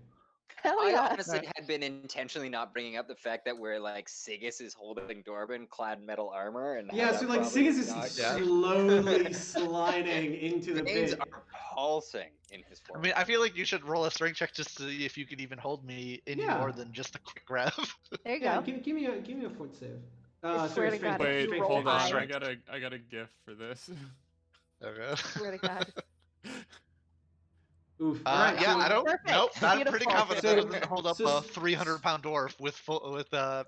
Hell I yeah. honestly had been intentionally not bringing up the fact that we're like Sigus is holding Dorban clad in metal armor and how Yeah, that so like probably Sigus is not- Yeah. slowly sliding into the Veins pit. are pulsing in his I forehead. mean, I feel like you should roll a strength check just to see if you can even hold me any Yeah. more than just a quick grab. There you Yeah, go. give me a foot save. I swear Sorry, to strength God, if Wait, you strength roll hold on. high- I got a gift for this. Okay. Swear to God. Oof. Alright, yeah, so, I don't. Perfect. Nope, I'm pretty Beautiful. confident So- that doesn't hold up so- a 300-pound dwarf with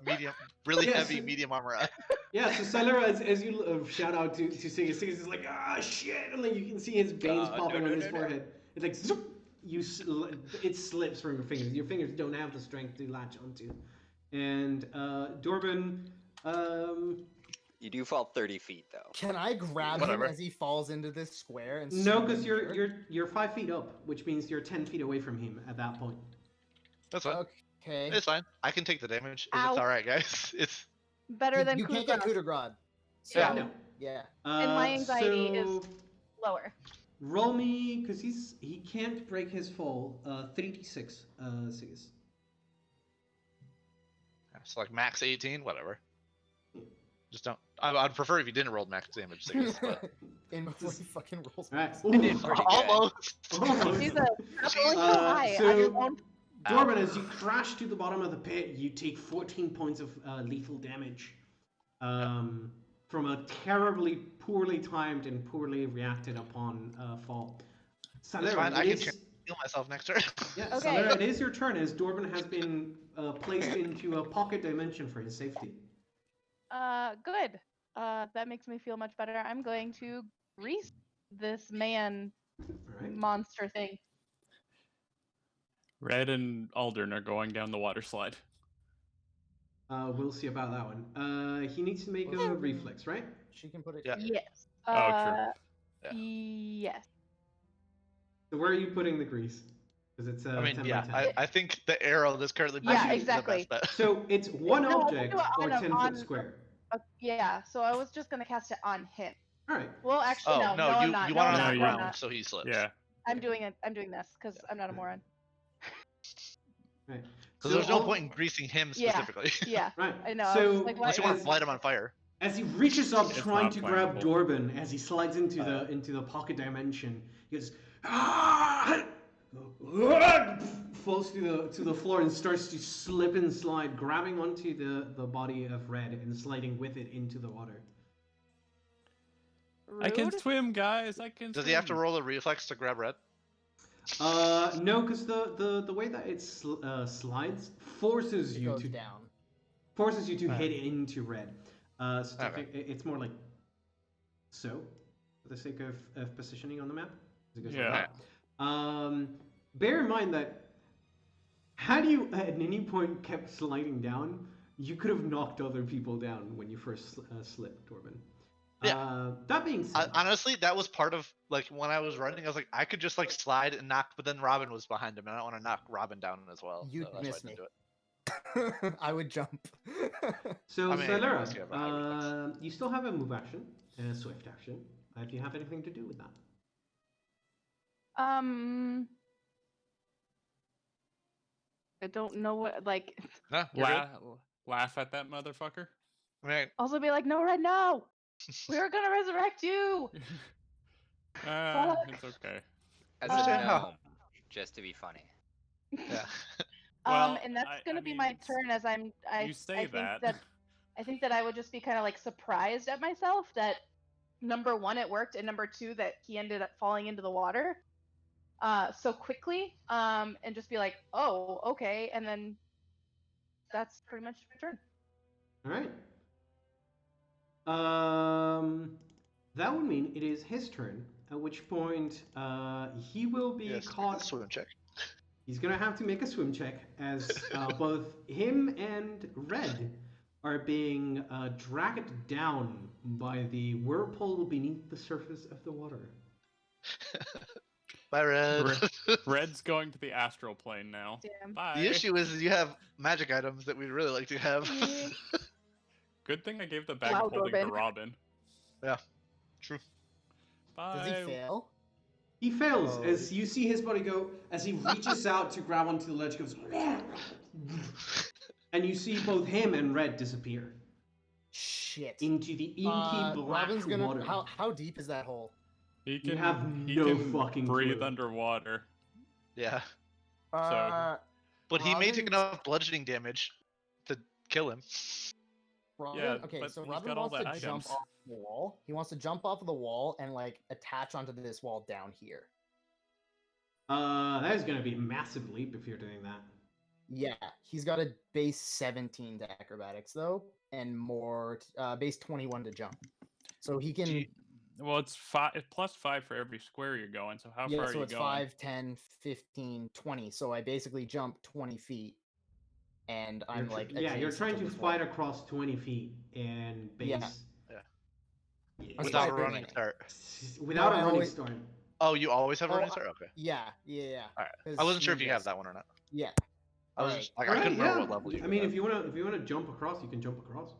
medium, really Yes. heavy medium armor. Yeah, so Celera, as you shout out to Sigus, Sigus is like, ah, shit, and like you can see his veins popping on his forehead. It's like, zoop, it slips from your fingers. Your fingers don't have the strength to latch onto. And Dorban, You do fall 30 feet though. Can I grab Whatever. him as he falls into this square and no, swing because him here? you're 5 feet up, which means you're 10 feet away from him at that point. That's fine. Okay. It's fine. I can take the damage. It's Ow. all right, guys. It's Better You, than you can't get Coup de coup de grace. So, Yeah, no. yeah. And my anxiety is- so Lower. roll me, because he can't break his fall. 3d6, Sigus. so like max 18, whatever. Just don't. I'd prefer if you didn't roll max damage. Sigus, but And before he fucking rolls. All right. max. did Ooh. pretty good. almost. Almost. Jesus. Stop rolling so Uh, high so- on your own. Dorban, as you crash to the bottom of the pit, you take 14 points of lethal damage from a terribly poorly timed and poorly reacted upon fall. It's Salera, fine, I it can is Heal myself next turn. Yeah, Okay. Solera, it is your turn as Dorban has been placed into a pocket dimension for his safety. Good. That makes me feel much better. I'm going to grease this man All right. monster thing. Red and Aldern are going down the water slide. We'll see about that one. He needs to make Well, a she can- reflex, right? She can put it Yeah. here. Yes. Oh, true. Yeah. Yes. So where are you putting the grease? Because it's 10 by 10. I think the arrow that's currently Yeah, pointing exactly. is the best bet. So it's one No, I can object do it or on a- 10 on- foot square. Yeah. So I was just gonna cast it on him. All right. Well, actually, Oh no, I'm not. you No, want I'm it not. on the No, I'm you- ground not. so he slips. Yeah. I'm doing it. I'm doing this because I'm not a moron. Right. Because there's no all- point in greasing him Yeah. specifically. Yeah. Right. I know. I was So just like, Unless you want to as, light him on fire. as he reaches up It's trying not to grab flammable. Dorban, as he slides into the pocket dimension, he goes "Ah!" falls to the floor and starts to slip and slide, grabbing onto the body of Red and sliding with it into the water. I can Rude. swim, guys. I can. Does he have to swim. roll a reflex to grab red? No, because the way that it slides forces It you goes to down. hit into Red. So Okay. it's more like so, for the sake of positioning on the map. As it goes like Yeah. that. Bear in mind that had you at any point kept sliding down, you could have knocked other people down when you first slipped, Dorban. That being said, Honestly, that was part of like when I was running. I was like, I could just like slide and knock, but then Robin was behind him, and I don't want to knock Robin down as well. You'd so that's why miss I me. didn't do it. I would jump. so I mean, Solera, unless you have a high reflex. you still have a move action and a swift action. Do you have anything to do with that? I don't know what like. No, you're good. Laugh at that motherfucker. Right. Also, be like, no, Red, no. We're gonna resurrect you. It's okay. As Understand a how- gnome, just to be funny. Yeah. Well, And that's I gonna be mean, my turn as you say that. I think that I would just be kind of like surprised at myself that number one it worked and number two that he ended up falling into the water so quickly and just be like, oh, okay, and then that's pretty much my turn. All right. That would mean it is his turn. At which point, he will be Yes. caught. Swim check. He's gonna have to make a swim check as both him and Red are being dragged down by the whirlpool beneath the surface of the water. Bye, Red. Red's going to the astral plane now. Damn. Bye. The issue is you have magic items that we'd really like to have. Good thing I gave the bag Wow, of holding to Dorban. Robin. Yeah. True. Bye. Does he fail? He fails Oh. as you see his body go, as he reaches out to grab onto the ledge, goes, and you see both him and Red disappear Shit. into the inky black Robin's gonna. water. How deep is that hole? He You can, have he no can fucking breathe clue. underwater. Yeah. Uh, But he may take Robin's- enough bludgeoning damage to kill him. Robin. Yeah, Okay, but so he's Robin got all wants to the jump items. off the wall. He wants to jump off of the wall and like attach onto this wall down here. That is gonna be a massive leap if you're doing that. Yeah, he's got a base 17 to acrobatics though, and more base 21 to jump. So he can. Gee. Well, it's +5 for every square you're going. So how Yeah, far are so you it's going? 5, 10, 15, 20. So I basically jump 20 feet, and I'm You're like. yeah, you're adjacent trying to this wall. fight across 20 feet and base. Yeah. Yeah. Yeah. That's Without a five running remaining. start. Without No, a I running always- start. Oh, you always have a Oh, running start? Okay. Yeah. Alright. 'Cause I wasn't sure if you yes. have that one or not. Yeah. I was Alright. just, like, I Alright, couldn't yeah. remember what level you I mean, were if you wanna jump across, you can jump across.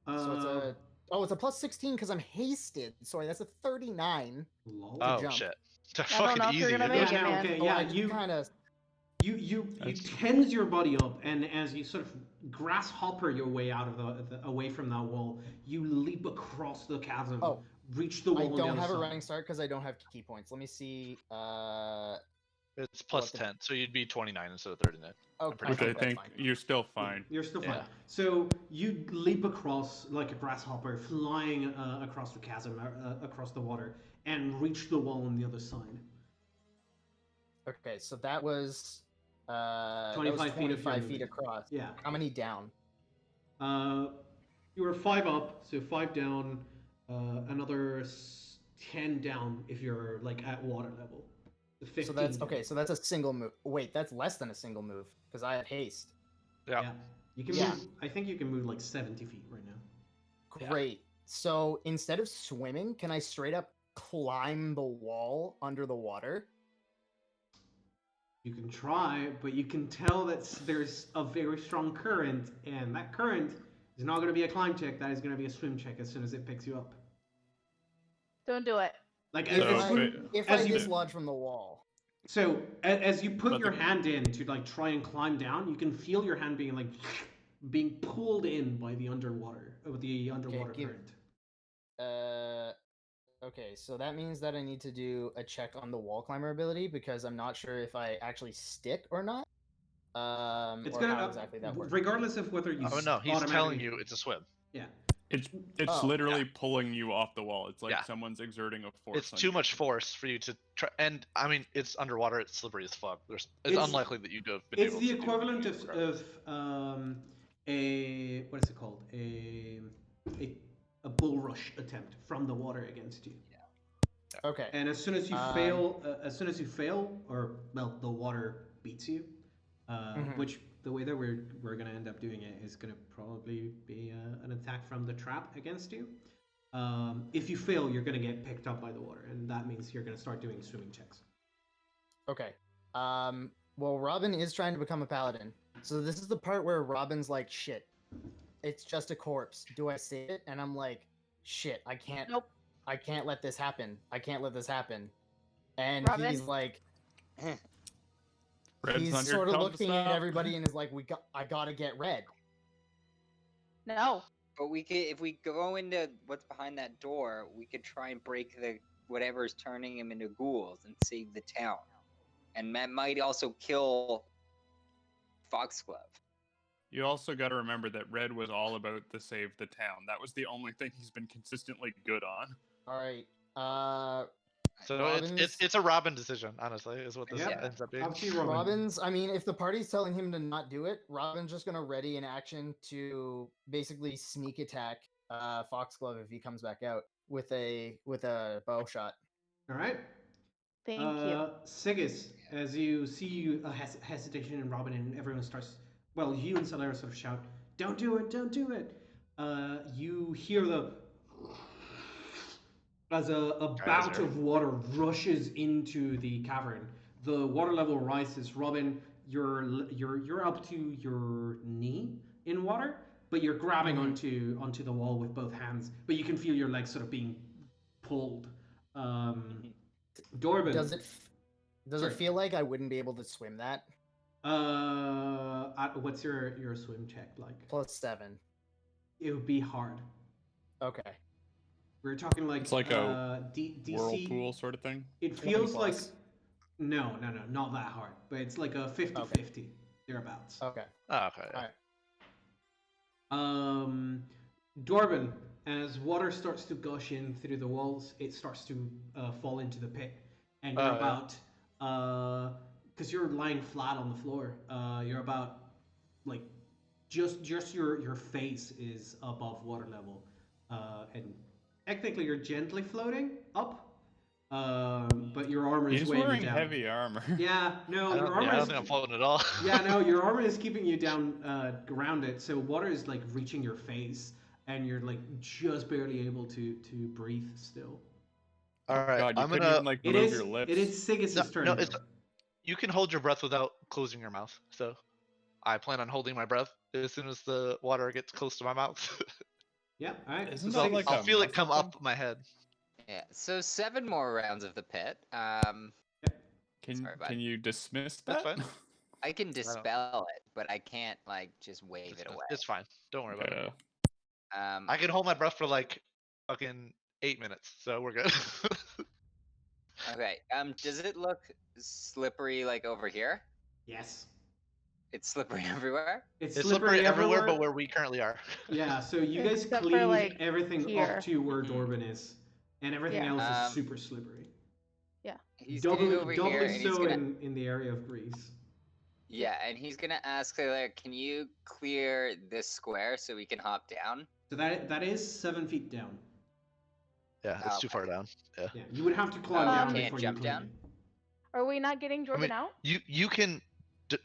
So it's a. Oh, it's a plus 16 because I'm hasted. Sorry, that's a 39. Lol. Oh, jump. shit. It's I don't fucking know if you're easy. gonna isn't make it? it, man. okay, Oh, yeah, I you kind of. you That's- tense your body up, and as you sort of grasshopper your way out of away from that wall, you leap across the chasm, Oh, reach the I wall on the don't other have a side. running start because I don't have key points. Let me see. It's plus the- 10, so you'd be 29 instead of 39. Oh, pretty Which sure I that's think fine. you're still fine. You're still fine. Yeah. So you leap across like a grasshopper, flying across the chasm, across the water, and reach the wall on the other side. Okay, so that was 25 feet of your 25 feet movement. across. Yeah. How many down? You were 5 up, so 5 down. Another 10 down if you're like at water level. So 15 So that's down. okay. So that's a single move. Wait, that's less than a single move because I have haste. Yeah. Yeah. You can Yeah. move. I think you can move like 70 feet right now. Yeah. Great. So instead of swimming, can I straight up climb the wall under the water? You can try, but you can tell that there's a very strong current, and that current is not going to be a climb check. That is going to be a swim check as soon as it picks you up. Don't do it. Like If, So, as, if as I you dislodge from the wall. so as you put But your the- hand in to like try and climb down, you can feel your hand being like being pulled in by the underwater give- current. Okay, so that means that I need to do a check on the wall climber ability because I'm not sure if I actually stick or not. It's or gonna how exactly that works. regardless of whether you. Oh no, he's telling automatically- you it's a swim. Yeah. It's Oh, literally pulling you off the wall. It's like Yeah. someone's exerting a force. It's on too you. much force for you to try. And I mean, it's underwater. It's slippery as fuck. It's It's- unlikely that you'd have been It's able the to do equivalent it. of a what is it called? A bull rush attempt from the water against you. Okay. And as soon as you fail, or well, the water beats you. Which the way that we're gonna end up doing it is gonna probably be an attack from the trap against you. If you fail, you're gonna get picked up by the water, and that means you're gonna start doing swimming checks. Okay. Well, Robin is trying to become a paladin. So this is the part where Robin's like, shit, it's just a corpse. Do I save it? And I'm like, shit, I can't. Nope. I can't let this happen. I can't let this happen. And Robin? he's like, Red's he's not here sort to of tell us looking at now. everybody and is like, I gotta get Red. No. But we could, if we go into what's behind that door, we could try and break the whatever's turning him into ghouls and save the town. And that might also kill Foxglove. You also got to remember that Red was all about the save the town. That was the only thing he's been consistently good on. All right. So Robin's- it's a Robin decision, honestly, is what this Yep. ends up being. Up to you, Robin. Robin's, I mean, if the party's telling him to not do it, Robin's just gonna ready an action to basically sneak attack Foxglove if he comes back out with a bow shot. All right. Thank you. Sigus, as you see a hesitation in Robin, and everyone starts. Well, you and Solera sort of shout, "Don't do it! Don't do it!" You hear as a bout of water rushes into the cavern. The water level rises. Robin, you're up to your knee in water, but you're grabbing onto the wall with both hands. But you can feel your legs sort of being pulled. Dorbin. Does it Sorry. feel like I wouldn't be able to swim that? What's your swim check like? +7. It would be hard. Okay. We're talking like It's like a DC. Whirlpool sort of thing. It 20 feels like plus. no, not that hard, but it's like a 50-50 thereabouts. Okay. Oh, okay. Yeah. All right. Dorbin, as water starts to gush in through the walls, it starts to fall into the pit, and you're about because you're lying flat on the floor. You're about like just your face is above water level, and technically you're gently floating up, but your armor is He's weighing wearing you down. heavy armor. Yeah, no, I your don't, armor yeah, I don't is think I'm floating at all. yeah, no, your armor is keeping you down around it, so water is like reaching your face, and you're like just barely able to breathe still. All right, God, you I'm couldn't gonna. even like It move is your lips. it is Sigis' turn. No, though. you can hold your breath without closing your mouth. So I plan on holding my breath as soon as the water gets close to my mouth. Yeah, all right. Isn't so that Sigis- like I'll a feel it muscle come thing? up my head. Yeah. So 7 more rounds of the pit. Can Sorry, bud. can you dismiss That's that? fine. I can dispel it, but I can't like just wave it away. It's fine. Don't worry about it. Yeah. I can hold my breath for like fucking 8 minutes, so we're good. Okay. Does it look slippery like over here? yes, It's slippery everywhere. it's It's slippery everywhere but where we currently are. Yeah, so you guys Except for, cleaned like, everything here. up to where Mhm. Dorbin is, and everything Yeah. else is super slippery. He's gonna go over here doubly and he's so gonna in the area of Greece. and he's gonna ask Taylor, can you clear this square so we can hop down? So that is 7 feet down. Yeah, it's too Okay. far down. Yeah. Yeah, you would have to climb we down can't before jump you clean down? it. Are we not getting Jordan out? You can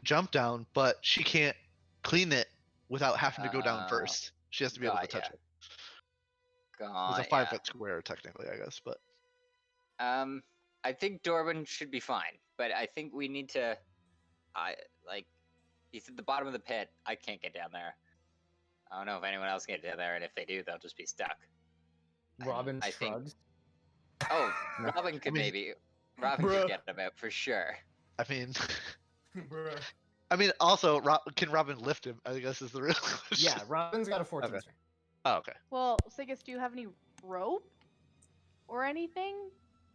jump down, but she can't clean it without having to go down Oh, first. She has to be able to got touch ya. it. It's a Got 5-foot square technically, I guess, but I think Dorban should be fine, but I think we need to. He's at the bottom of the pit. I can't get down there. I don't know if anyone else can get down there, and if they do, they'll just be stuck. And Robin I think- shrugs. Oh, No. Robin could mean- maybe. Robin Bruh. could get them out for sure. I mean, also, can Robin lift him? I guess is the real question. Yeah, Robin's got a 14 Okay. strength. Oh, okay. Well, Sigus, do you have any rope or anything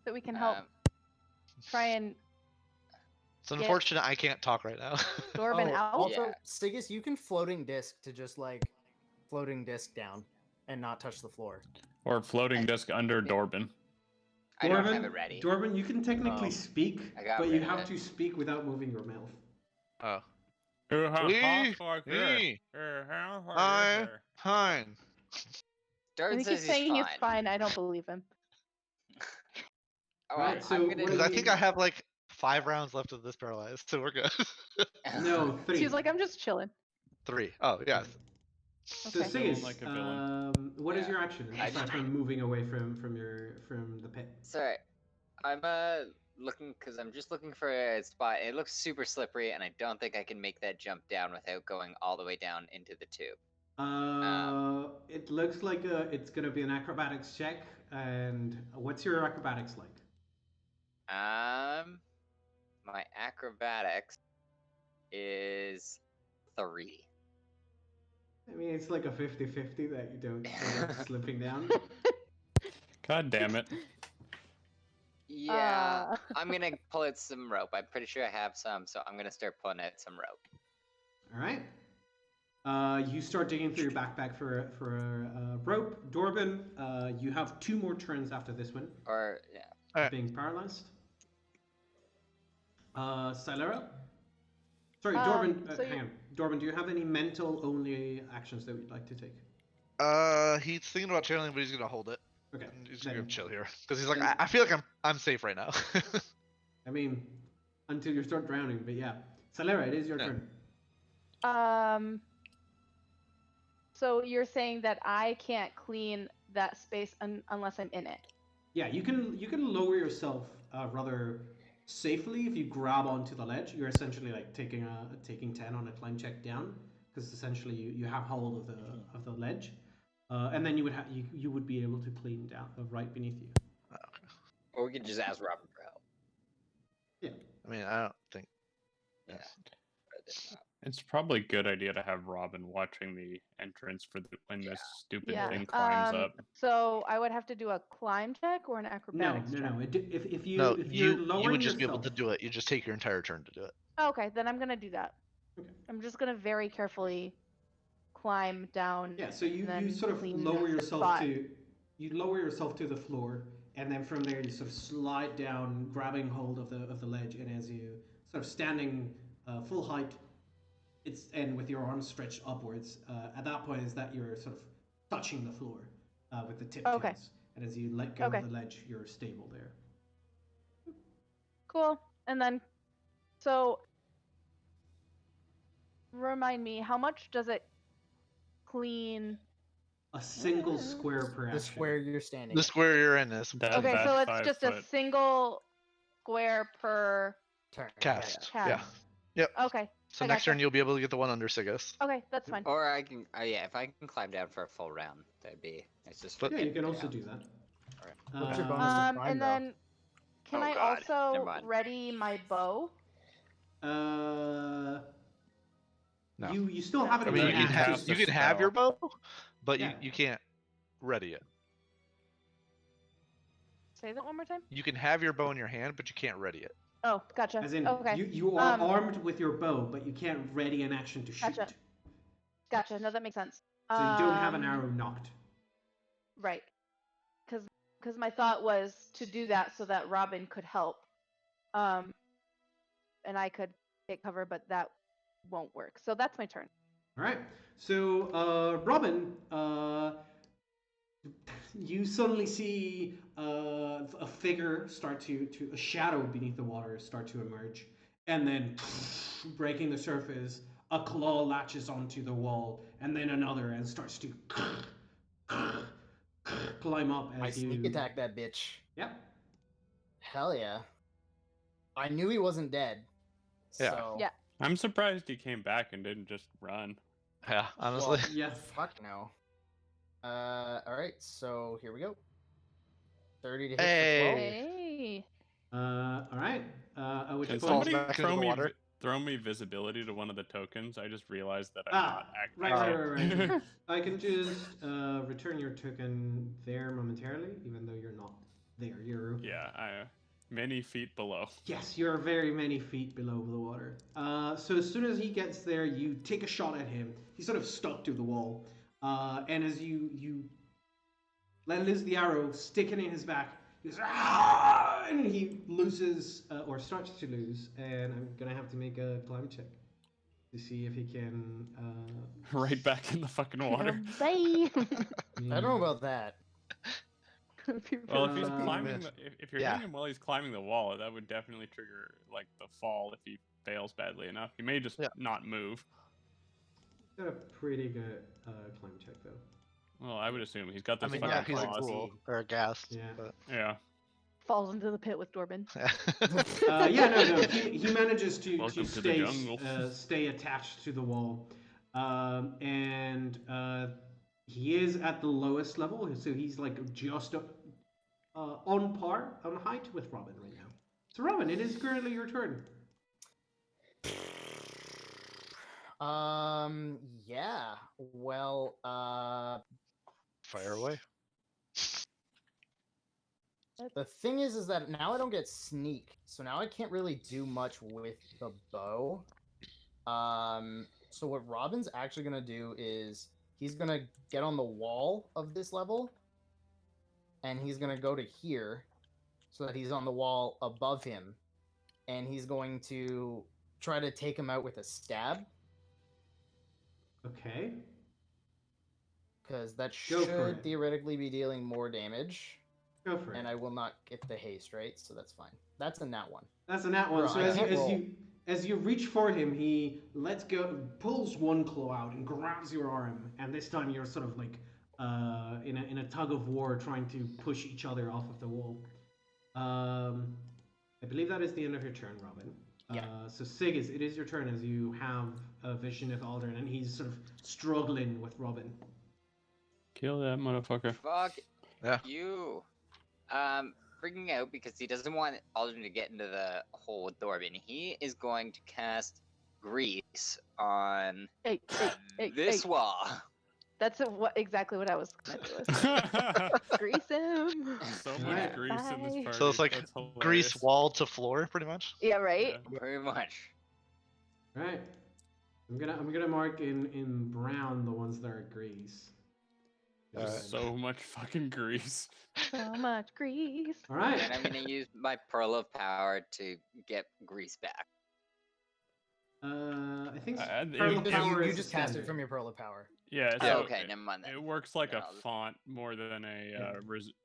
that we can help Um, try and It's unfortunate I can't talk right now. Dorban out? Also, Yeah. Sigus, you can floating disc to just like floating disc down and not touch the floor. Or floating disc under Dorban. I don't have it ready. Dorban, you can technically Oh. speak, I got but you rid of have it. to speak without moving your mouth. Oh. Hi. Fine. When Dorban he says keeps he's saying fine. he's fine, I don't believe him. Oh, Right, so I'm what gonna. do Because I you- think I have like 5 rounds left of this paralyzed, so we're good. No, 3. She's like, I'm just chilling. 3. Oh, yes. So Okay. Sigus, Like a villain. what is Yeah. your action I aside just- from moving away from the pit? Sorry, I'm looking because I'm just looking for a spot. It looks super slippery, and I don't think I can make that jump down without going all the way down into the tube. It looks like it's gonna be an acrobatics check. And what's your acrobatics like? My acrobatics is 3. I mean, it's like a 50-50 that you don't end up slipping down. God damn it. Yeah, Uh, I'm gonna pull out some rope. I'm pretty sure I have some, so I'm gonna start pulling out some rope. All right. You start digging through your backpack for a rope. Dorban, you have 2 more turns after this one, Or yeah, Alright. being paralyzed. Silera? Sorry, Um, Dorban. so Hang on. Dorban, do you have any mental only actions that you'd like to take? He's thinking about channeling, but he's gonna hold it. Okay. And he's gonna then- chill here because he's like, then- I feel like I'm safe right now. I mean, until you start drowning, but yeah. Silera, it is your Yeah. turn. So you're saying that I can't clean that space unless I'm in it? Yeah, you can lower yourself rather safely if you grab onto the ledge. You're essentially like taking 10 on a climb check down because essentially you have hold of the ledge, and then you would be able to clean down right beneath you. or we could just ask Robin for help. I mean, I don't think. Yeah. It's probably a good idea to have Robin watching the entrance for when this stupid Yeah. thing climbs up. So I would have to do a climb check or an No, acrobatics check? no. If you No, if you're you lowering would just be able yourself- to do it. You just take your entire turn to do it. Okay, then I'm gonna do that. Okay. I'm just gonna very carefully climb down. Yeah, so you then sort of clean lower the yourself spot. to the floor, and then from there you sort of slide down, grabbing hold of the ledge, and as you sort of standing full height, and with your arms stretched upwards. At that point, is that you're sort of touching the floor with the tiptoes, Okay. and as you let go Okay. of the ledge, you're stable there. Cool. And then, so remind me, how much does it clean? A single square per action. The square you're standing. The square you're in is That- Okay, so that's it's 5 just a foot. single square per turn. cast. cast. Yeah. Yep. Okay. So I next gotcha. turn you'll be able to get the one under Sigus. Okay, that's fine. Or I can, yeah, if I can climb down for a full round, that'd be. It's just. But- Yeah, you can yeah. also do that. What's your bonus to climb, And though? then, can Oh, I God. Never also mind. ready my bow? No. You still have it I in mean, your you you can hand. have have to you can have your bow, but Yeah. you can't ready it. Say that one more time. You can have your bow in your hand, but you can't ready it. Oh, gotcha. As in, Okay, you are Um, armed with your bow, but you can't ready an action to shoot. Gotcha. Gotcha. No, that makes sense. So you don't have an arrow knocked. Right. because my thought was to do that so that Robin could help, and I could take cover, but that won't work. So that's my turn. All right. So, Robin, you suddenly see a figure start to a shadow beneath the water start to emerge, and then breaking the surface, a claw latches onto the wall, and then another, and starts to climb up I as sneak you. attack that bitch. Yep. Hell yeah. I knew he wasn't dead. Yeah. So, Yeah. I'm surprised he came back and didn't just run. Yeah, honestly. Well, Yeah. fuck no. Alright, so here we go. 30 to hit Hey. for 12. Hey. All right. At which Can point? falls somebody back into the water. throw me visibility to one of the tokens? I just realized that I'm Ah, not right. I can just return your token there momentarily, even though you're not there. You're Yeah, many feet below. yes, you're very many feet below the water. So as soon as he gets there, you take a shot at him. He's sort of stuck to the wall, and as you let loose the arrow, stick it in his back, he goes, "Ah!" and he loses or starts to lose. And I'm gonna have to make a climb check to see if he can. Right back in the fucking water. Bye. I don't know about that. Well, if he's Uh, climbing, if you're yeah. hitting him while he's climbing the wall, that would definitely trigger like the fall if he fails badly enough. He may just not move. Got a pretty good climb check though. Well, I would assume he's got I those mean, fucking yeah, he's a claws. ghoul or a ghast. Yeah. But... Yeah. Falls into the pit with Dorbin. No. He manages to Welcome to the stay jungle. stay attached to the wall, and he is at the lowest level, so he's like just on par on height with Robin right now. So Robin, it is currently your turn. Yeah. Well, Fire away. the thing is that now I don't get sneak, so now I can't really do much with the bow. So what Robin's actually gonna do is he's gonna get on the wall of this level, and he's gonna go to here, so that he's on the wall above him, and he's going to try to take him out with a stab, Okay. because that Go for should it. theoretically be dealing more damage. Go for it. And I will not get the haste, right? So that's fine. That's a nat one. That's a nat one. Bro, So I can't roll. as you reach for him, he lets go, pulls one claw out and grabs your arm, and this time you're sort of like in a tug of war, trying to push each other off of the wall. I believe that is the end of your turn, Robin. Yeah. So Sigis, it is your turn as you have a vision of Aldrin, and he's sort of struggling with Robin. Kill that motherfucker. Fuck Yeah. you. Freaking out because he doesn't want Aldrin to get into the hole with Dorbin. He is going to cast grease on Hey, this wall. That's exactly what I was gonna do. Grease him. So much Alright. grease in this Bye. party. So it's like That's hilarious. grease wall to floor, pretty much. Yeah, right. Yeah. Pretty much. All right. I'm gonna mark in brown the ones that are grease. So much fucking grease. So much grease. All right. And I'm gonna use my Pearl of Power to get grease back. I think it Pearl would of give Power You is just the cast it standard. from your Pearl of Power. Yeah. Oh, So okay, it, never mind then. it works like Then a I'll just- font more than a Yeah.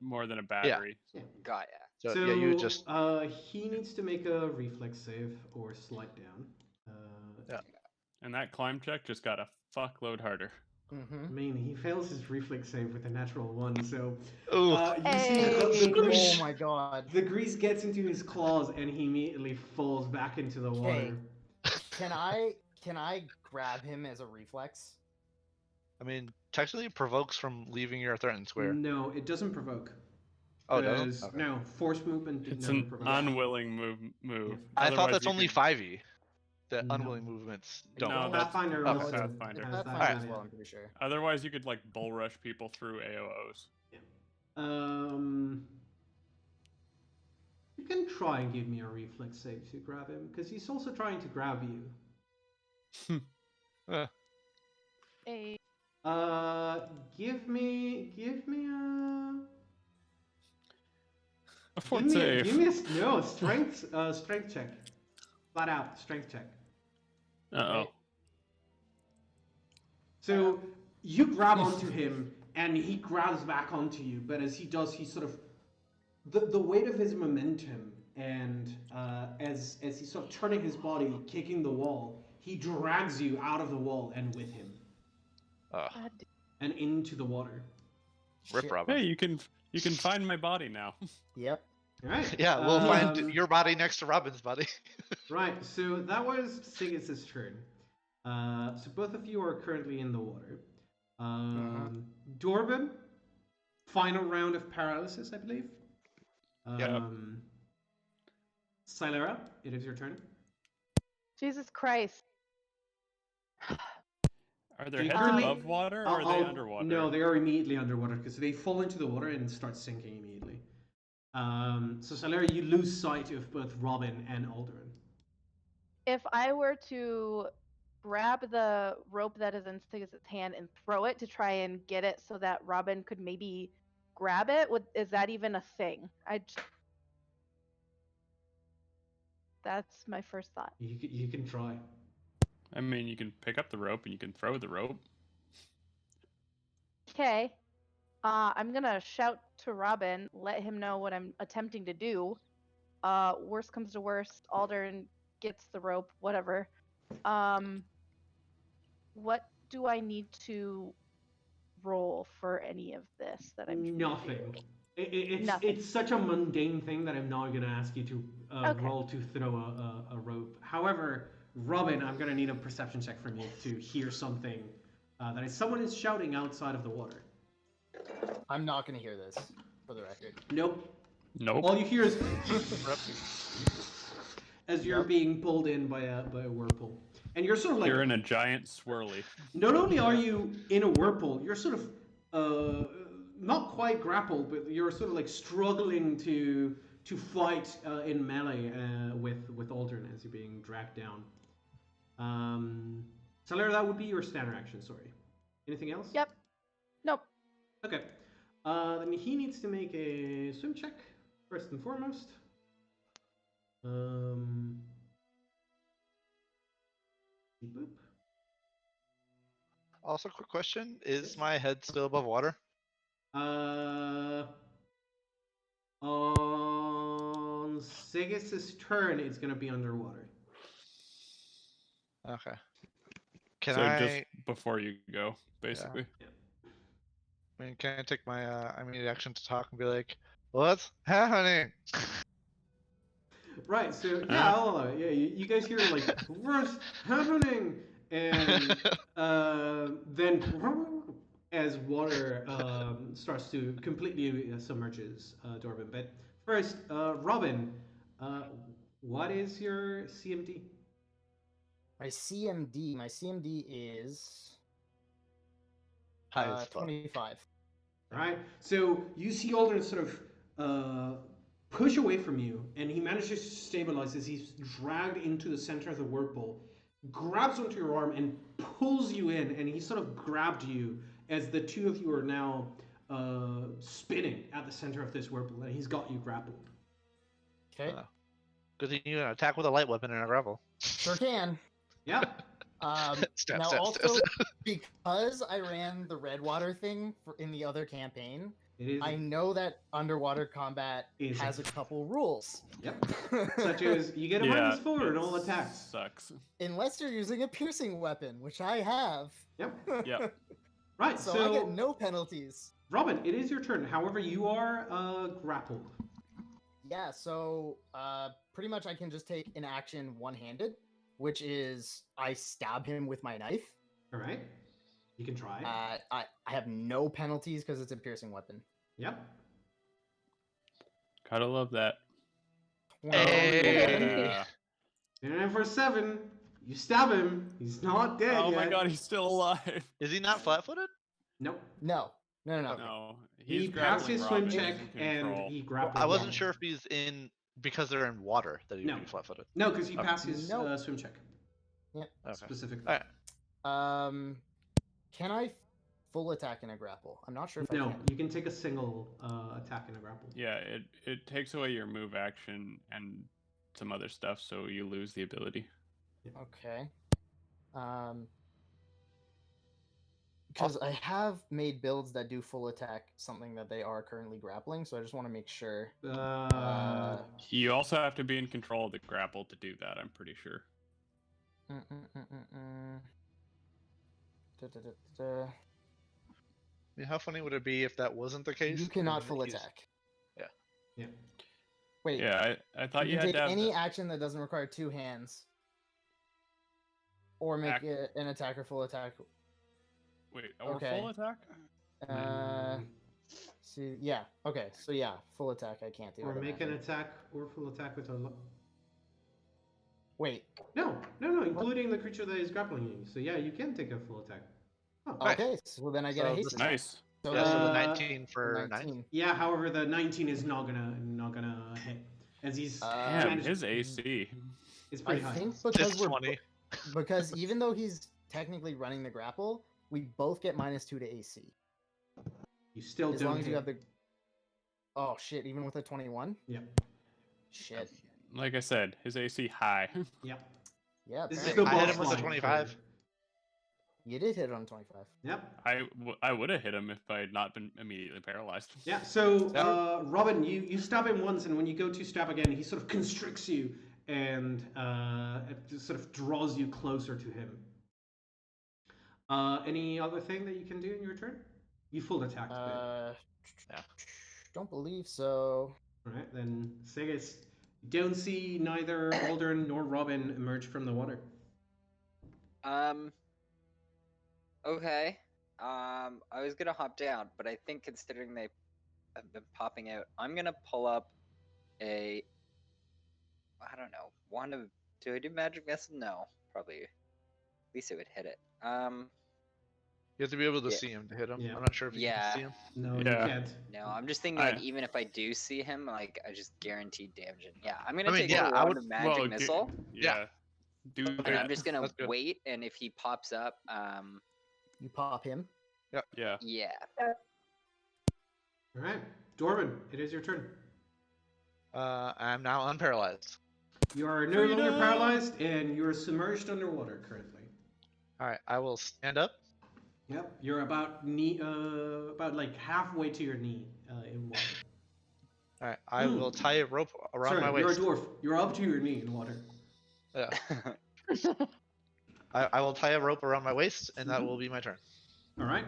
more than a battery. Got ya. So, So yeah, you just he needs to make a reflex save or slide down. Yeah. And that climb check just got a fuckload harder. I Mm-hmm. mean, he fails his reflex save with a natural 1, so ooh. you see the Hey. grease. Oh my god. The grease gets into his claws, and he immediately falls back into the water. Can I grab him as a reflex? I mean, technically it provokes from leaving your threatened square. No, it doesn't provoke. Oh, it doesn't? 'Cause- Okay. No, force movement. It's never an provokes. unwilling move. I thought Otherwise that's you only could- 5e. That No. unwilling movements don't. No, Well, that's Pathfinder that's also Pathfinder. has that, Pathfinder as yeah. well, I'm pretty sure. Otherwise, you could like bull rush people through AOs. You can try and give me a reflex save to grab him, because he's also trying to grab you. Hey. Give me a. A fort Give save. me a strength check. Flat out strength check. Uh-oh. So you grab onto him, and he grabs back onto you. But as he does, he sort of the weight of his momentum, and as he's sort of turning his body, kicking the wall, he drags you out of the wall and with him, and into the water. Rip Shit. Robin. Hey, you can find my body now. Yep. All right. Yeah, we'll find your body next to Robin's body. Right. So that was Sigis' turn. So both of you are currently in the water. Dorban, final round of paralysis, I believe. Yep. Silera, it is your turn. Jesus Christ. Are their You heads currently- above water, or are they underwater? No, they are immediately underwater because they fall into the water and start sinking immediately. So Silera, you lose sight of both Robin and Alderaan. If I were to grab the rope that is in Stig's hand and throw it to try and get it so that Robin could maybe grab it, is that even a thing? That's my first thought. You can try. I mean, you can pick up the rope and you can throw the rope. Okay. I'm gonna shout to Robin, let him know what I'm attempting to do. Worst comes to worst, Alderaan gets the rope, whatever. What do I need to roll for any of this that I'm trying Nothing. to do? It's it's such a mundane thing that I'm not going to ask you to Okay. roll to throw a rope. However, Robin, I'm going to need a perception check from you to hear something that is someone is shouting outside of the water. I'm not gonna hear this, for the record. Nope. Nope. All you hear is as you're being pulled in by a whirlpool, and you're sort of like You're in a giant swirly. Not only are you in a whirlpool, you're sort of not quite grappled, but you're sort of like struggling to fight in melee with Alderaan as you're being dragged down. Salera, that would be your standard action. Sorry. Anything else? Yep. Nope. Okay. Then he needs to make a swim check first and foremost. Boop. Also, quick question: is my head still above water? On Sigis' turn, it's gonna be underwater. Okay. Can So I? just before you go, basically. I mean, can I take my immediate action to talk and be like, "What's happening?" Right. So yeah, I'll allow it. Yeah, you guys hear like what's happening, and then as water starts to completely submerges Dorban. But first, Robin, what is your CMD? My CMD is High as fuck. 25. Right. So you see Alderaan sort of push away from you, and he manages to stabilize as he's dragged into the center of the whirlpool, grabs onto your arm and pulls you in, and he sort of grabbed you as the two of you are now spinning at the center of this whirlpool, and he's got you grappled. Okay. Good thing you can attack with a light weapon and a gravel. Sure can. Yeah. Stab, Now stab, also, stab, stab. because I ran the Redwater thing in the other campaign, It is. I know that underwater combat Is- has a couple rules. Yep. Such as you get a -4 in all it attacks. Sucks. Unless you're using a piercing weapon, which I have. Yep. Yep. Right. So, So, I get no penalties. Robin, it is your turn. However, you are grappled. Yeah, so pretty much I can just take an action one-handed, which is I stab him with my knife. All right. You can try. I have no penalties because it's a piercing weapon. Yep. Gotta love that. 20. Yeah. And for 7, you stab him. He's not dead Oh yet. my god, he's still alive. Is he not flat-footed? Nope. No. No, He he's passed his swim grappling check Robin in and control. he grappled. I wasn't Robin. sure if he's in because they're in water that he would No. be flat-footed. No, because he Okay. passed his Nope. swim check Okay. specifically. All right. Can I full attack in a grapple? I'm not sure if I No, can. you can take a single attack in a grapple. Yeah, it takes away your move action and some other stuff, so you lose the ability. Okay. Because I have made builds that do full attack, something that they are currently grappling, so I just want to make sure. You also have to be in control of the grapple to do that, I'm pretty sure. Da-da-da-da. I mean, how funny would it be if that wasn't the case? You cannot and full he's- attack. Yeah. Wait, Yeah, I thought you you can had take to have any the- action that doesn't require 2 hands. Or make an attacker full attack. Wait, or Okay. full attack? See, yeah, okay, so yeah, full attack I can't do. Or I'd make an imagine. attack or full attack with a. Wait, No, including the creature that is grappling you. So yeah, you can take a full attack. Oh. Right. okay, so then I get a So haste this- attack. Nice. So Yeah, so the Uh, 19 for 9. 19. Yeah, however, the 19 is not gonna hit, as he's Damn, managed- his AC. is I pretty high. think because Just we're 20. because even though he's technically running the grapple, we both get -2 to AC. You still As don't long as you hit. have the. Oh shit! Even with a 21. Yep. Shit. Like I said, his AC high. Yep. Yeah. This is apparently. the I hit boss him with a line. 25. You did hit it on 25. Yep. I would have hit him if I had not been immediately paralyzed. Yeah. So, Yeah. Robin, you stab him once, and when you go to stab again, he sort of constricts you and it just sort of draws you closer to him. Any other thing that you can do in your turn? You full attacked. Yeah. Don't believe so. All right, then Segas, you don't see neither Aldrin nor Robin emerge from the water. Okay. I was gonna hop down, but I think considering they have been popping out, I'm gonna pull up a. I don't know. Do I do magic missile? No, probably. At least it would hit it. You have to be able to Yeah. see him to hit him. Yeah. I'm not sure if you Yeah. can see him. No, you Yeah. can't. No, I'm just thinking like even if I do see him, like I just guaranteed damage. Yeah, I'm gonna I mean, take yeah, a I round would- of magic missile, Yeah. Do and that. I'm just gonna That's good. wait. And if he pops up, You pop him. Yeah. yeah. All right, Dorman, it is your turn. I'm now unparalyzed. You are no longer paralyzed, and you are submerged underwater currently. All right, I will stand up. Yep, you're about about like halfway to your knee in water. All right, I will tie a rope around my Sorry, waist. you're a dwarf. You're up to your knee in water. Yeah. I will tie a rope around my waist, and that will be my turn. All right.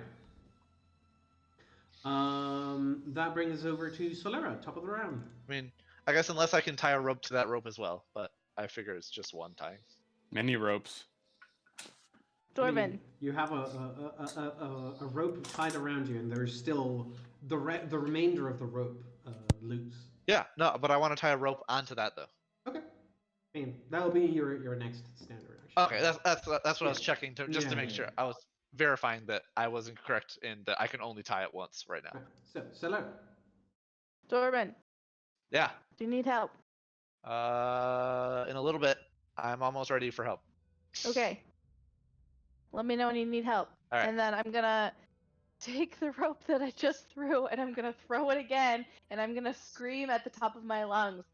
That brings us over to Solera, top of the round. I mean, I guess unless I can tie a rope to that rope as well, but I figure it's just one tying. Many ropes. I mean, Dorman. you have a rope tied around you, and there's still the remainder of the rope loose. Yeah, no, but I want to tie a rope onto that though. Okay. I mean, that'll be your next standard action. Okay, that's what I was checking to just to Yeah, make yeah, sure. yeah. I was verifying that I was incorrect in that I can only tie it once right now. Right. So, Solera. Dorman, Yeah. do you need help? In a little bit, I'm almost ready for help. Okay. Let me know when you need help. All right. And then I'm gonna take the rope that I just threw and I'm gonna throw it again and I'm gonna scream at the top of my lungs,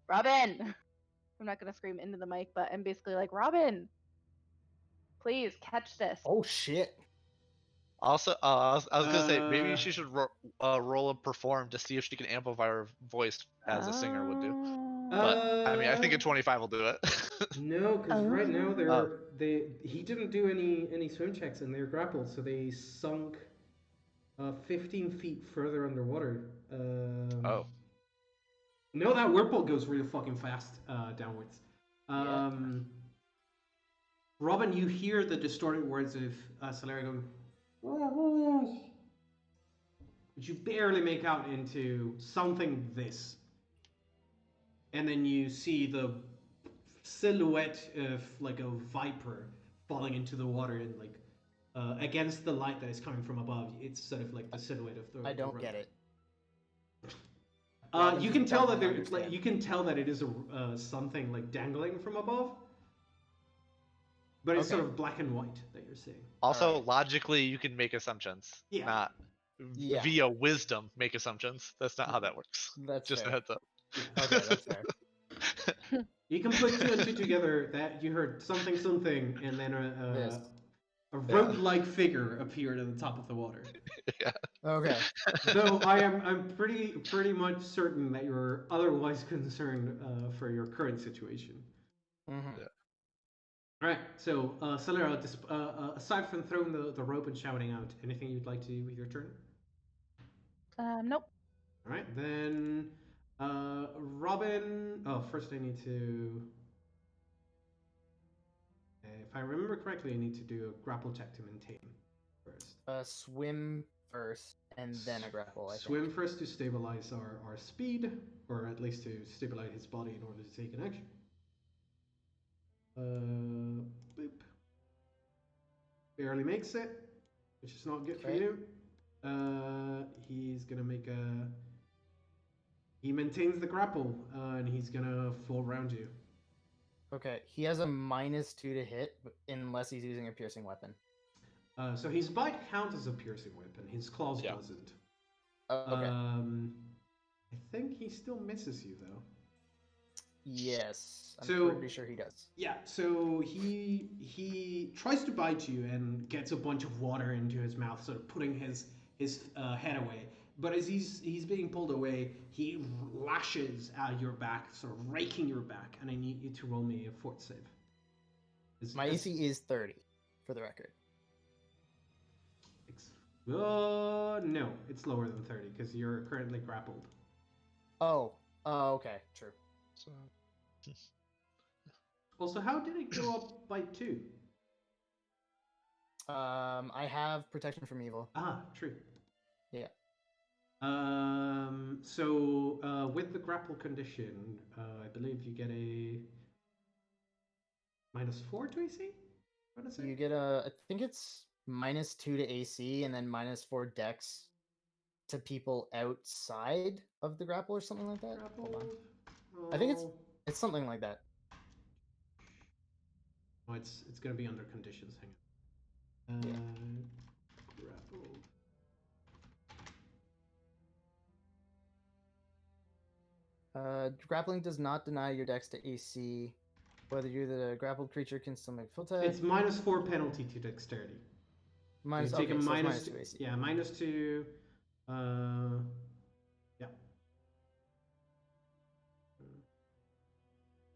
Robin! I'm not gonna scream into the mic, but I'm basically like, Robin! Please catch this. Oh shit. Also, I was gonna say maybe Uh, she should roll a perform to see if she can amplify her voice as a singer would do. But I mean, I think a 25 will do it. No, because right now Oh. he didn't do any swim checks and they're grappled, so they sunk 15 feet further underwater. Oh. No, that whirlpool goes really fucking fast downwards. Yeah. Robin, you hear the distorted words of Solera going, which you barely make out into something this. And then you see the silhouette of like a viper falling into the water and like against the light that is coming from above. It's sort of like the silhouette of the. I don't get it. You can tell that Doesn't there, like, understand. you can tell that it is a something like dangling from above. but it's Okay. sort of black and white that you're seeing. Also, Alright. logically, you can make assumptions, Yeah. not Yeah. via wisdom make assumptions. That's not how that works. That's Just a fair. heads up. Yeah. Okay, that's fair. You can put two and two together that you heard something, and then This. a rogue-like figure appeared at the top of the water. Yeah. Okay. Though I'm pretty much certain that you're otherwise concerned for your current situation. Mm-hmm. Yeah. All right, so Celera, aside from throwing the rope and shouting out, anything you'd like to do with your turn? Nope. All right, then Robin. Oh, first I need to. If I remember correctly, I need to do a grapple check to maintain first. Swim first, and then a grapple. I Swim think. first to stabilize our speed, or at least to stabilize his body in order to take an action. Boop. Barely makes it, which is not good for Okay. you. He's gonna make a. He maintains the grapple, and he's gonna fall around you. Okay. He has a -2 to hit, unless he's using a piercing weapon. So his bite counts as a piercing weapon. His claws Yeah. doesn't. Okay. I think he still misses you though. Yes. I'm So- pretty sure he does. Yeah, so he tries to bite you and gets a bunch of water into his mouth, sort of putting his head away. But as he's being pulled away, he lashes at your back, sort of raking your back, and I need you to roll me a fort save. My AC is 30, for the record. No, it's lower than 30 because you're currently grappled. Oh. Oh. Okay. True. So, Also, how did it go up by 2? I have protection from evil. Ah, true. Yeah. So with the grapple condition, I believe you get a -4 to AC. What is it? You get a. I think it's -2 to AC, and then -4 Dex to people outside of the grapple, or something like that. Hold on. I think Oh. It's something like that. Oh, it's gonna be under conditions. Hang on. Grapple. Grappling does not deny your Dex to AC. Whether you're the grappled creature can still make full attack. It's -4 penalty to dexterity. Minus. You take Okay, a so it's minus -2 AC. Yeah, -2. Yeah.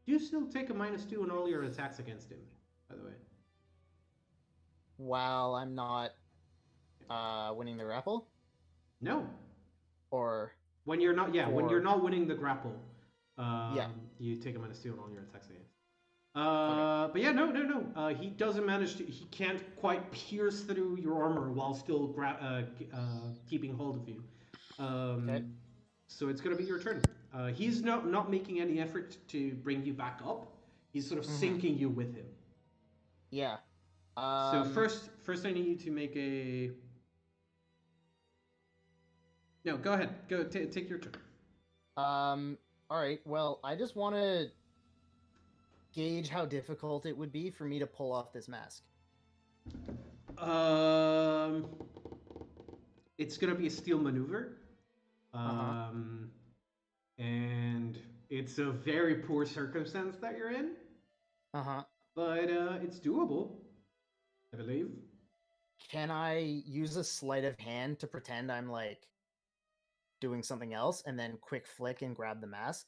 Do you still take a -2 on all your attacks against him? By the way. While I'm not winning the grapple, No. or When you're not, when Or- you're not winning the grapple, Yeah. you take a -2 on all your attacks against. But yeah, no. He doesn't manage to. He can't quite pierce through your armor while still keeping hold of you. Okay. So it's gonna be your turn. He's not making any effort to bring you back up. He's sort of Mhm. sinking you with him. yeah. So first I need you to make a. No, go ahead. Go take your turn. All right. Well, I just want to gauge how difficult it would be for me to pull off this mask. It's gonna be a steal maneuver. Uh-huh. And it's a very poor circumstance that you're in, Uh-huh. but it's doable, I believe. Can I use a sleight of hand to pretend I'm like doing something else and then quick flick and grab the mask?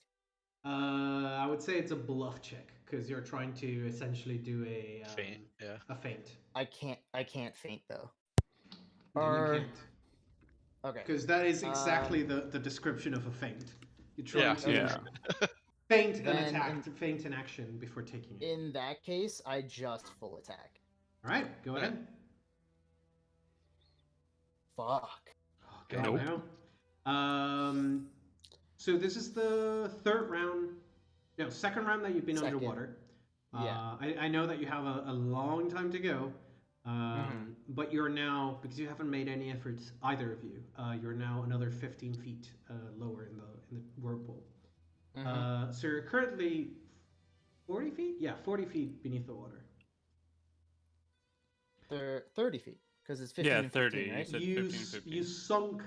I would say it's a bluff check because you're trying to essentially do a Feint, yeah. a feint. I can't feint though. No, Or- you can't, Okay. because that is exactly the description of a feint. You're trying to Yeah. feint an Then attack, to feint an action before taking it. In that case, I just full attack. All right, go Okay. ahead. Fuck. Okay, Nope. now. So this is the second round that you've been Second. underwater. Yeah. I know that you have a long time to go, but you're now, because you haven't made any efforts, either of you, you're now another 15 feet lower in the whirlpool. Mhm. So you're currently 40 feet? Yeah, 40 feet beneath the water. 30 feet because it's 15 Yeah, and 30. 15, You right? said You 15, s- 15. you sunk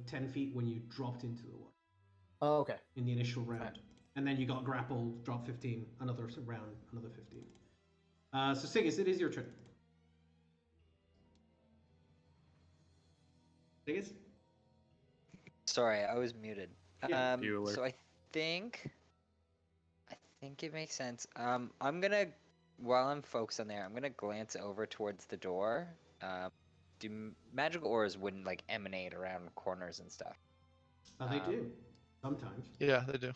10 feet when you dropped into the water Oh, okay. in the initial round, Right. and then you got grappled, dropped 15, another round, another 15. So Sigus, it is your turn. Sigus? Sorry, I was muted. Yeah. Bueller. So I think it makes sense. I'm gonna, while I'm focused on there, I'm gonna glance over towards the door. Magical auras wouldn't like emanate around corners and stuff? They do sometimes. Yeah, they do,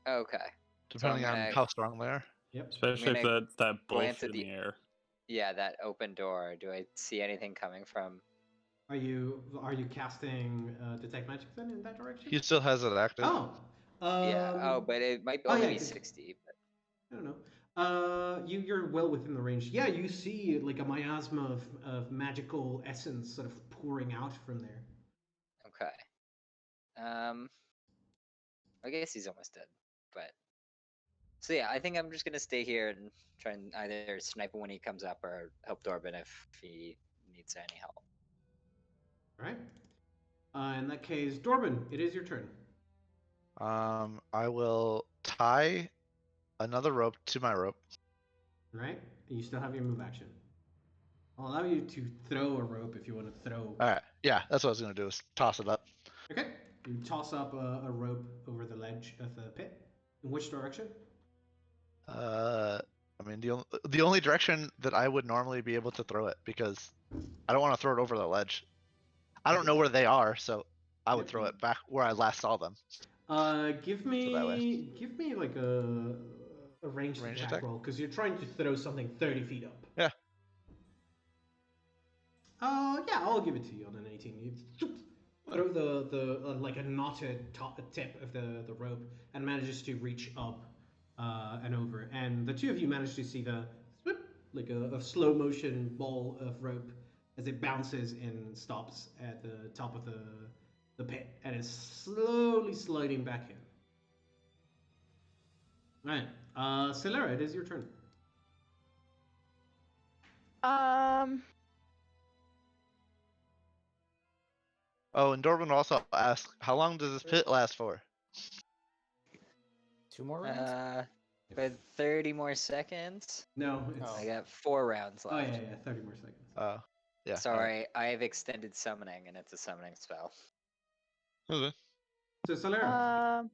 Okay. depending on gonna- how strong they are. Yep. Especially if gonna that glance bullshit at in the air. Yeah, that open door. Do I see anything coming from? Are you casting detect magic then in that direction? He still has it active. Oh. Yeah. Oh, but it might oh, only yeah, be good. 60. But... I don't know. You're well within the range. Yeah, you see like a miasma of magical essence sort of pouring out from there. Okay. I guess he's almost dead. But so yeah, I think I'm just gonna stay here and try and either snipe him when he comes up or help Dorbin if he needs any help. All right. In that case, Dorbin, it is your turn. I will tie another rope to my rope. All right. And you still have your move action. I'll allow you to throw a rope if you want to throw. All right. Yeah, that's what I was gonna do. Is toss it up. Okay. You toss up a rope over the ledge of the pit. In which direction? I mean, the only direction that I would normally be able to throw it, because I don't want to throw it over the ledge. I don't know where they are, so I would throw it back where I last saw them. Give that way. me like a ranged Ranged attack attack? roll because you're trying to throw something 30 feet up. Yeah. Yeah, I'll give it to you on an 18. You throw the like a knotted tip of the rope and manages to reach up and over, and the two of you manage to see the like a slow motion ball of rope as it bounces and stops at the top of the pit and is slowly sliding back in. Right. Celera, it is your turn. Oh, and Dorbin also asked, how long does this pit last for? 2 more rounds? But 30 more seconds. No, it's. Oh. I got 4 rounds Oh, left. yeah, 30 more seconds. Yeah. Sorry, I have extended summoning, and it's a summoning spell. Okay. So, Celera.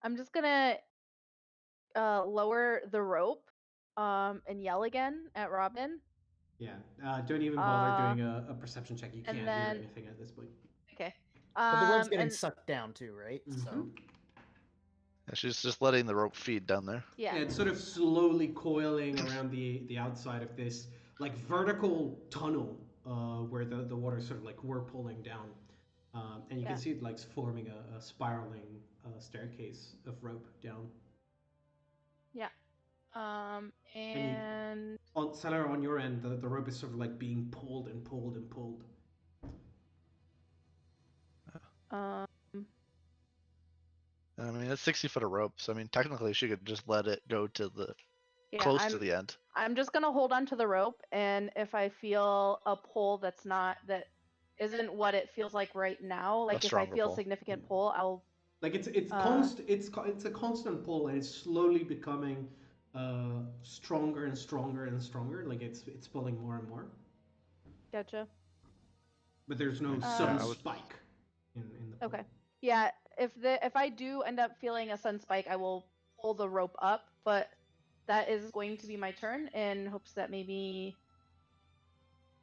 I'm just gonna lower the rope and yell again at Robin. Yeah, don't even bother doing a perception check. You can't hear then- anything at this point. Okay. But the rope's getting and- sucked down too, right? So Mhm. Yeah, she's just letting the rope feed down there. yeah. It's sort of slowly coiling around the outside of this like vertical tunnel where the water sort of like we're pulling down, and you can see it like forming a spiraling staircase of rope down. Yeah. On Celera, on your end, the rope is sort of like being pulled and pulled and pulled. I mean, it's 60 foot of rope, so I mean, technically she could just let it go to the yeah, close to the end. I'm just gonna hold on to the rope, and if I feel a pull that isn't what it feels like right now, like if I stronger feel pull. significant pull, I'll Like it's a constant pull, and it's slowly becoming stronger and stronger and stronger. Like it's pulling more and more. Gotcha. But there's no Yeah, sudden I would- spike in the pull. Okay. Yeah, if I do end up feeling a sudden spike, I will pull the rope up, but that is going to be my turn in hopes that maybe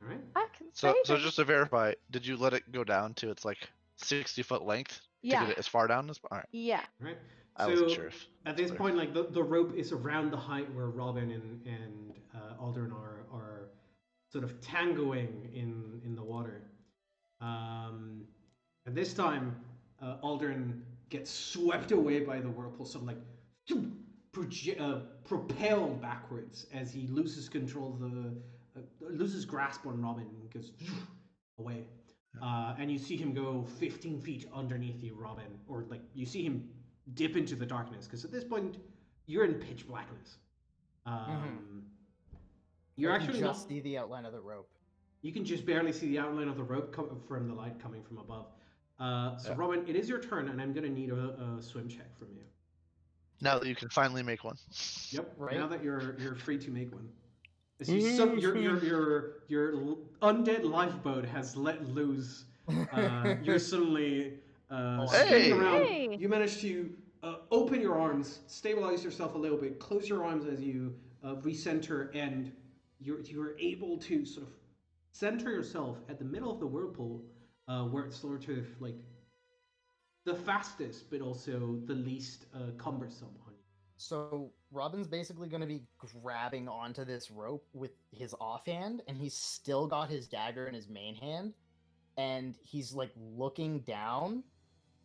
All right. I can So save it. just to verify, did you let it go down to its like 60 foot length to Yeah. get it as far down as? All right. Yeah. All right. I So wasn't sure if at that's this clear. point, like the rope is around the height where Robin and Aldrin are sort of tangoing in the water. At this time, Aldrin gets swept away by the whirlpool, sort of like propelled backwards as he loses control of loses grasp on Robin and goes away. And you see him go 15 feet underneath you, Robin, or like you see him dip into the darkness because at this point you're in pitch blackness. You're I actually can just not. see the outline of the rope. You can just barely see the outline of the rope from the light coming from above. So Yeah. Robin, it is your turn, and I'm gonna need a swim check from you. Now that you can finally make one. Yep. Right. Now that you're free to make one. As you your undead lifeboat has let loose. You're suddenly spinning Hey! around. Hey! You manage to open your arms, stabilize yourself a little bit, close your arms as you recenter, and you're able to sort of center yourself at the middle of the whirlpool, where it's sort of like the fastest, but also the least cumbersome on you. So Robin's basically going to be grabbing onto this rope with his offhand, and he's still got his dagger in his main hand, and he's like looking down,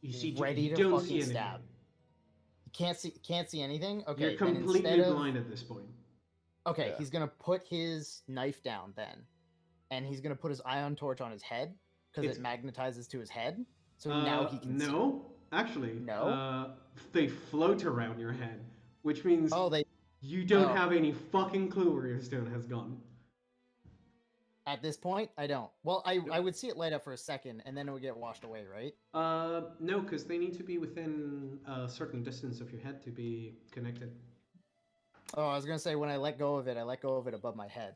You see, ready you to don't fucking see anything. stab. Can't see anything. Okay, You're then completely instead of- blind at this point. Okay, Yeah. he's gonna put his knife down then, and he's gonna put his ion torch on his head because It's- it magnetizes to his head. So now he can see. No, actually, No? they float around your head, which means Oh, they you don't oh. have any fucking clue where your stone has gone. at this point I don't. Well, I would see it light up for a second, and then it would get washed away, right? No, because they need to be within a certain distance of your head to be connected. Oh, I was gonna say when I let go of it, I let go of it above my head.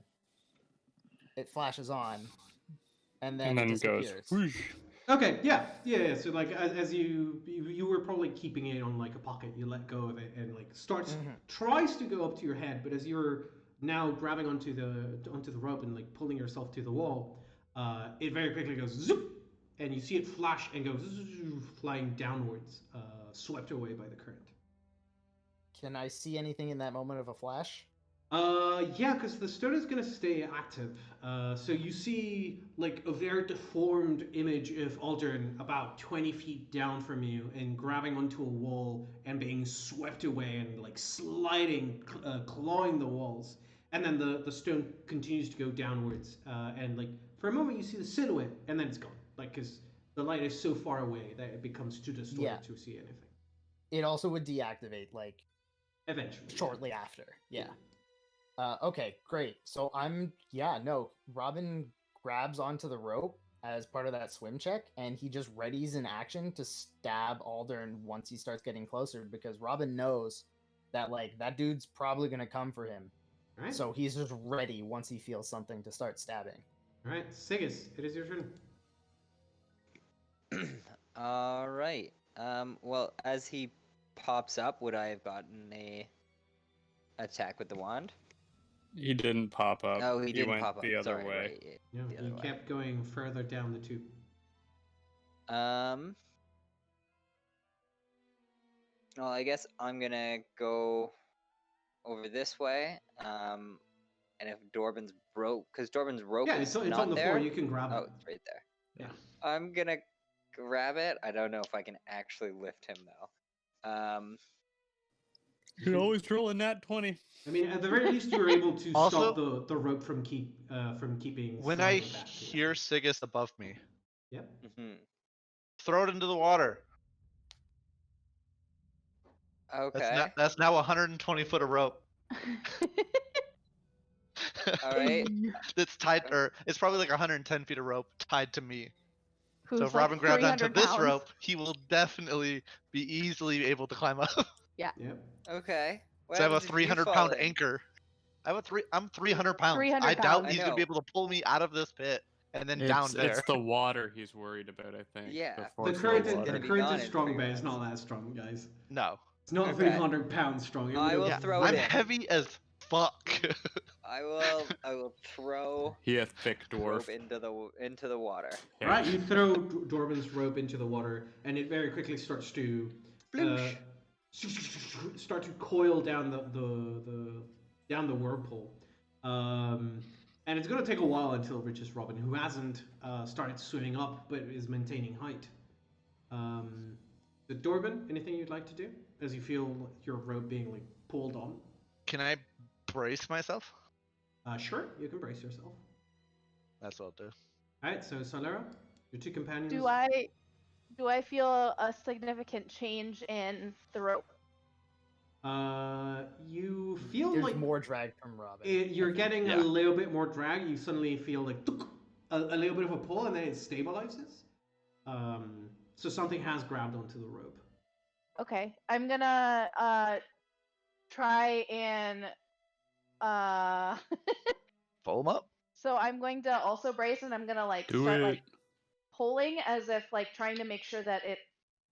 It flashes on, and then it goes disappears. whoosh. Okay, yeah. So like as you were probably keeping it on like a pocket, you let go of it and like tries to go up to your head, but as you're now grabbing onto the rope and like pulling yourself to the wall, it very quickly goes zoop, and you see it flash and go flying downwards, swept away by the current. Can I see anything in that moment of a flash? Yeah, because the stone is gonna stay active. So you see like a very deformed image of Aldern about 20 feet down from you and grabbing onto a wall and being swept away and like sliding, clawing the walls. And then the stone continues to go downwards. And like for a moment you see the silhouette and then it's gone. Like because the light is so far away that it becomes too distorted Yeah. to see anything. It also would deactivate like Eventually. shortly after. Yeah. Okay, great. So Robin grabs onto the rope as part of that swim check, and he just readies in action to stab Aldern once he starts getting closer, because Robin knows that like that dude's probably gonna come for him. All right. So he's just ready once he feels something to start stabbing. All right, Sigus, it is your turn. All right. Well, as he pops up, would I have gotten a attack with the wand? He didn't pop up. Oh, he didn't went pop up. the other Sorry, way. right, No, the other you way. kept going further down the tube. Well, I guess I'm gonna go over this way. And if Dorbin's rope, because Dorbin's rope Yeah, is it's not on the there. floor. You can grab Oh, it. it's right there. Yeah. I'm gonna grab it. I don't know if I can actually lift him though. You can always roll a nat 20. I mean, at the very least, you were able to Also- stop the rope from keeping. When sliding I back to you. hear Sigus above me, Yep. throw it into the water. Okay. That's now 120 foot of rope. All right. That's tied, or it's probably like 110 feet of rope tied to me. Who's So if like Robin grabs onto 300 this pounds. rope, he will definitely be easily able to climb up. Yep. Okay. What So I have a happens if you 300 fall pound in? anchor. I'm 300 pounds. 300 I doubt pounds. he's I gonna be know. able to pull me out of this pit and then down there. It's the water he's worried about, I think. Yeah. The The force of current, the gonna the water. be current gone is in strong, 3 but it's not minutes. that strong, guys. No. It's not Okay. 300 pounds strong. It I would will have- throw I'm it in. heavy as fuck. I will throw He a thick rope dwarf. into the water. Yeah. Right, you throw Dorbin's rope into the water, and it very quickly starts to Sploosh. start to coil down the whirlpool. And it's going to take a while until it reaches Robin, who hasn't started swimming up but is maintaining height. So Dorbin, anything you'd like to do as you feel your rope being like pulled on? Can I brace myself? Sure, you can brace yourself. That's what I'll do. All right, so Solera, your two companions. Do I feel a significant change in the rope? You feel There's like more drag from Robin. you're getting a Yeah. little bit more drag. You suddenly feel like tuk, a little bit of a pull, and then it stabilizes. So something has grabbed onto the rope. Okay, I'm gonna try and Pull them up. so I'm going to also brace, and I'm gonna like Do start it. like pulling as if like trying to make sure that it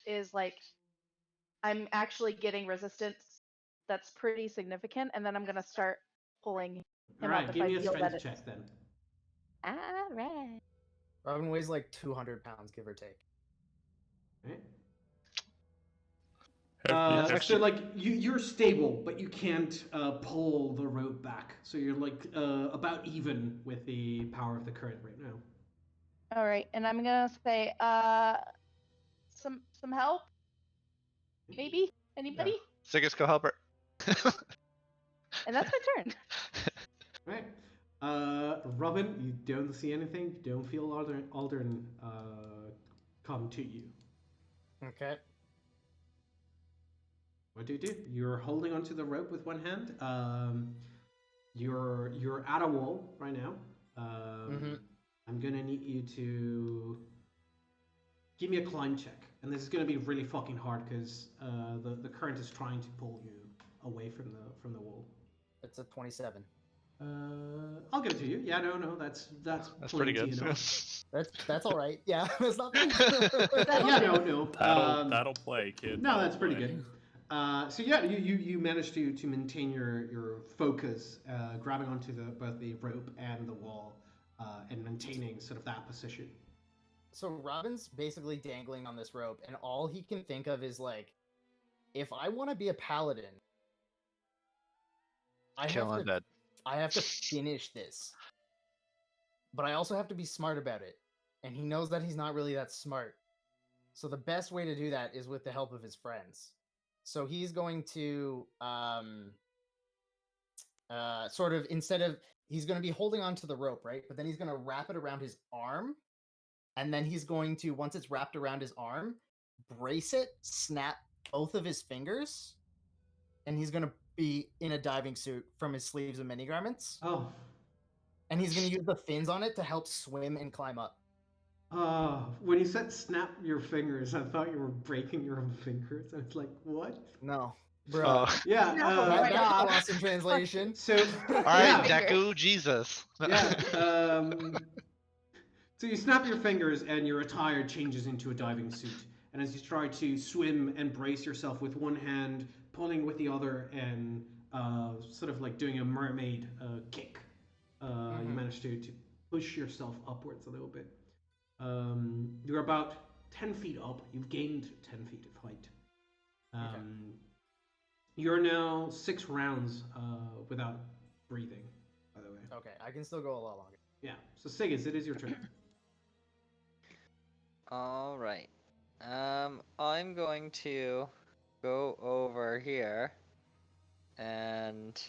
is like I'm actually getting resistance that's pretty significant, and then I'm gonna start pulling him All up right, if give I me a feel that strength it's check then. all right. Robin weighs like 200 pounds, give or take. Right. Hefty. So actually- like you're stable, but you can't pull the rope back. So you're like about even with the power of the current right now. All right, and I'm gonna say some help, maybe anybody, Sigus, go help her. and that's my turn. Right. Robin, you don't see anything. You don't feel Aldrin come to you. Okay. What do you do? You're holding onto the rope with one hand. You're at a wall right now. I'm gonna need you to give me a climb check, and this is gonna be really fucking hard because the current is trying to pull you away from the wall. It's a 27. I'll give it to you. Yeah, no, that's That's pretty plenty good. enough. That's all right. Yeah, that's not bad. Yeah, no. That'll play, kid. No, that'll that's pretty play. good. So yeah, you managed to maintain your focus, grabbing onto both the rope and the wall, and maintaining sort of that position. So Robin's basically dangling on this rope, and all he can think of is like, if I want to be a paladin, Kill undead. I have to finish this. But I also have to be smart about it. And he knows that he's not really that smart. So the best way to do that is with the help of his friends. So he's going to sort of he's going to be holding onto the rope, right? But then he's going to wrap it around his arm. And then he's going to, once it's wrapped around his arm, brace it, snap both of his fingers, and he's going to be in a diving suit from his sleeves and mini garments. Oh, And he's going to use the fins on it to help swim and climb up. when you said snap your fingers, I thought you were breaking your own fingers. I was like, what? No. Bro. Oh. Yeah. No, that, my that's God. lost in translation. So All right, yeah, Deku, Jesus. yeah. So you snap your fingers, and your attire changes into a diving suit. And as you try to swim and brace yourself with one hand, pulling with the other, and sort of like doing a mermaid kick, you manage to push yourself upwards a little bit. You're about 10 feet up. You've gained 10 feet of height. You're now 6 rounds without breathing, by the way. Okay, I can still go a lot longer. Yeah. So Sigis, it is your turn. All right. I'm going to go over here, and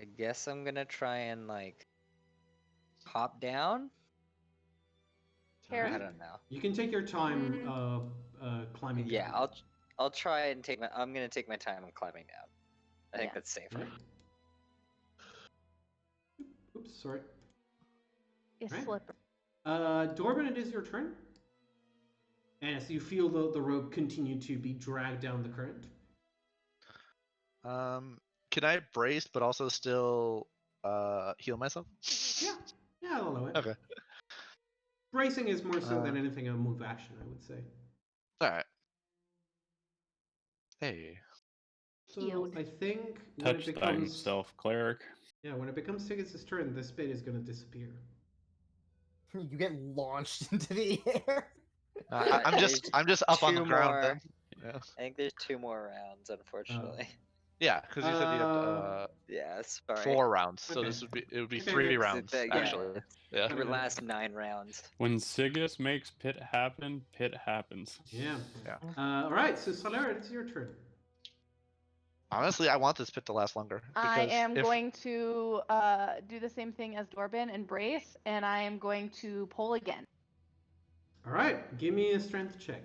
I guess I'm gonna try and like hop down. I Alright. don't know. You can take your time climbing. Yeah, down. I'll try and I'm gonna take my time on climbing down. I think Yeah. that's safer. Right. Oops, sorry. It's Right. slippery. Dorban, it is your turn. As you feel the rope continue to be dragged down the current. Can I brace but also still heal myself? Yeah, I'll allow it. Okay. Bracing is more so than anything a move action, I would say. All right. Hey. So Healed. I think when it Touch becomes thyself, cleric. when it becomes Sigurd's turn, this bit is going to disappear. You get launched into the air. I'm just up on the Two ground more. then. Yeah. I think there's 2 more rounds, unfortunately. Yeah, because you said you have Yeah, sorry. 4 rounds, so Okay. it would be Okay. 3 So rounds yeah. actually. Yeah. The last 9 rounds. When Sigus makes pit happen, pit happens. Yeah. Yeah. All right, so Solera, it's your turn. Honestly, I want this pit to last longer. I because am if- going to do the same thing as Dorban and brace, and I am going to pull again. All right, give me a strength check.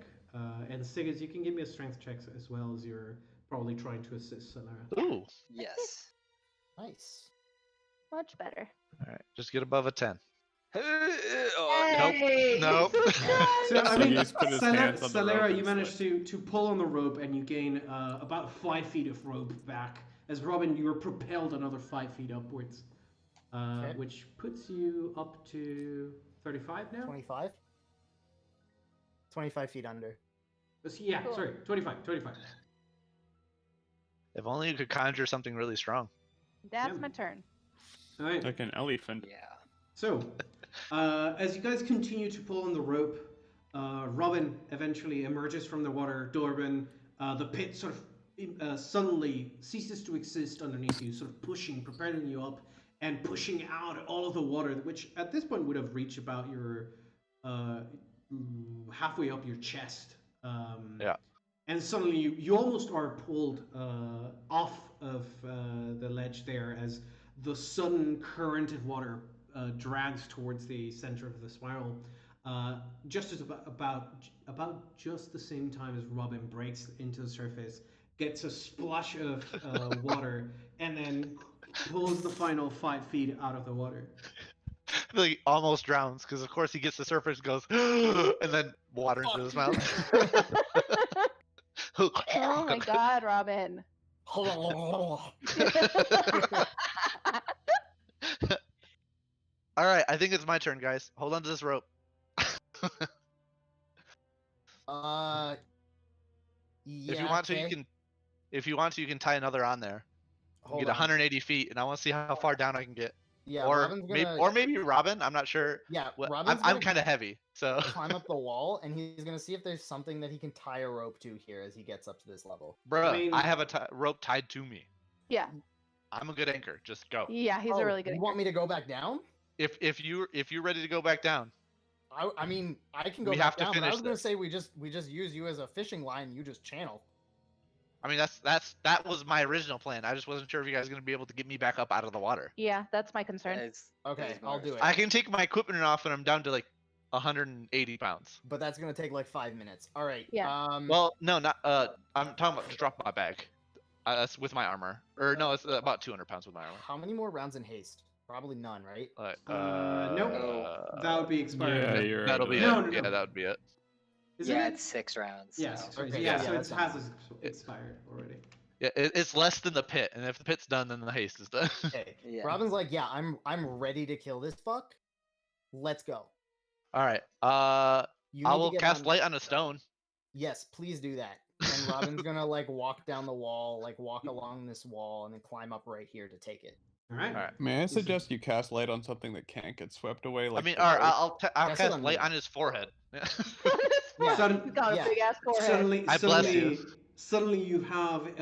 And Siggers, you can give me a strength check as well as you're probably trying to assist Solara. Ooh. Yes. Nice. Much better. All right. Just get above a 10. Oh, Nope. Hey, Nope. so nice. So I mean, Siggy's put his hands on the rope Solera, and you managed to pull on the rope and you gain about 5 feet of rope back. As Robin, you were propelled another 5 feet upwards, Okay. which puts you up to 35 now. 25. 25 feet under. Yeah, Cool. sorry, 25. 25. If only you could conjure something really strong. That's Yeah. my turn. All right. Like an elephant. yeah. So, as you guys continue to pull on the rope, Robin eventually emerges from the water. Dorban, the pit sort of suddenly ceases to exist underneath you, sort of propelling you up, and pushing out all of the water, which at this point would have reached about your halfway up your chest. Yeah. And suddenly you almost are pulled off of the ledge there as the sudden current of water drags towards the center of the spiral. Just as about just the same time as Robin breaks into the surface, gets a splash of water, and then pulls the final 5 feet out of the water. Like almost drowns because of course he gets the surface, goes, and then water into his mouth. Oh my god, Robin. All right, I think it's my turn, guys. Hold on to this rope. Yeah. If you want to, you okay. can. If you want to, you can tie another on there. Hold Get on. 180 feet, and I want to see how far down I can get. Yeah, or Robin's gonna. maybe Robin. I'm not sure. Yeah, What, Robin's I'm gonna kind of heavy, so. climb up the wall, and he's gonna see if there's something that he can tie a rope to here as he gets up to this level. Bruh, I mean- I have a rope tied to me. Yeah. I'm a good anchor. Just go. Yeah, he's a really good You want me to go back down? If you're ready to go back down, I mean, I can go We back have to down, but I finish was gonna this. say we just use you as a fishing line. You just channel. I mean that was my original plan. I just wasn't sure if you guys were gonna be able to get me back up out of the water. Yeah, that's my concern. Okay, I'll do it. I can take my equipment off when I'm down to like 180 pounds. But that's gonna take like 5 minutes. All right. Yeah. Well, no, not I'm talking about just drop my bag. That's with my armor. Or no, it's about 200 pounds with my armor. How many more rounds in haste? Probably none, right? No, that would be expired. Yeah, you're That'll out be of it. No, no, Yeah, no. that would be it. Isn't Yeah, it? it's 6 rounds. Yes. so- Okay, Yeah, yeah, so that's it has expired already. Yeah, it's less than the pit, and if the pit's done, then the haste is done. Okay. Yeah. Robin's like, yeah, I'm ready to kill this fuck. Let's go. All right. You I need to will get cast on- light on a stone. Yes, please do that. And Robin's gonna like walk down the wall, like walk along this wall, and then climb up right here to take it. All right. All right. May I suggest you cast light on something that can't get swept away? Like I mean, the all right, rope? I'll That's what cast I'm light doing. on his forehead. Yeah. Sudden- He's got a yeah. big ass forehead. Suddenly, I bless you. suddenly you have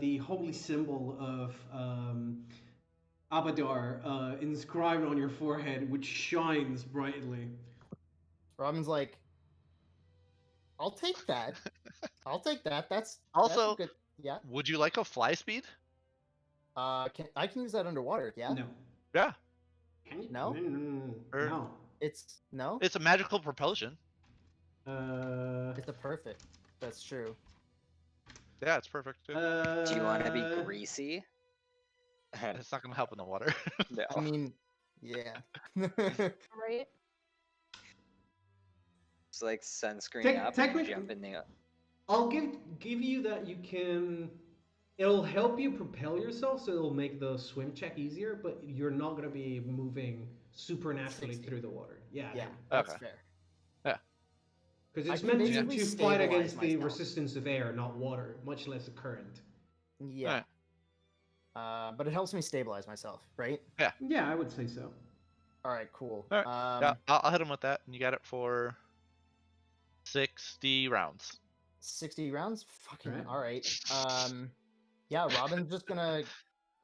the holy symbol of Abadar inscribed on your forehead, which shines brightly. Robin's like, I'll take that. I'll take that. That's Also- that's a good. Yeah. Would you like a fly speed? I can use that underwater. Yeah. No. Yeah. Can you? No? Or- No. It's no. It's a magical propulsion. It's a perfect. That's true. Yeah, it's perfect too. Do you want to be greasy? It's not gonna help in the water. No. I mean, yeah. Right? It's like sunscreen Tec- up and technically- jump in the. I'll give you that you can. It'll help you propel yourself, so it'll make the swim check easier. But you're not gonna be moving supernaturally 60. through the water. Yeah. Yeah, that's Okay. fair. Because I it's can meant to basically fight stabilize against the myself. resistance of air, not water, much less a current. Yeah. But it helps me stabilize myself, right? Yeah, I would say so. All right, cool. All right. Yeah, I'll hit him with that, and you got it for 60 rounds. 60 rounds. Fucking Right. all right. Yeah, Robin's just gonna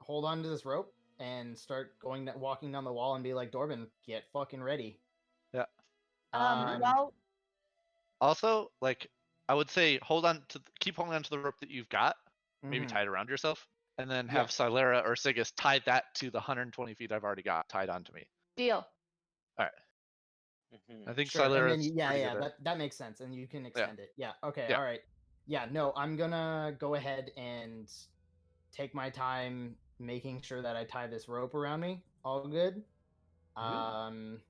hold on to this rope and start walking down the wall and be like, Dorban, get fucking ready. Yeah. Well, Also, like I would say, keep holding on to the rope that you've got, maybe Mhm. tie it around yourself, and then Yeah. have Silera or Sigus tie that to the 120 feet I've already got tied onto me. deal. Mhm. I think Sure, and then Silera's yeah, pretty yeah, good at it. that makes sense, and you can extend it. Yeah, okay, Yeah. all right. Yeah, no, I'm gonna go ahead and take my time making sure that I tie this rope around me. All good. Good.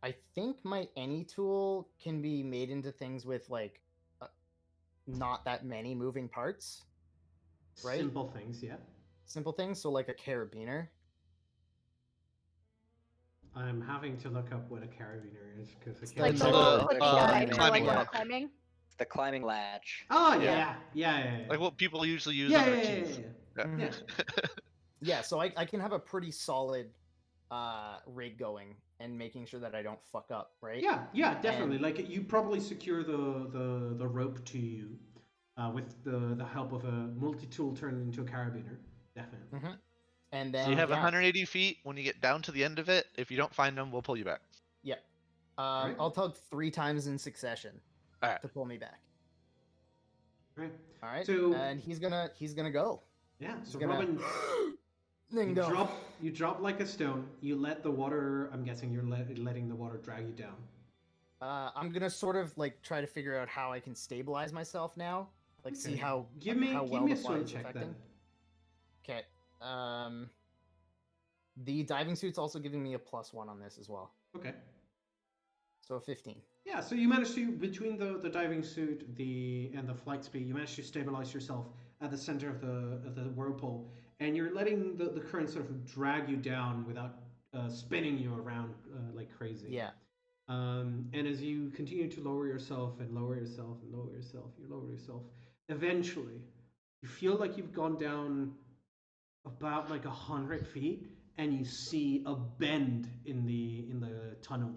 I think my any tool can be made into things with like uh, not that many moving parts, right? Simple things, yeah. Simple things, so like a carabiner. I'm having to look up what a carabiner is because I It's can't. Like It's the no- little the clippy uh, guy for climbing like one. rock climbing. It's the climbing latch. Oh Yeah. yeah, yeah. Like what people usually use Yeah, on their yeah, keys. yeah. Mhm. Yeah. Yeah, so I can have a pretty solid rig going and making sure that I don't fuck up, right? Yeah, definitely. And Like you probably secure the rope to you with the help of a multi-tool turned into a carabiner. Definitely. Mhm. And So you then have yeah, 180 feet. When you get down to the end of it, if you don't find them, we'll pull you back. yeah. Right. I'll tug 3 times in succession All right. to pull me back. Right. All right. So And he's gonna go. yeah. He's So gonna Robin, then you go. drop like a stone. You let the water. I'm guessing you're letting the water drag you down. I'm gonna sort of like try to figure out how I can stabilize myself now. Like see Okay. how Give me how give well me the a fly swim is check affecting. then. Okay. The diving suit's also giving me a +1 on this as well. Okay. So 15. Yeah, so you managed to, between the diving suit and the flight speed, you managed to stabilize yourself at the center of the whirlpool, and you're letting the current sort of drag you down without spinning you around like crazy. Yeah. And as you continue to lower yourself and lower yourself and lower yourself, you lower yourself, eventually you feel like you've gone down about like 100 feet, and you see a bend in the tunnel,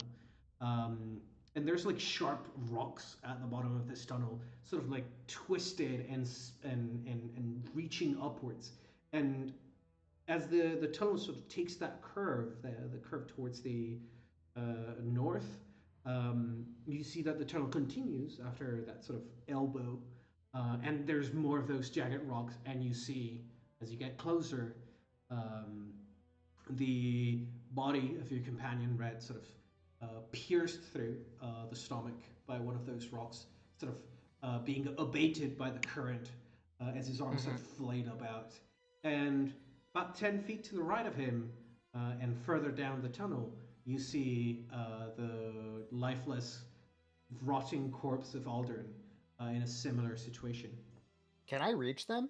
um, and there's like sharp rocks at the bottom of this tunnel, sort of like twisted and reaching upwards. And as the tunnel sort of takes that curve, the curve towards the north, you see that the tunnel continues after that sort of elbow, and there's more of those jagged rocks, and you see as you get closer, um, the body of your companion, Red, sort of pierced through the stomach by one of those rocks, sort of being abated by the current as his arms sort of flayed about. And about 10 feet to the right of him, and further down the tunnel, you see the lifeless, rotting corpse of Aldrin in a similar situation. Can I reach them?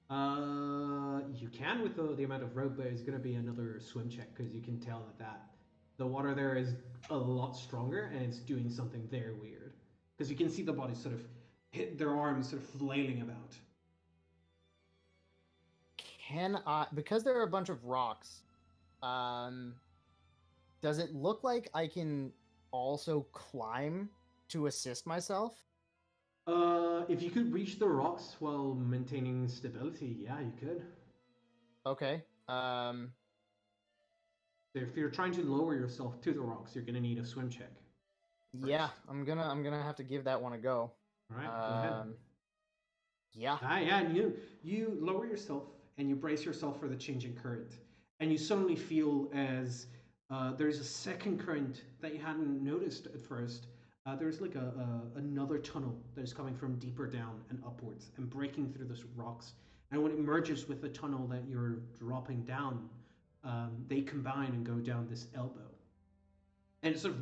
You can with the amount of rope, but it's going to be another swim check because you can tell that the water there is a lot stronger and it's doing something very weird. Because you can see the body sort of hit their arms, sort of flailing about. Can I, because there are a bunch of rocks, does it look like I can also climb to assist myself? If you could reach the rocks while maintaining stability, yeah, you could. Okay. So if you're trying to lower yourself to the rocks, you're going to need a swim check. Yeah, first. I'm gonna have to give that one a go. All right, go ahead. Yeah. Yeah, and you lower yourself and you brace yourself for the changing current, and you suddenly feel as there's a second current that you hadn't noticed at first. There's like another tunnel that is coming from deeper down and upwards and breaking through those rocks. And when it merges with the tunnel that you're dropping down, they combine and go down this elbow, and it sort of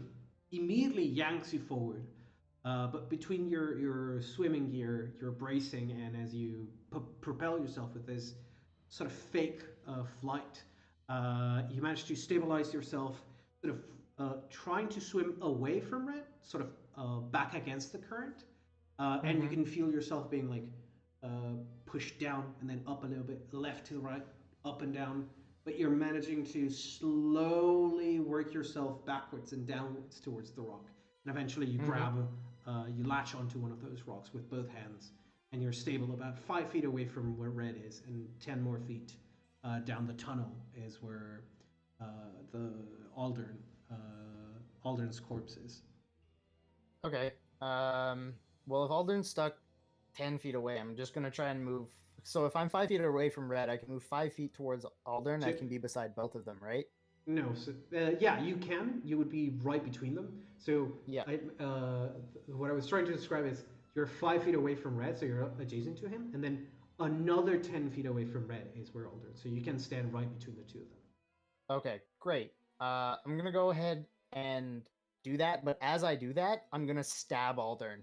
immediately yanks you forward. But between your swimming gear, your bracing, and as you propel yourself with this sort of fake flight, you manage to stabilize yourself, sort of trying to swim away from it, sort of back against the current, and you can feel yourself being like pushed down and then up a little bit, left to the right, up and down. But you're managing to slowly work yourself backwards and downwards towards the rock, and eventually you you latch onto one of those rocks with both hands, and you're stable about 5 feet away from where Red is, and 10 more feet down the tunnel is where the Aldrin's corpse is. Okay. Well, if Aldrin's stuck 10 feet away, I'm just gonna try and move. So if I'm 5 feet away from Red, I can move 5 feet towards Aldrin. I can be beside both of them, right? No, so yeah, you can. You would be right between them. So Yeah. what I was trying to describe is you're 5 feet away from red, so you're adjacent to him, and then another 10 feet away from red is where Aldern. So you can stand right between the two of them. Okay, great. I'm gonna go ahead and do that, but as I do that, I'm gonna stab Aldern.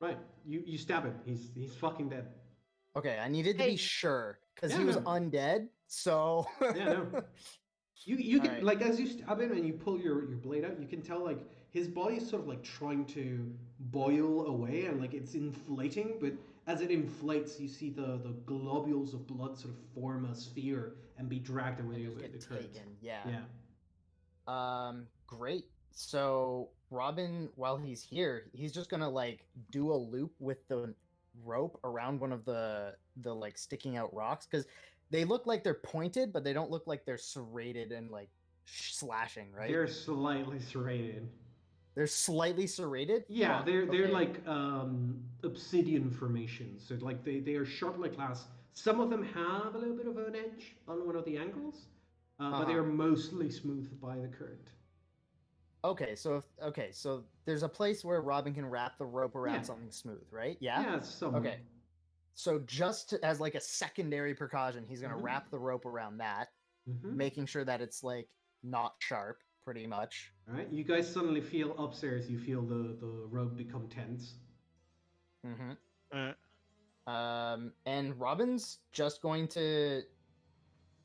Right. You stab him. He's fucking dead. Okay, I needed to be Hey. sure because Yeah, he was no. undead. So Yeah, no. You can Alright. like as you stab him and you pull your blade out, you can tell like his body is sort of like trying to boil away and like it's inflating, but as it inflates, you see the globules of blood sort of form a sphere and be dragged away and just with get the current. taken. Yeah. Great. So Robin, while he's here, he's just gonna like do a loop with the rope around one of the like sticking out rocks because they look like they're pointed, but they don't look like they're serrated and like slashing, right? They're slightly serrated. They're slightly serrated. Yeah, Fuck, they're okay. like obsidian formations. So like they are sharp like glass. Some of them have a little bit of an edge on one of the angles, but they Uh-huh. are mostly smoothed by the current. Okay, so there's a place where Robin can wrap the rope around Yeah. something smooth, right? Yeah. Yeah, somewhat. Okay. So just as like a secondary precaution, he's gonna Mhm. wrap the rope around that, Mm-hmm. making sure that it's like not sharp, pretty much. All right, you guys suddenly feel upstairs. You feel the rope become tense. Mm-hmm. And Robin's just going to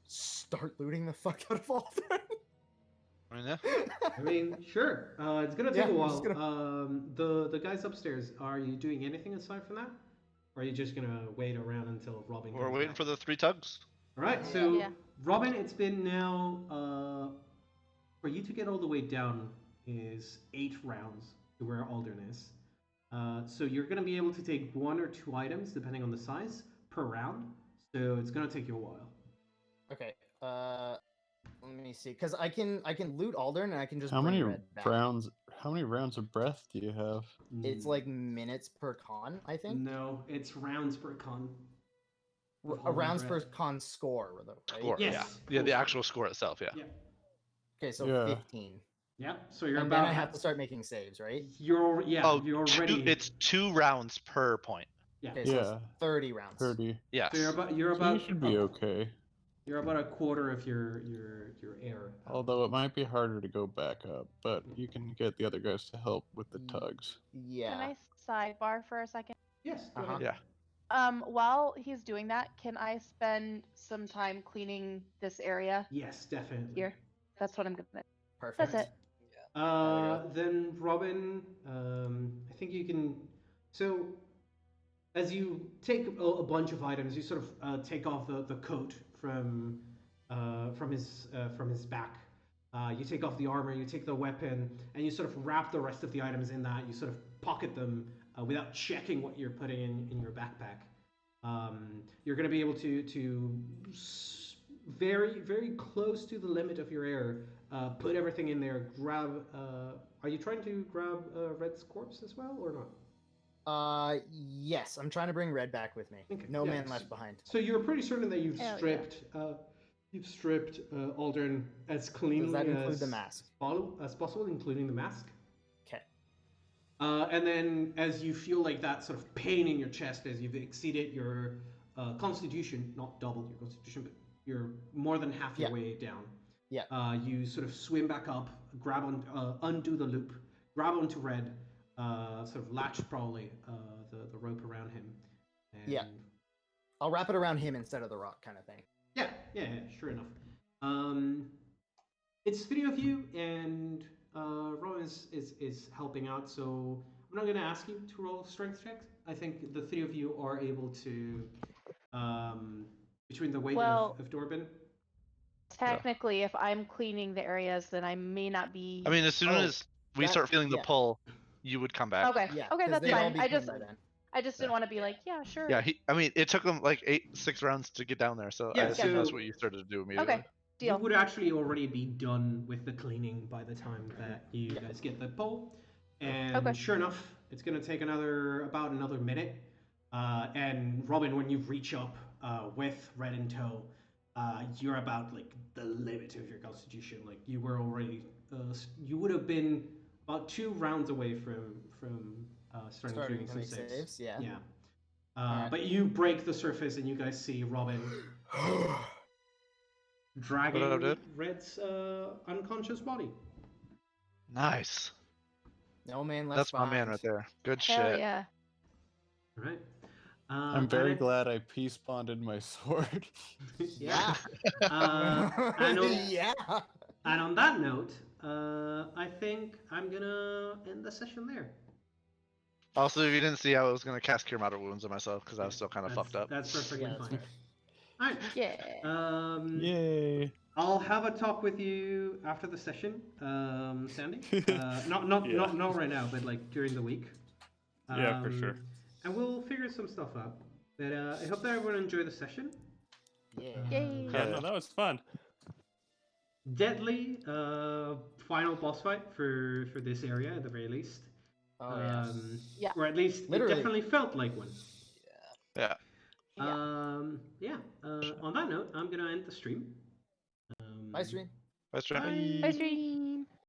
start looting the fuck out of all of them. I mean, yeah. I mean, sure. It's gonna take Yeah, a I'm just while. The guys upstairs. Are you doing anything aside from that, or are you just gonna wait around until Robin? We're comes waiting back? for the 3 tugs. All right, so Yeah. Robin, it's been now for you to get all the way down is 8 rounds to where Aldern is. So you're going to be able to take 1 or 2 items depending on the size per round. So it's going to take you a while. Okay. Let me see, because I can loot Aldern and I can just How bring many Red back. rounds? How many rounds of breath do you have? It's like minutes per con, I think. No, it's rounds per con. Rounds per con score, though, right? Score, Yes, yeah. Yeah, the full actual score itself, yeah. Yeah. Okay, so Yeah. 15. Yeah. So you're And about. then I have to start making saves, right? You're Oh, already. it's 2 rounds per point. Yeah. Okay, so Yeah. it's 30 rounds. 30. Yes. So you're So about. you should be okay. You're about a quarter of your air. Although it might be harder to go back up, but you can get the other guys to help with the tugs. Yeah. Can I sidebar for a second? Yes. Go Uh-huh. ahead. Yeah. While he's doing that, can I spend some time cleaning this area Yes, definitely. here? That's what I'm gonna. Perfect. That's it. Then Robin, I think you can. So, as you take a bunch of items, you sort of take off the coat from his back. You take off the armor, you take the weapon, and you sort of wrap the rest of the items in that. You sort of pocket them without checking what you're putting in your backpack. You're going to be able to very, very close to the limit of your air, put everything in there, grab. Are you trying to grab Red's corpse as well, or not? Yes, I'm trying to bring Red back with me. Okay, No yeah, man so- left behind. So you're pretty certain that you've Hell yeah. stripped Aldern as cleanly Does that include as the mask? as possible, including the mask. Okay. And then as you feel like that sort of pain in your chest as you've exceeded your constitution, not doubled your constitution, but you're more than half your Yeah. way down. Yeah. You sort of swim back up, grab on, undo the loop, grab onto Red, sort of latch probably the rope around him. And Yeah. I'll wrap it around him instead of the rock, kind of thing. Yeah, sure enough. It's 3 of you, and Rowan is helping out, so I'm not going to ask you to roll strength checks. I think the 3 of you are able to, between the weight Well- of Dorbin. Technically, if I'm cleaning the areas, then I may not be. I mean, as soon Oh, as we that- start feeling the yeah. pull, you would come back. Okay. Yeah. Okay, 'cause that's they'd all fine. be I clean just by then. didn't want to be like, yeah, sure. Yeah, I mean, it took him like 6 rounds to get down there, so Yeah, I assume that's so- what you started to do immediately. Okay. Deal. You would actually already be done with the cleaning by the time that you guys get the pole. And Okay. sure enough, it's going to take about another minute. And Robin, when you reach up with Red in tow, you're about like the limit of your constitution. Like you were already, you would have been about 2 rounds away from starting Starting doing to some make saves. saves, yeah. Yeah. Alright. But you break the surface and you guys see Robin dragging What up, dude? Red's unconscious body. Nice. No man left That's my behind. man right there. Good Hell shit. yeah. All right. I'm very glad I peace bonded my sword. Yeah. And on, Yeah. and on that note, I think I'm gonna end the session there. Also, if you didn't see, I was gonna cast Cure Moderate Wounds on myself because I was still kind of fucked up. That's perfectly Yeah, that's fine. fair. All right. Yeah. Yay! I'll have a talk with you after the session, Sandy. Not right now, but like during the week. Yeah, for sure. And we'll figure some stuff out. But I hope that everyone enjoyed the session. Yeah. Yay. Yeah, no, that was fun. Deadly final boss fight for this area at the very least. Oh yeah. Yeah. Or at least Literally. it definitely felt like one. Yeah. On that note, I'm gonna end the stream. Bye, stream. That's right. Bye. Bye, stream.